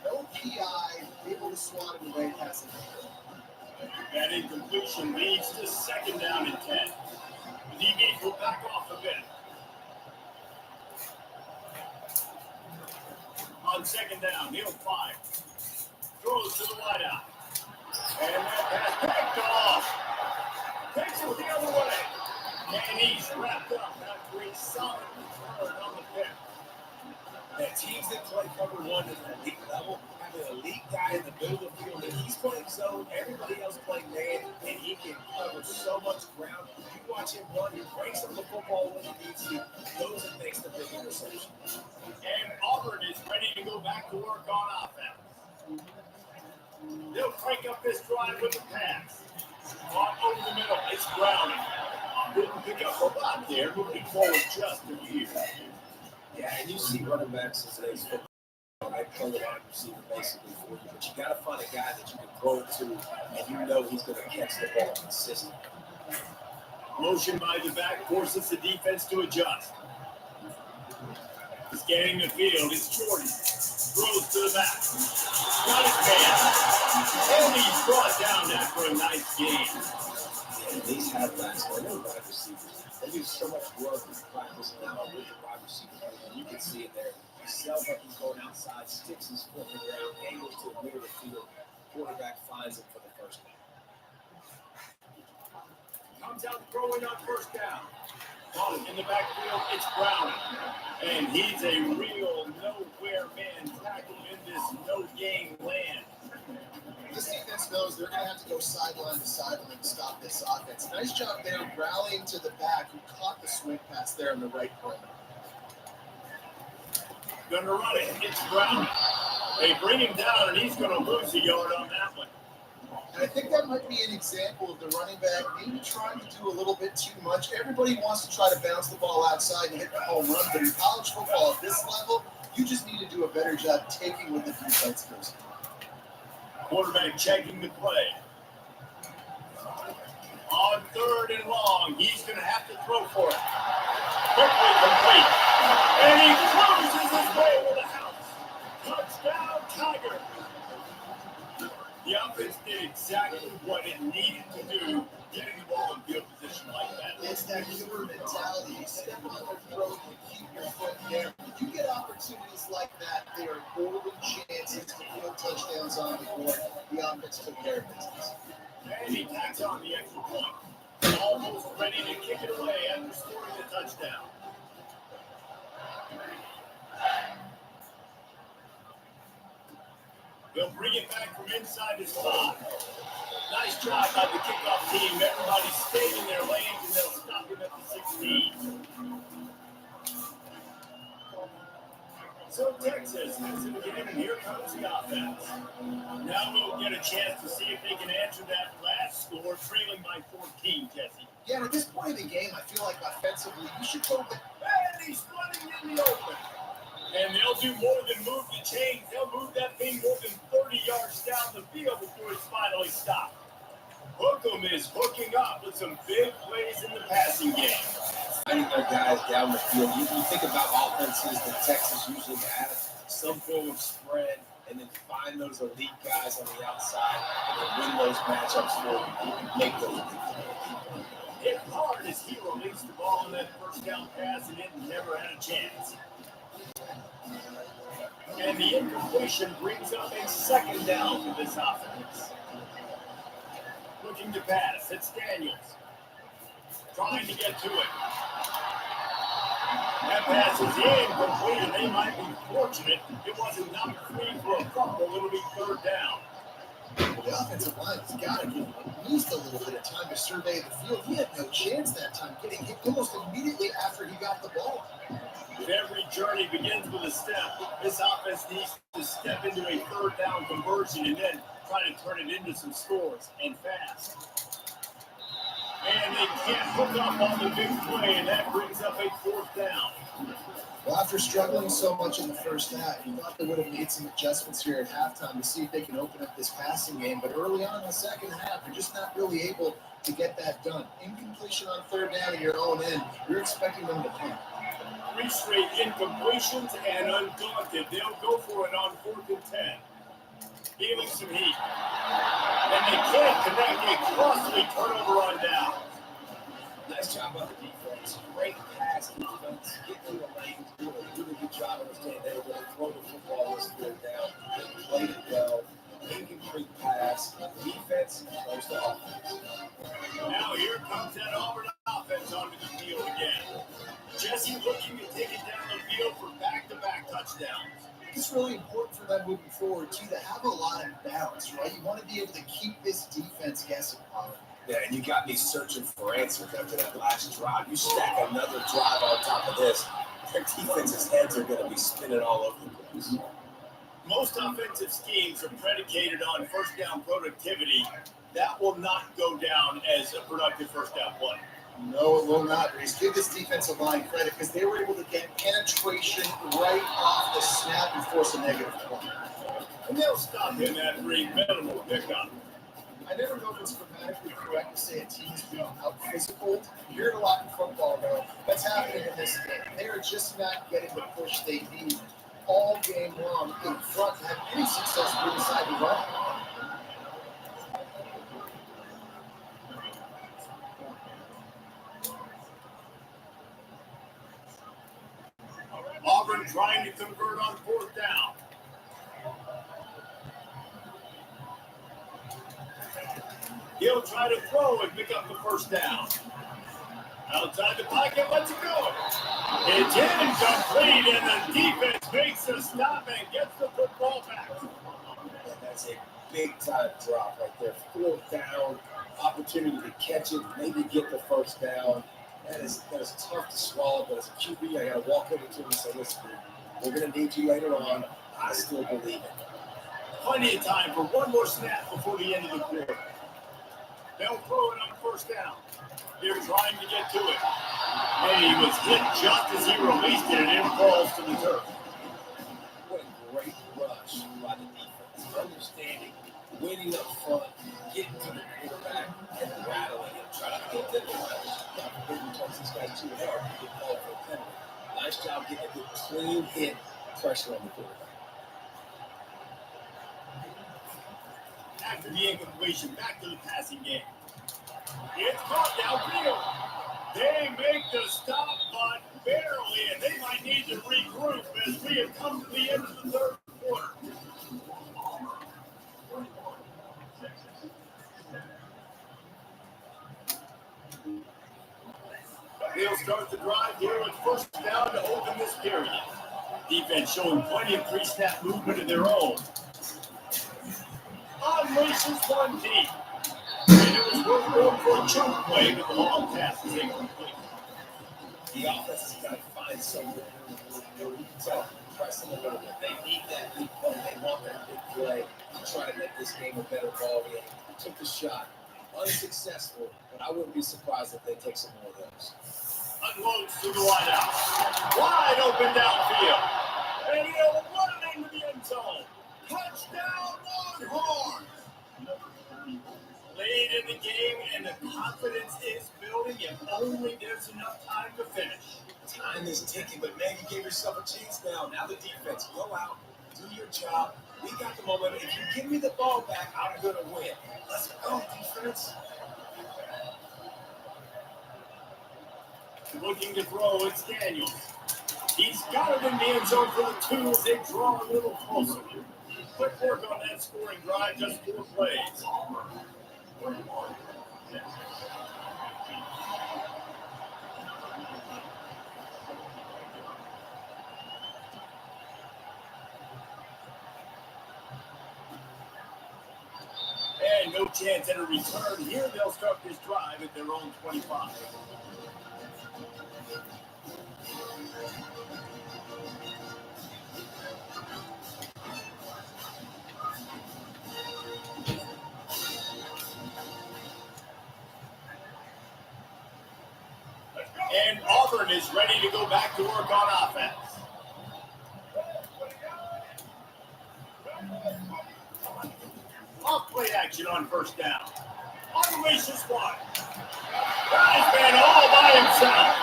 no PI, able to swat it away passing. That incompletion leads to 2nd down and 10. The DBs will back off a bit. On 2nd down, he'll fire. Throws to the wideout. And that pass picked off. Takes it the other way. And he's wrapped up after a solid return on the pick. That teams that play cover 1 at an elite level have an elite guy in the middle of the field. If he's playing zone, everybody else playing man, and he can cover so much ground. You watch him run, he breaks up the football when he needs to, goes and makes the big interception. And Auburn is ready to go back to work on offense. They'll crank up this drive with a pass. On over the middle, it's Browning. Didn't pick up a lot there, moving forward just a few. Yeah, and you see running backs in today's football. They play the wide receiver basically for you, but you got to find a guy that you can throw it to, and you know he's going to catch the ball consistently. Motion by the back forces the defense to adjust. Scanning the field, it's Jordan. Throws to the back. Got his man. And he's brought down after a nice game. And these halfbacks are no wide receivers. They do so much work in practice now with the wide receivers. And you can see it there. Sells up, he's going outside, sticks his foot in the ground, angles to the middle of the field. Quarterback finds him for the 1st down. Comes out throwing on 1st down. In the backfield, it's Browning. And he's a real nowhere man tackle in this no-game land. This defense knows they're going to have to go sideline to sideline to stop this offense. Nice job there rallying to the back who caught the swing pass there in the right corner. Gonna run it. It's Brown. They bring him down, and he's gonna lose a yard on that one. And I think that might be an example of the running back maybe trying to do a little bit too much. Everybody wants to try to bounce the ball outside and hit the home run, but in college football at this level, you just need to do a better job taking what the defense gives. Quarterback checking the play. On 3rd and long, he's going to have to throw for it. Quickly complete. And he closes his way with a house. Touchdown, Tiger. The offense did exactly what it needed to do, getting the ball in field position like that. It's that newer mentality. You step on their throat and keep your foot there. You get opportunities like that, they are golden chances to put touchdowns on the board. The offense took care of business. And he tacks on the extra point. Almost ready to kick it away after scoring the touchdown. They'll bring it back from inside his 5. Nice job by the kickoff team. Everybody stayed in their lanes, and they'll stop him at the 16. So Texas has it again, and here comes the offense. Now we'll get a chance to see if they can answer that last score, trailing by 14, Jesse. Yeah, and at this point in the game, I feel like offensively, you should go with And he's running in the open. And they'll do more than move the chains. They'll move that thing more than 30 yards down the field before it's finally stopped. Hookham is hooking up with some big plays in the passing game. Finding their guys down the field. You think about offenses that Texas usually has, some form of spread, and then find those elite guys on the outside and then win those matchups for you. You can make those big plays. Hit hard as he released the ball on that first down pass and it never had a chance. And the incompletion brings up a 2nd down for this offense. Looking to pass, it's Daniels. Trying to get to it. That pass is incomplete, and they might be fortunate it wasn't knocked free for a fumble. It'll be 3rd down. the offensive line has got to give at least a little bit of time to survey the field. He had no chance that time, getting hit almost immediately after he got the ball. Every journey begins with a step. This offense needs to step into a 3rd down conversion and then try to turn it into some scores, and fast. And they can't hook up on the big play, and that brings up a 4th down. Well, after struggling so much in the first half, you thought they would have made some adjustments here at halftime to see if they can open up this passing game. But early on in the second half, they're just not really able to get that done. Incompletion on 3rd down in your own end, you're expecting them to punt. 3 straight incompletions, and undaunted, they'll go for it on 4th and 10. Feeling some heat. And they can't connect a costly turnover on down. Nice job by the defense. Great pass defense. Getting in the lanes. Doing a really good job understanding they were going to throw the football this 3rd down. They played it well. Incomplete pass. Defense goes to offense. Now here comes that Auburn offense onto the field again. Jesse looking to take it down the field for back-to-back touchdowns. It's really important for them moving forward, too, to have a lot of balance, right? You want to be able to keep this defense guessing. Yeah, and you got me searching for answers after that last drive. You stack another drive on top of this, their defense's heads are going to be spinning all over the place. Most offensive schemes are predicated on 1st down productivity. That will not go down as a productive 1st down play. No, it will not, Reese. Give this defensive line credit because they were able to get penetration right off the snap and force a negative point. And they'll stop him after a minimal pickup. I never know if it's grammatically correct to say a team is being out-physical. You hear it a lot in football, though. That's happening in this game. They are just not getting the push they need all game long in front to have any success inside the run. Auburn trying to convert on 4th down. He'll try to throw and pick up the 1st down. Outside the pocket, let's it go. It's incomplete, and the defense makes a stop and gets the football back. And that's a big-time drop right there. 4th down, opportunity to catch it, maybe get the 1st down. That is tough to swallow, but as a QB, I got to walk over to him and say, listen, We're going to need you later on. I still believe it. Plenty of time for one more snap before the end of the quarter. They'll throw it on first down. They're trying to get to it. And he was hit just as he released it, and it falls to the turf. What a great rush by the defense. Understanding, winning up front, getting to the quarterback, and rattling him, trying to get them to run. Talks these guys too hard to get called for a penalty. Nice job getting a good clean hit, pressure on the quarterback. After the incompletion, back to the passing game. It's caught downfield. They make the stop, but barely, and they might need to regroup as we have come to the end of the third quarter. They'll start the drive here with first down to open this period. Defense showing plenty of pre-snap movement of their own. Unleashes one deep. And it was worth going for a chunk play, but the long pass is incomplete. The offense has got to find something. You can tell, pressing a little bit. They need that big play. They want that big play to try to make this game a better ball game. Took the shot. Unsuccessful, but I wouldn't be surprised if they take some more of those. Unloads to the wideout. Wide open downfield. And he'll run it into the end zone. Touchdown, Longhorns! Late in the game, and the confidence is building, if only there's enough time to finish. Time is ticking, but man, you gave yourself a chance now. Now the defense, go out, do your job. We got the momentum. If you give me the ball back, I'm going to win. Let's go, defense. Looking to throw, it's Daniels. He's got it in the end zone for the two as they draw a little closer. Quick work on that scoring drive, just 4 plays. And no chance at a return. Here they'll start this drive at their own 25. And Auburn is ready to go back to work on offense. Off play action on first down. Unleashes one. Guy's been all by himself.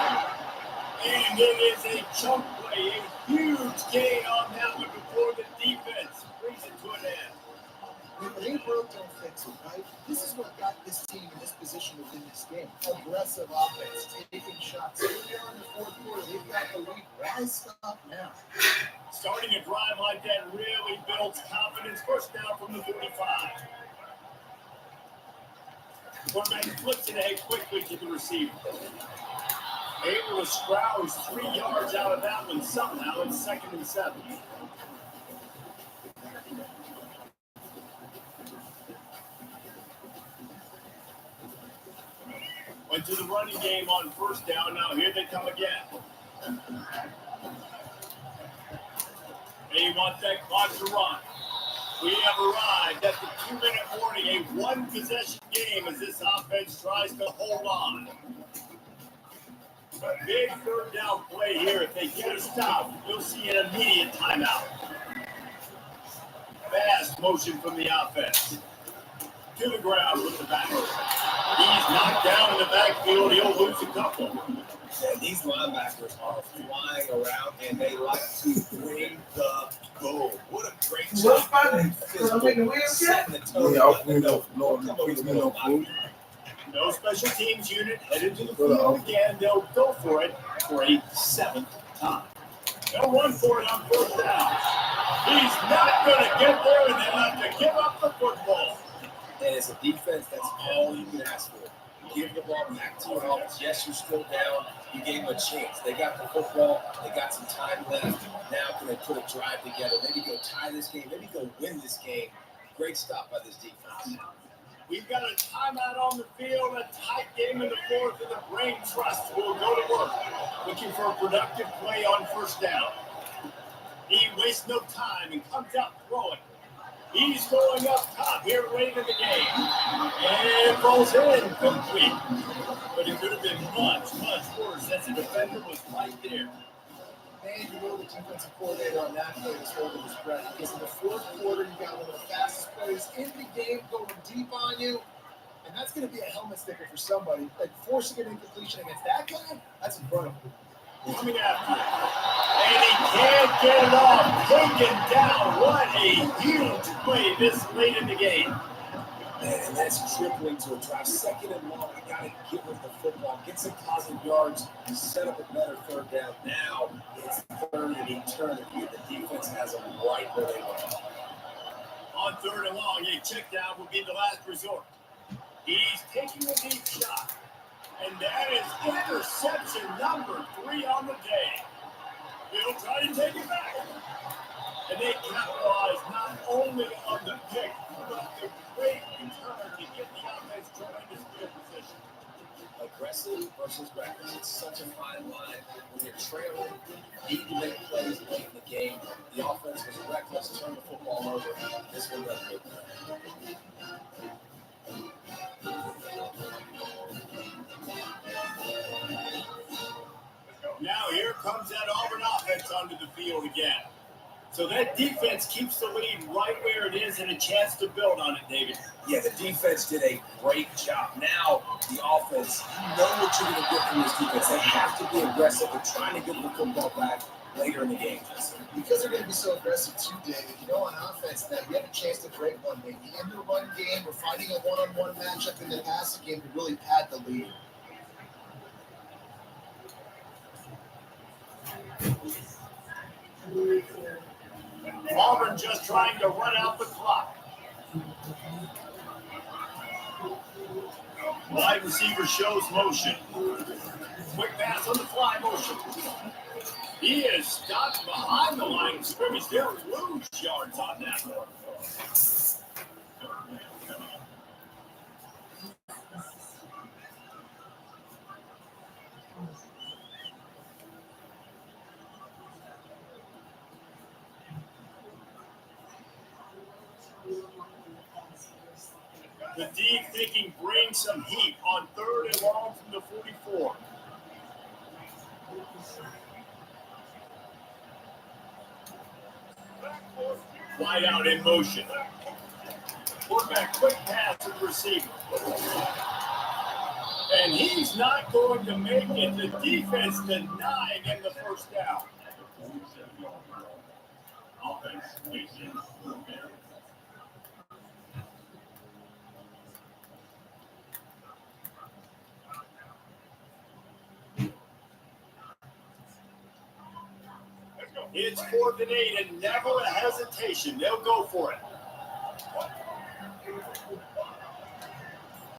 And it is a chunk play, a huge gain on that one before the defense brings it to an end. When they broke, don't fix it, right? This is what got this team in this position to win this game. Aggressive offense, taking shots. Here they are in the fourth quarter. They've got the lead. Why stop now? Starting a drive like that really builds confidence. First down from the 45. Quarterback flips it ahead quickly to the receiver. Able to scrounge 3 yards out of that one somehow. It's 2nd and 7. Went to the running game on first down. Now here they come again. They want that clock to run. We have arrived at the 2-minute warning, a one-possession game as this offense tries to hold on. A big third down play here. If they get a stop, you'll see an immediate timeout. Fast motion from the offense. To the ground with the back. He's knocked down in the backfield. He'll lose a couple. Yeah, these linebackers are flying around, and they like to bring the goal. What a great job. Setting the tone. No special teams unit headed to the field again. They'll go for it for a 7th time. They'll run for it on first down. He's not going to get there, and they'll have to give up the football. And as a defense, that's all you can ask for. Give the ball back to your offense. Yes, you're still down. You gave them a chance. They got the football. They got some time left. Now can they put a drive together? Maybe go tie this game. Maybe go win this game. Great stop by this defense. We've got a timeout on the field, a tight game in the fourth, and the Brain Trust will go to work, looking for a productive play on first down. He wastes no time and comes out throwing. He's going up top here late in the game. And falls in complete. But it could have been much, much worse as the defender was right there. And you know the defensive coordinator on that play was holding his breath because in the fourth quarter, you got one of the fastest players in the game going deep on you. And that's going to be a helmet sticker for somebody. Like forcing an incompletion against that guy, that's incredible. Coming after it. And he can't get it off. Taken down. What a huge play this late in the game. And that's tripling to a drive. Second and long, you got to get with the football, get some positive yards, set up a better third down. Now it's third and eternity. The defense has them right where they want. On third and long, a check down will be the last resort. He's taking a deep shot. And that is interception number 3 on the day. He'll try to take it back. And they capitalize not only on the pick, but the great return to get the offense tremendous field position. Aggressive versus reckless. It's such a fine line. When you're trailing, you need to make plays late in the game. The offense was reckless, turned the football over. This one doesn't look good. Now here comes that Auburn offense onto the field again. So that defense keeps the lead right where it is and a chance to build on it, David. Yeah, the defense did a great job. Now, the offense, you know what you're going to get from this defense. They have to be aggressive and trying to get the football back later in the game. Because they're going to be so aggressive too, David. You know, on offense now, you have a chance to break one, maybe in the run game or finding a one-on-one matchup in the passing game to really pad the lead. Auburn just trying to run out the clock. Wide receiver shows motion. Quick pass on the fly motion. He is stopped behind the line of scrimmage. They'll lose yards on that one. The deep thinking brings some heat on third and long from the 44. Wide out in motion. Quarterback quick pass to the receiver. And he's not going to make it. The defense denying him the first down. Offense, it's 4th and 8 and never a hesitation. They'll go for it.